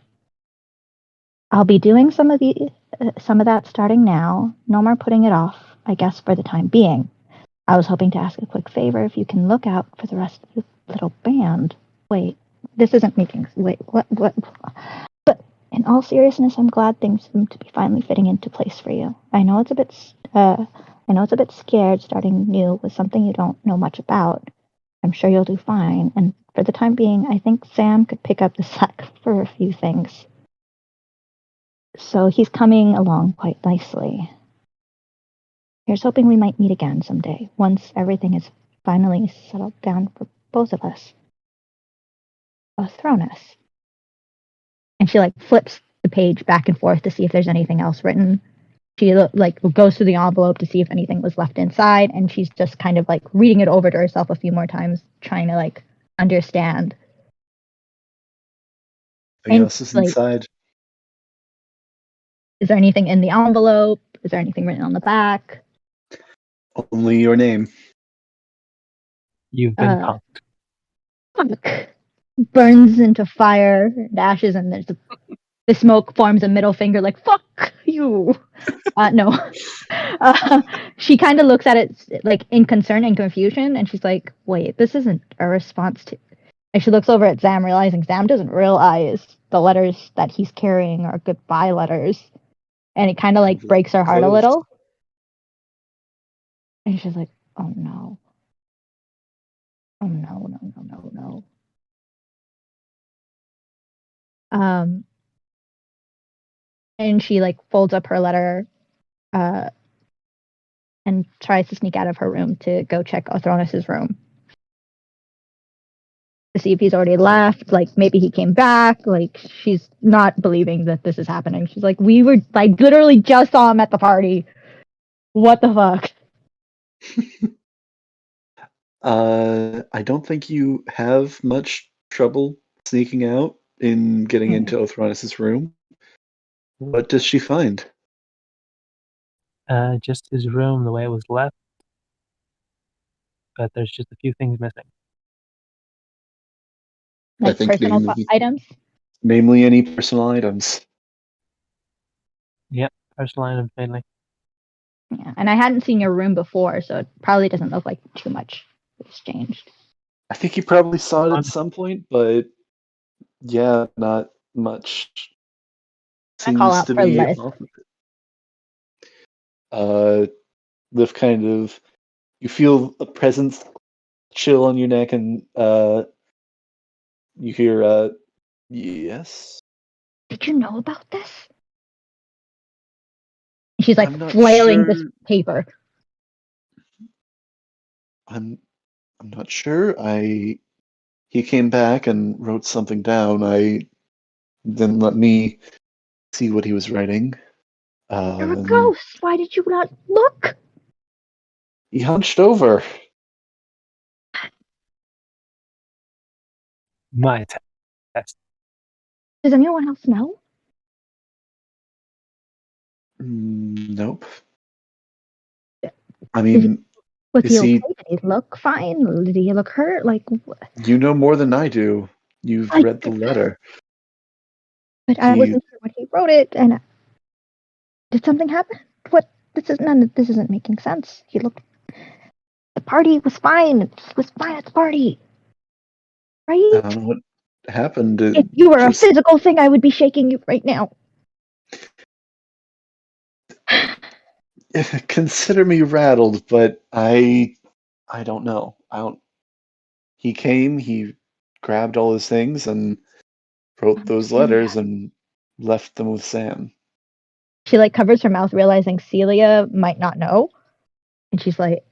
I'll be doing some of that starting now. No more putting it off, I guess, for the time being. I was hoping to ask a quick favor if you can look out for the rest of the little band. Wait, this isn't making... Wait, what? But in all seriousness, I'm glad things seem to be finally fitting into place for you. I know it's a bit scared starting new with something you don't know much about. I'm sure you'll do fine, and for the time being, I think Sam could pick up the slack for a few things. So he's coming along quite nicely. Here's hoping we might meet again someday, once everything is finally settled down for both of us. Thronus. And she like flips the page back and forth to see if there's anything else written. She like goes through the envelope to see if anything was left inside, and she's just kind of like reading it over to herself a few more times, trying to like understand. Anything else is inside? Is there anything in the envelope? Is there anything written on the back? Only your name. You've been punked. Fuck. Burns into fire and ashes, and the smoke forms a middle finger, like fuck you. No. She kind of looks at it like in concern and confusion, and she's like, "Wait, this isn't a response to." And she looks over at Zam, realizing Zam doesn't realize the letters that he's carrying are goodbye letters, and it kind of like breaks her heart a little. And she's like, "Oh no! Oh no! No!" And she like folds up her letter, and tries to sneak out of her room to go check Othronus' room to see if he's already left. Like maybe he came back. Like she's not believing that this is happening. She's like, we were like literally just saw him at the party. What the fuck? I don't think you have much trouble sneaking out in getting into Othronus' room. What does she find? Just his room the way it was left, but there's just a few things missing. Like personal items? Namely any personal items. Yep, personal items mainly. Yeah, and I hadn't seen your room before, so it probably doesn't look like too much has changed. I think you probably saw it at some point, but yeah, not much seems to be off with it. Liv kind of, you feel a presence chill on your neck, and you hear, yes? Did you know about this? She's like flailing this paper. I'm not sure. He came back and wrote something down. Then let me see what he was writing. You're a ghost. Why did you not look? He hunched over. My test. Does anyone else know? Nope. I mean, was he okay? Did he look fine? Did he look hurt? Like, you know more than I do. You've I- read the letter. But I wasn't sure when he wrote it, and did something happen? What? This isn't making sense. He looked. The party was fine. It was fine at the party, right? I don't know what happened. If you were a physical thing, I would be shaking you right now. Consider me rattled, but I don't know. He came, he grabbed all his things and wrote those letters and left them with Sam. She like covers her mouth, realizing Celia might not know, and she's like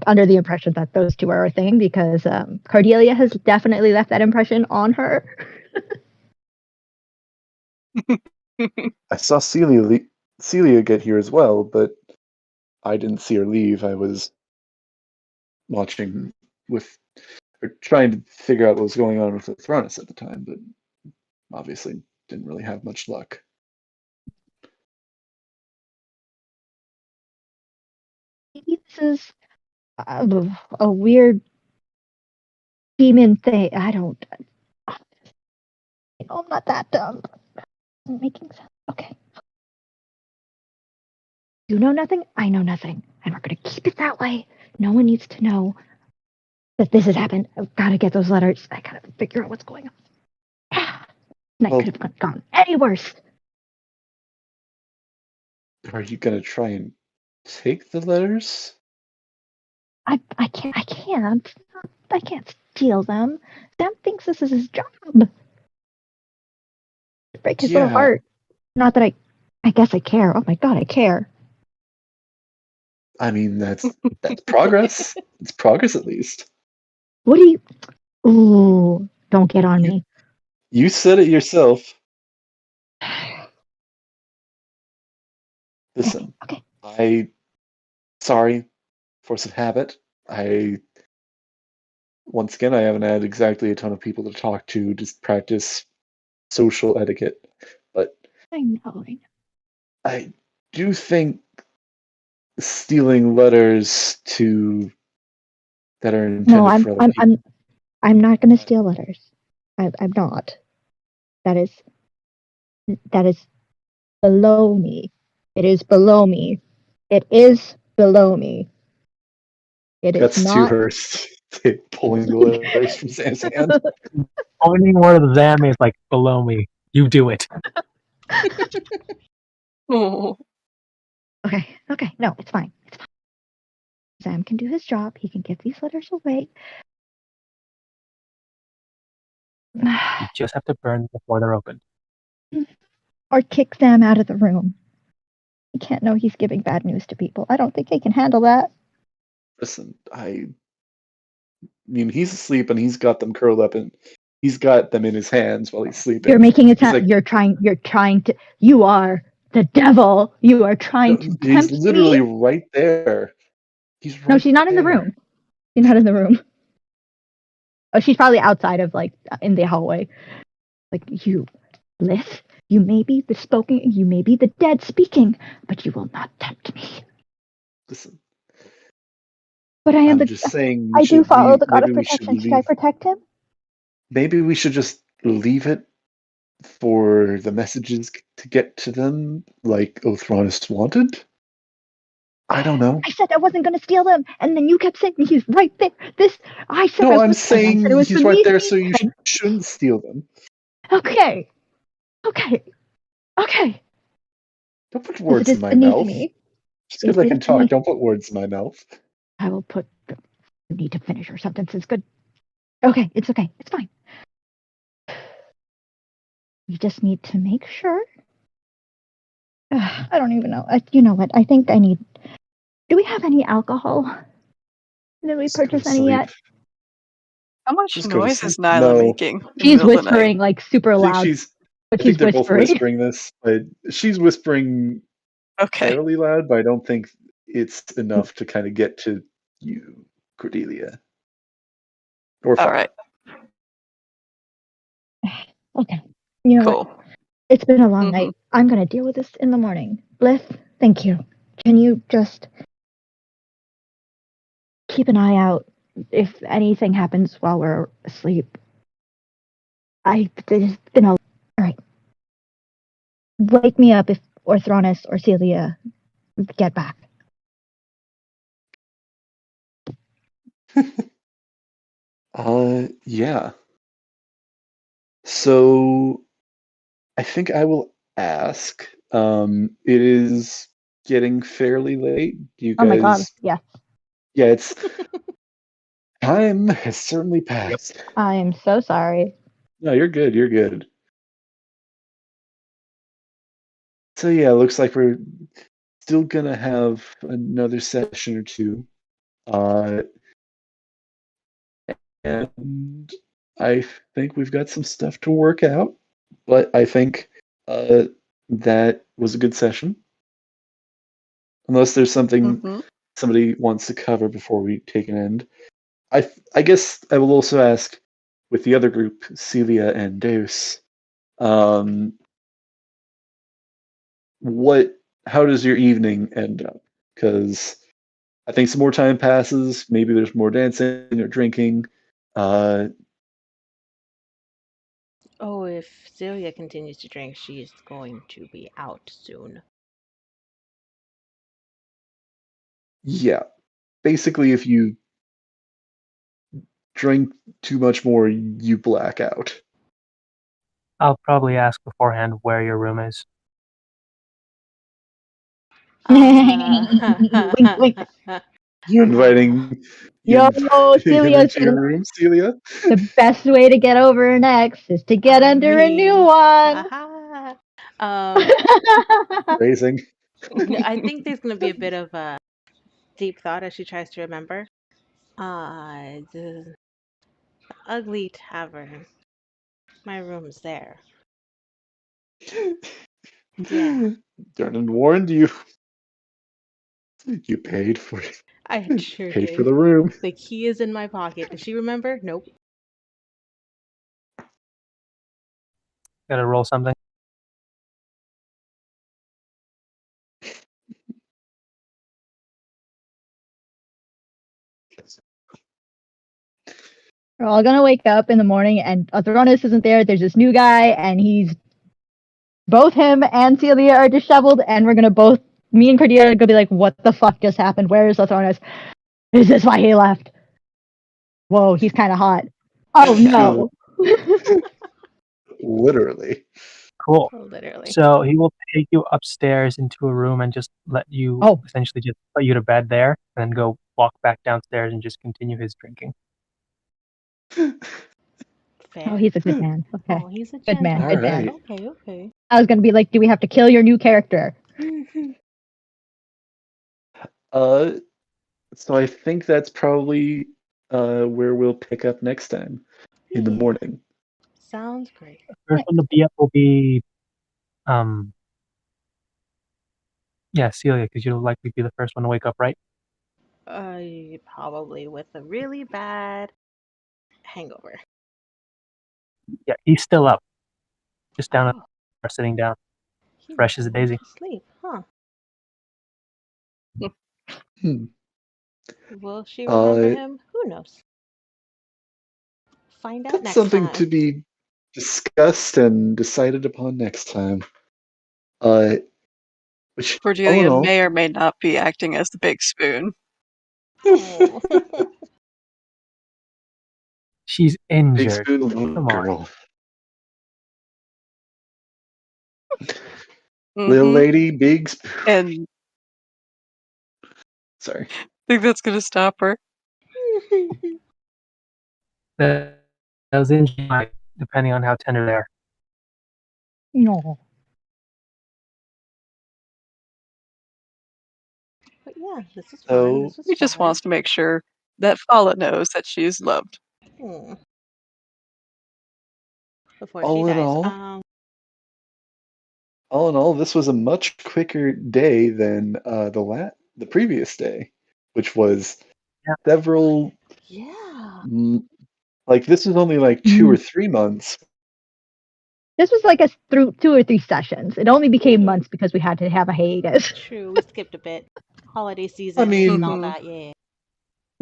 under the impression that those two are a thing because Cordelia has definitely left that impression on her. I saw Celia get here as well, but I didn't see her leave. I was watching with, or trying to figure out what was going on with the Thronis at the time, but obviously didn't really have much luck. Maybe this is a weird demon thing. I'm not that dumb. It's making sense. Okay. You know nothing, I know nothing. And we're going to keep it that way. No one needs to know that this has happened. I've got to get those letters. I got to figure out what's going on. Night could have gone any worse. Are you going to try and take the letters? I can't. I can't steal them. Sam thinks this is his job. Break his little heart. Not that I guess I care. Oh my god, I care. I mean, that's progress. It's progress at least. What do you... Ooh, don't get on me. You said it yourself. Listen, Okay. Sorry, force of habit. Once again, I haven't had exactly a ton of people to talk to, just practice social etiquette. But I know. I do think stealing letters that are intended for other people. I'm not going to steal letters. I'm not. That is below me. It is below me. It is below me. It is That's not. to her pulling the letters from Sam's hand. Owning one of them is like below me. You do it. Okay. No, it's fine. It's fine. Sam can do his job. He can get these letters away. You just have to burn before they're opened. Or kick Sam out of the room. He can't know he's giving bad news to people. I don't think he can handle that. Listen, I mean, he's asleep and he's got them curled up and he's got them in his hands while he's sleeping. You're making it sound. Like, you're trying to. You are the devil. You are trying to tempt me. He's literally right there. He's right. No, she's not in the room. She's not in the room. Oh, she's probably outside of in the hallway. Like you, Liz. You may be the dead speaking, but you will not tempt me. Listen. But I am just saying. I do follow the god of protection. Should I protect him? Maybe we should just leave it for the messages to get to them, like Othronus wanted. I don't know. I said I wasn't going to steal them, and then you kept saying he's right there. I'm saying he's right there, so you shouldn't steal them. Okay. Don't put words in my mouth. Me. Just because I can talk, don't put words in my mouth. I will put. You need to finish your sentences. Good. Okay, it's okay. It's fine. You just need to make sure. I don't even know. You know what? I think I need. Do we have any alcohol? Did we purchase any yet? How much noise is Nyla making? She's whispering super loud. I think they're both whispering this, but she's whispering fairly loud, but I don't think it's enough to kind of get to you, Cordelia. Or all right. Okay. You know what? It's been a long night. I'm going to deal with this in the morning. Bliss, thank you. Can you just keep an eye out if anything happens while we're asleep, there's been a. All right. Wake me up if Orthronus or Celia get back. Yeah. So I think I will ask. It is getting fairly late. You Oh my god, guys, yeah. yeah, it's time has certainly passed. I'm so sorry. No, you're good. You're good. So yeah, it looks like we're still gonna have another session or two. Uh, and I think we've got some stuff to work out. But I think that was a good session. Unless there's something Mm-hmm. somebody wants to cover before we take an end. I guess I will also ask with the other group, Celia and Deus, um, how does your evening end up? Because I think some more time passes, maybe there's more dancing or drinking. Uh, Oh, if Celia continues to drink, she's going to be out soon. yeah, basically, if you drink too much more, you black out. I'll probably ask beforehand where your room is. Wink, wink. You inviting Yo, you inviting him Celia into said your room, Celia? the best way to get over an ex is to get under a new one. Aha. Um, Phrasing. I think there's going to be a bit of a deep thought as she tries to remember. The ugly tavern. My room's there. Yeah, Darnan warned you. You paid for it. I sure Paid for did. the room. The key is in my pocket. Does she remember? Nope. Gotta roll something. We're all gonna wake up in the morning and Athronis isn't there. There's this new guy, and he's both him and Celia are disheveled, and we're gonna both, me and Cordelia are gonna be like, what the fuck just happened? Where is Athronis? Is this why he left? Whoa, he's kind of hot. Oh no. Literally. Cool. Literally. So he will take you upstairs into a room and just let you essentially just put you to bed there, and then go walk back downstairs and just continue his drinking. Fair. Oh, he's a good man. Okay. Oh, he's a Good man. gentleman. Good man. Okay, okay. I was gonna be like, do we have to kill your new character? So I think that's probably where we'll pick up next time in the morning. Sounds great. First one to be up will be, Celia, because you'll likely be the first one to wake up, right? Probably with a really bad hangover. Yeah, he's still up, just down sitting down, fresh as a daisy. Sleep, huh? Hmm. Will she remember him? Who knows? Find out That's next something time. to be discussed and decided upon next time. Which Cordelia may or may not be acting as the big spoon. Oh. She's injured. Big spoon Come girl. Mm-hmm. Little lady, big spoon. And sorry. I think that's gonna stop her. Those injuries might, depending on how tender they are. No. But yeah, this is fun. So This was He just fun. wants to make sure that Fala knows that she's loved. Before she dies. All in all, this was a much quicker day than the previous day, which was several. Yeah. Like this was only like 2 or 3 months. This was like through 2 or 3 sessions. It only became months because we had to have a hiatus. True, we skipped a bit. Holiday season and all that, yeah.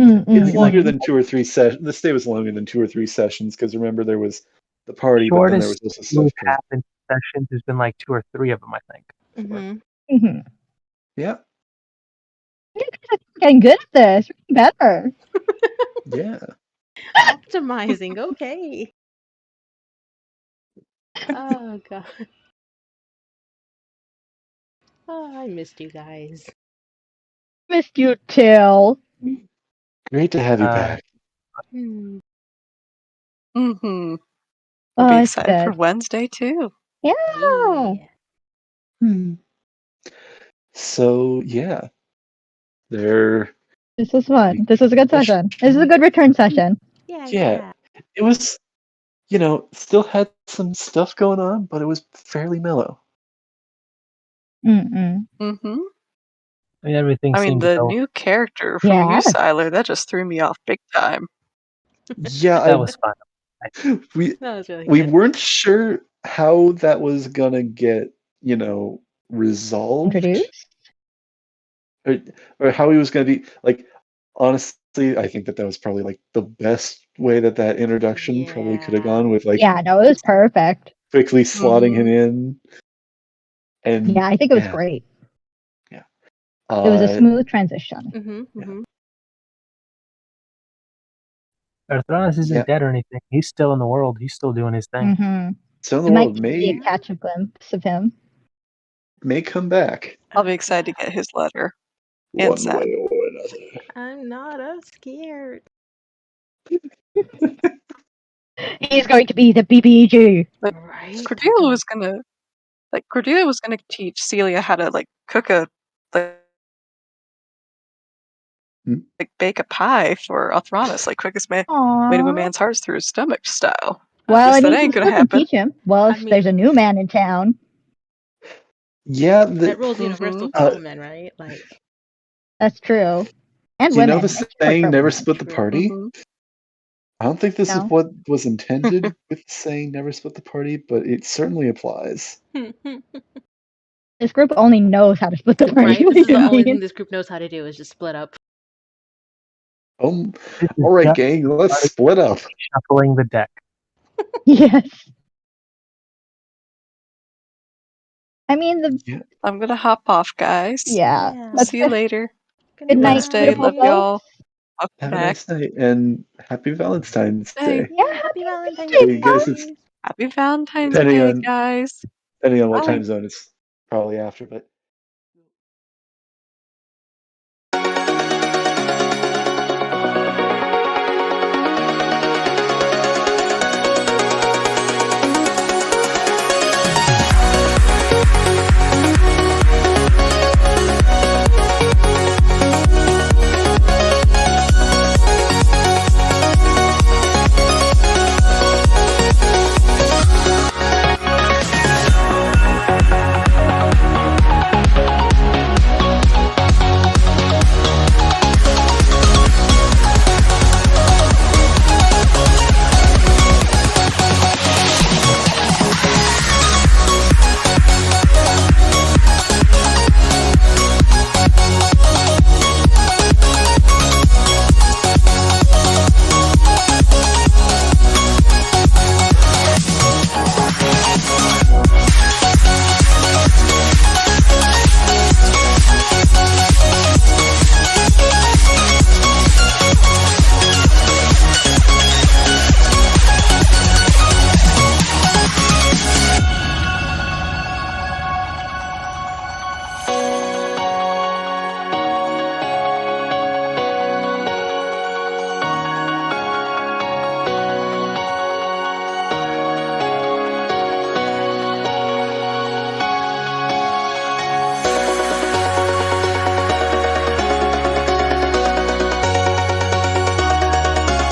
It's longer Mm-mm-mm. than 2 or 3 sessions. This day was longer than 2 or 3 sessions because remember there was the party, but then there was Shortest also stuff. we've had in sessions has been like 2 or 3 of them, I think. Mm-hmm. Mhm. Yeah, You guys are getting good at this. You're getting better. yeah. Optimizing. Okay. Oh god. Oh, I missed you guys. Missed you too. Great to have you Uh, back. Hmm. Mm-hmm. Oh, I'll be it's excited for good. Wednesday too. Yeah. Yeah. So yeah, they're This was fun. This was a good session. This is a good return session. Yeah. yeah. It was, still had some stuff going on, but it was fairly mellow. Mm-mm. Mm-hmm. I mean, everything I mean, seemed to the go. new character from Yeah. you, Siler, that just threw me off big time. Yeah, That was fun. we That was really we good. weren't sure how that was gonna get, resolved. Introduced. Or how he was going to be like. Honestly, I think that was probably like the best way that introduction probably could have gone, with like Yeah, no, it was perfect. quickly slotting him Mhm. in. And Yeah, I think it was yeah, great. yeah. It was a smooth transition. Mm-hmm. Yeah. Mm-hmm. Arthronis isn't Yeah. dead or anything. He's still in the world. He's still doing his thing. Mm-hmm. So in We the might world see a catch a glimpse of him. may come back I'll be excited to get his letter. And one sad. way or another. I'm not scared. He's going to be the BBG. Right? Cordelia was gonna teach Celia how to cook a Hmm? bake a pie for Arthronis, quickest way to win a Aww. man's hearts through his stomach style. Well, Guess I that mean, he ain't gonna still can happen. teach him. Well, I if there's a mean- new man in town. Yeah, That rule's universal for all men, right? That's true. And do you know women. the It's short saying for "never women. split the True. party"? Mhm. I don't think this is No. what was intended with the saying "never split the party," but it certainly applies. This group only knows how to split the party. Right? What This is do you the only thing mean? this group knows how to do is just split up. All This is right, just gang, let's started split up. shuffling the deck. Yes. I mean, I'm gonna hop off, guys. yeah. Yeah. That's See you later. good night, Wednesday. beautiful Love y'all. folks. Welcome Have a back. nice night and happy Valentine's Hey. Day. Yeah, Happy Valentine's So Day, you guys, guys. it's Happy Valentine's depending Day, on guys. depending on what Bye. time zone it's probably after, but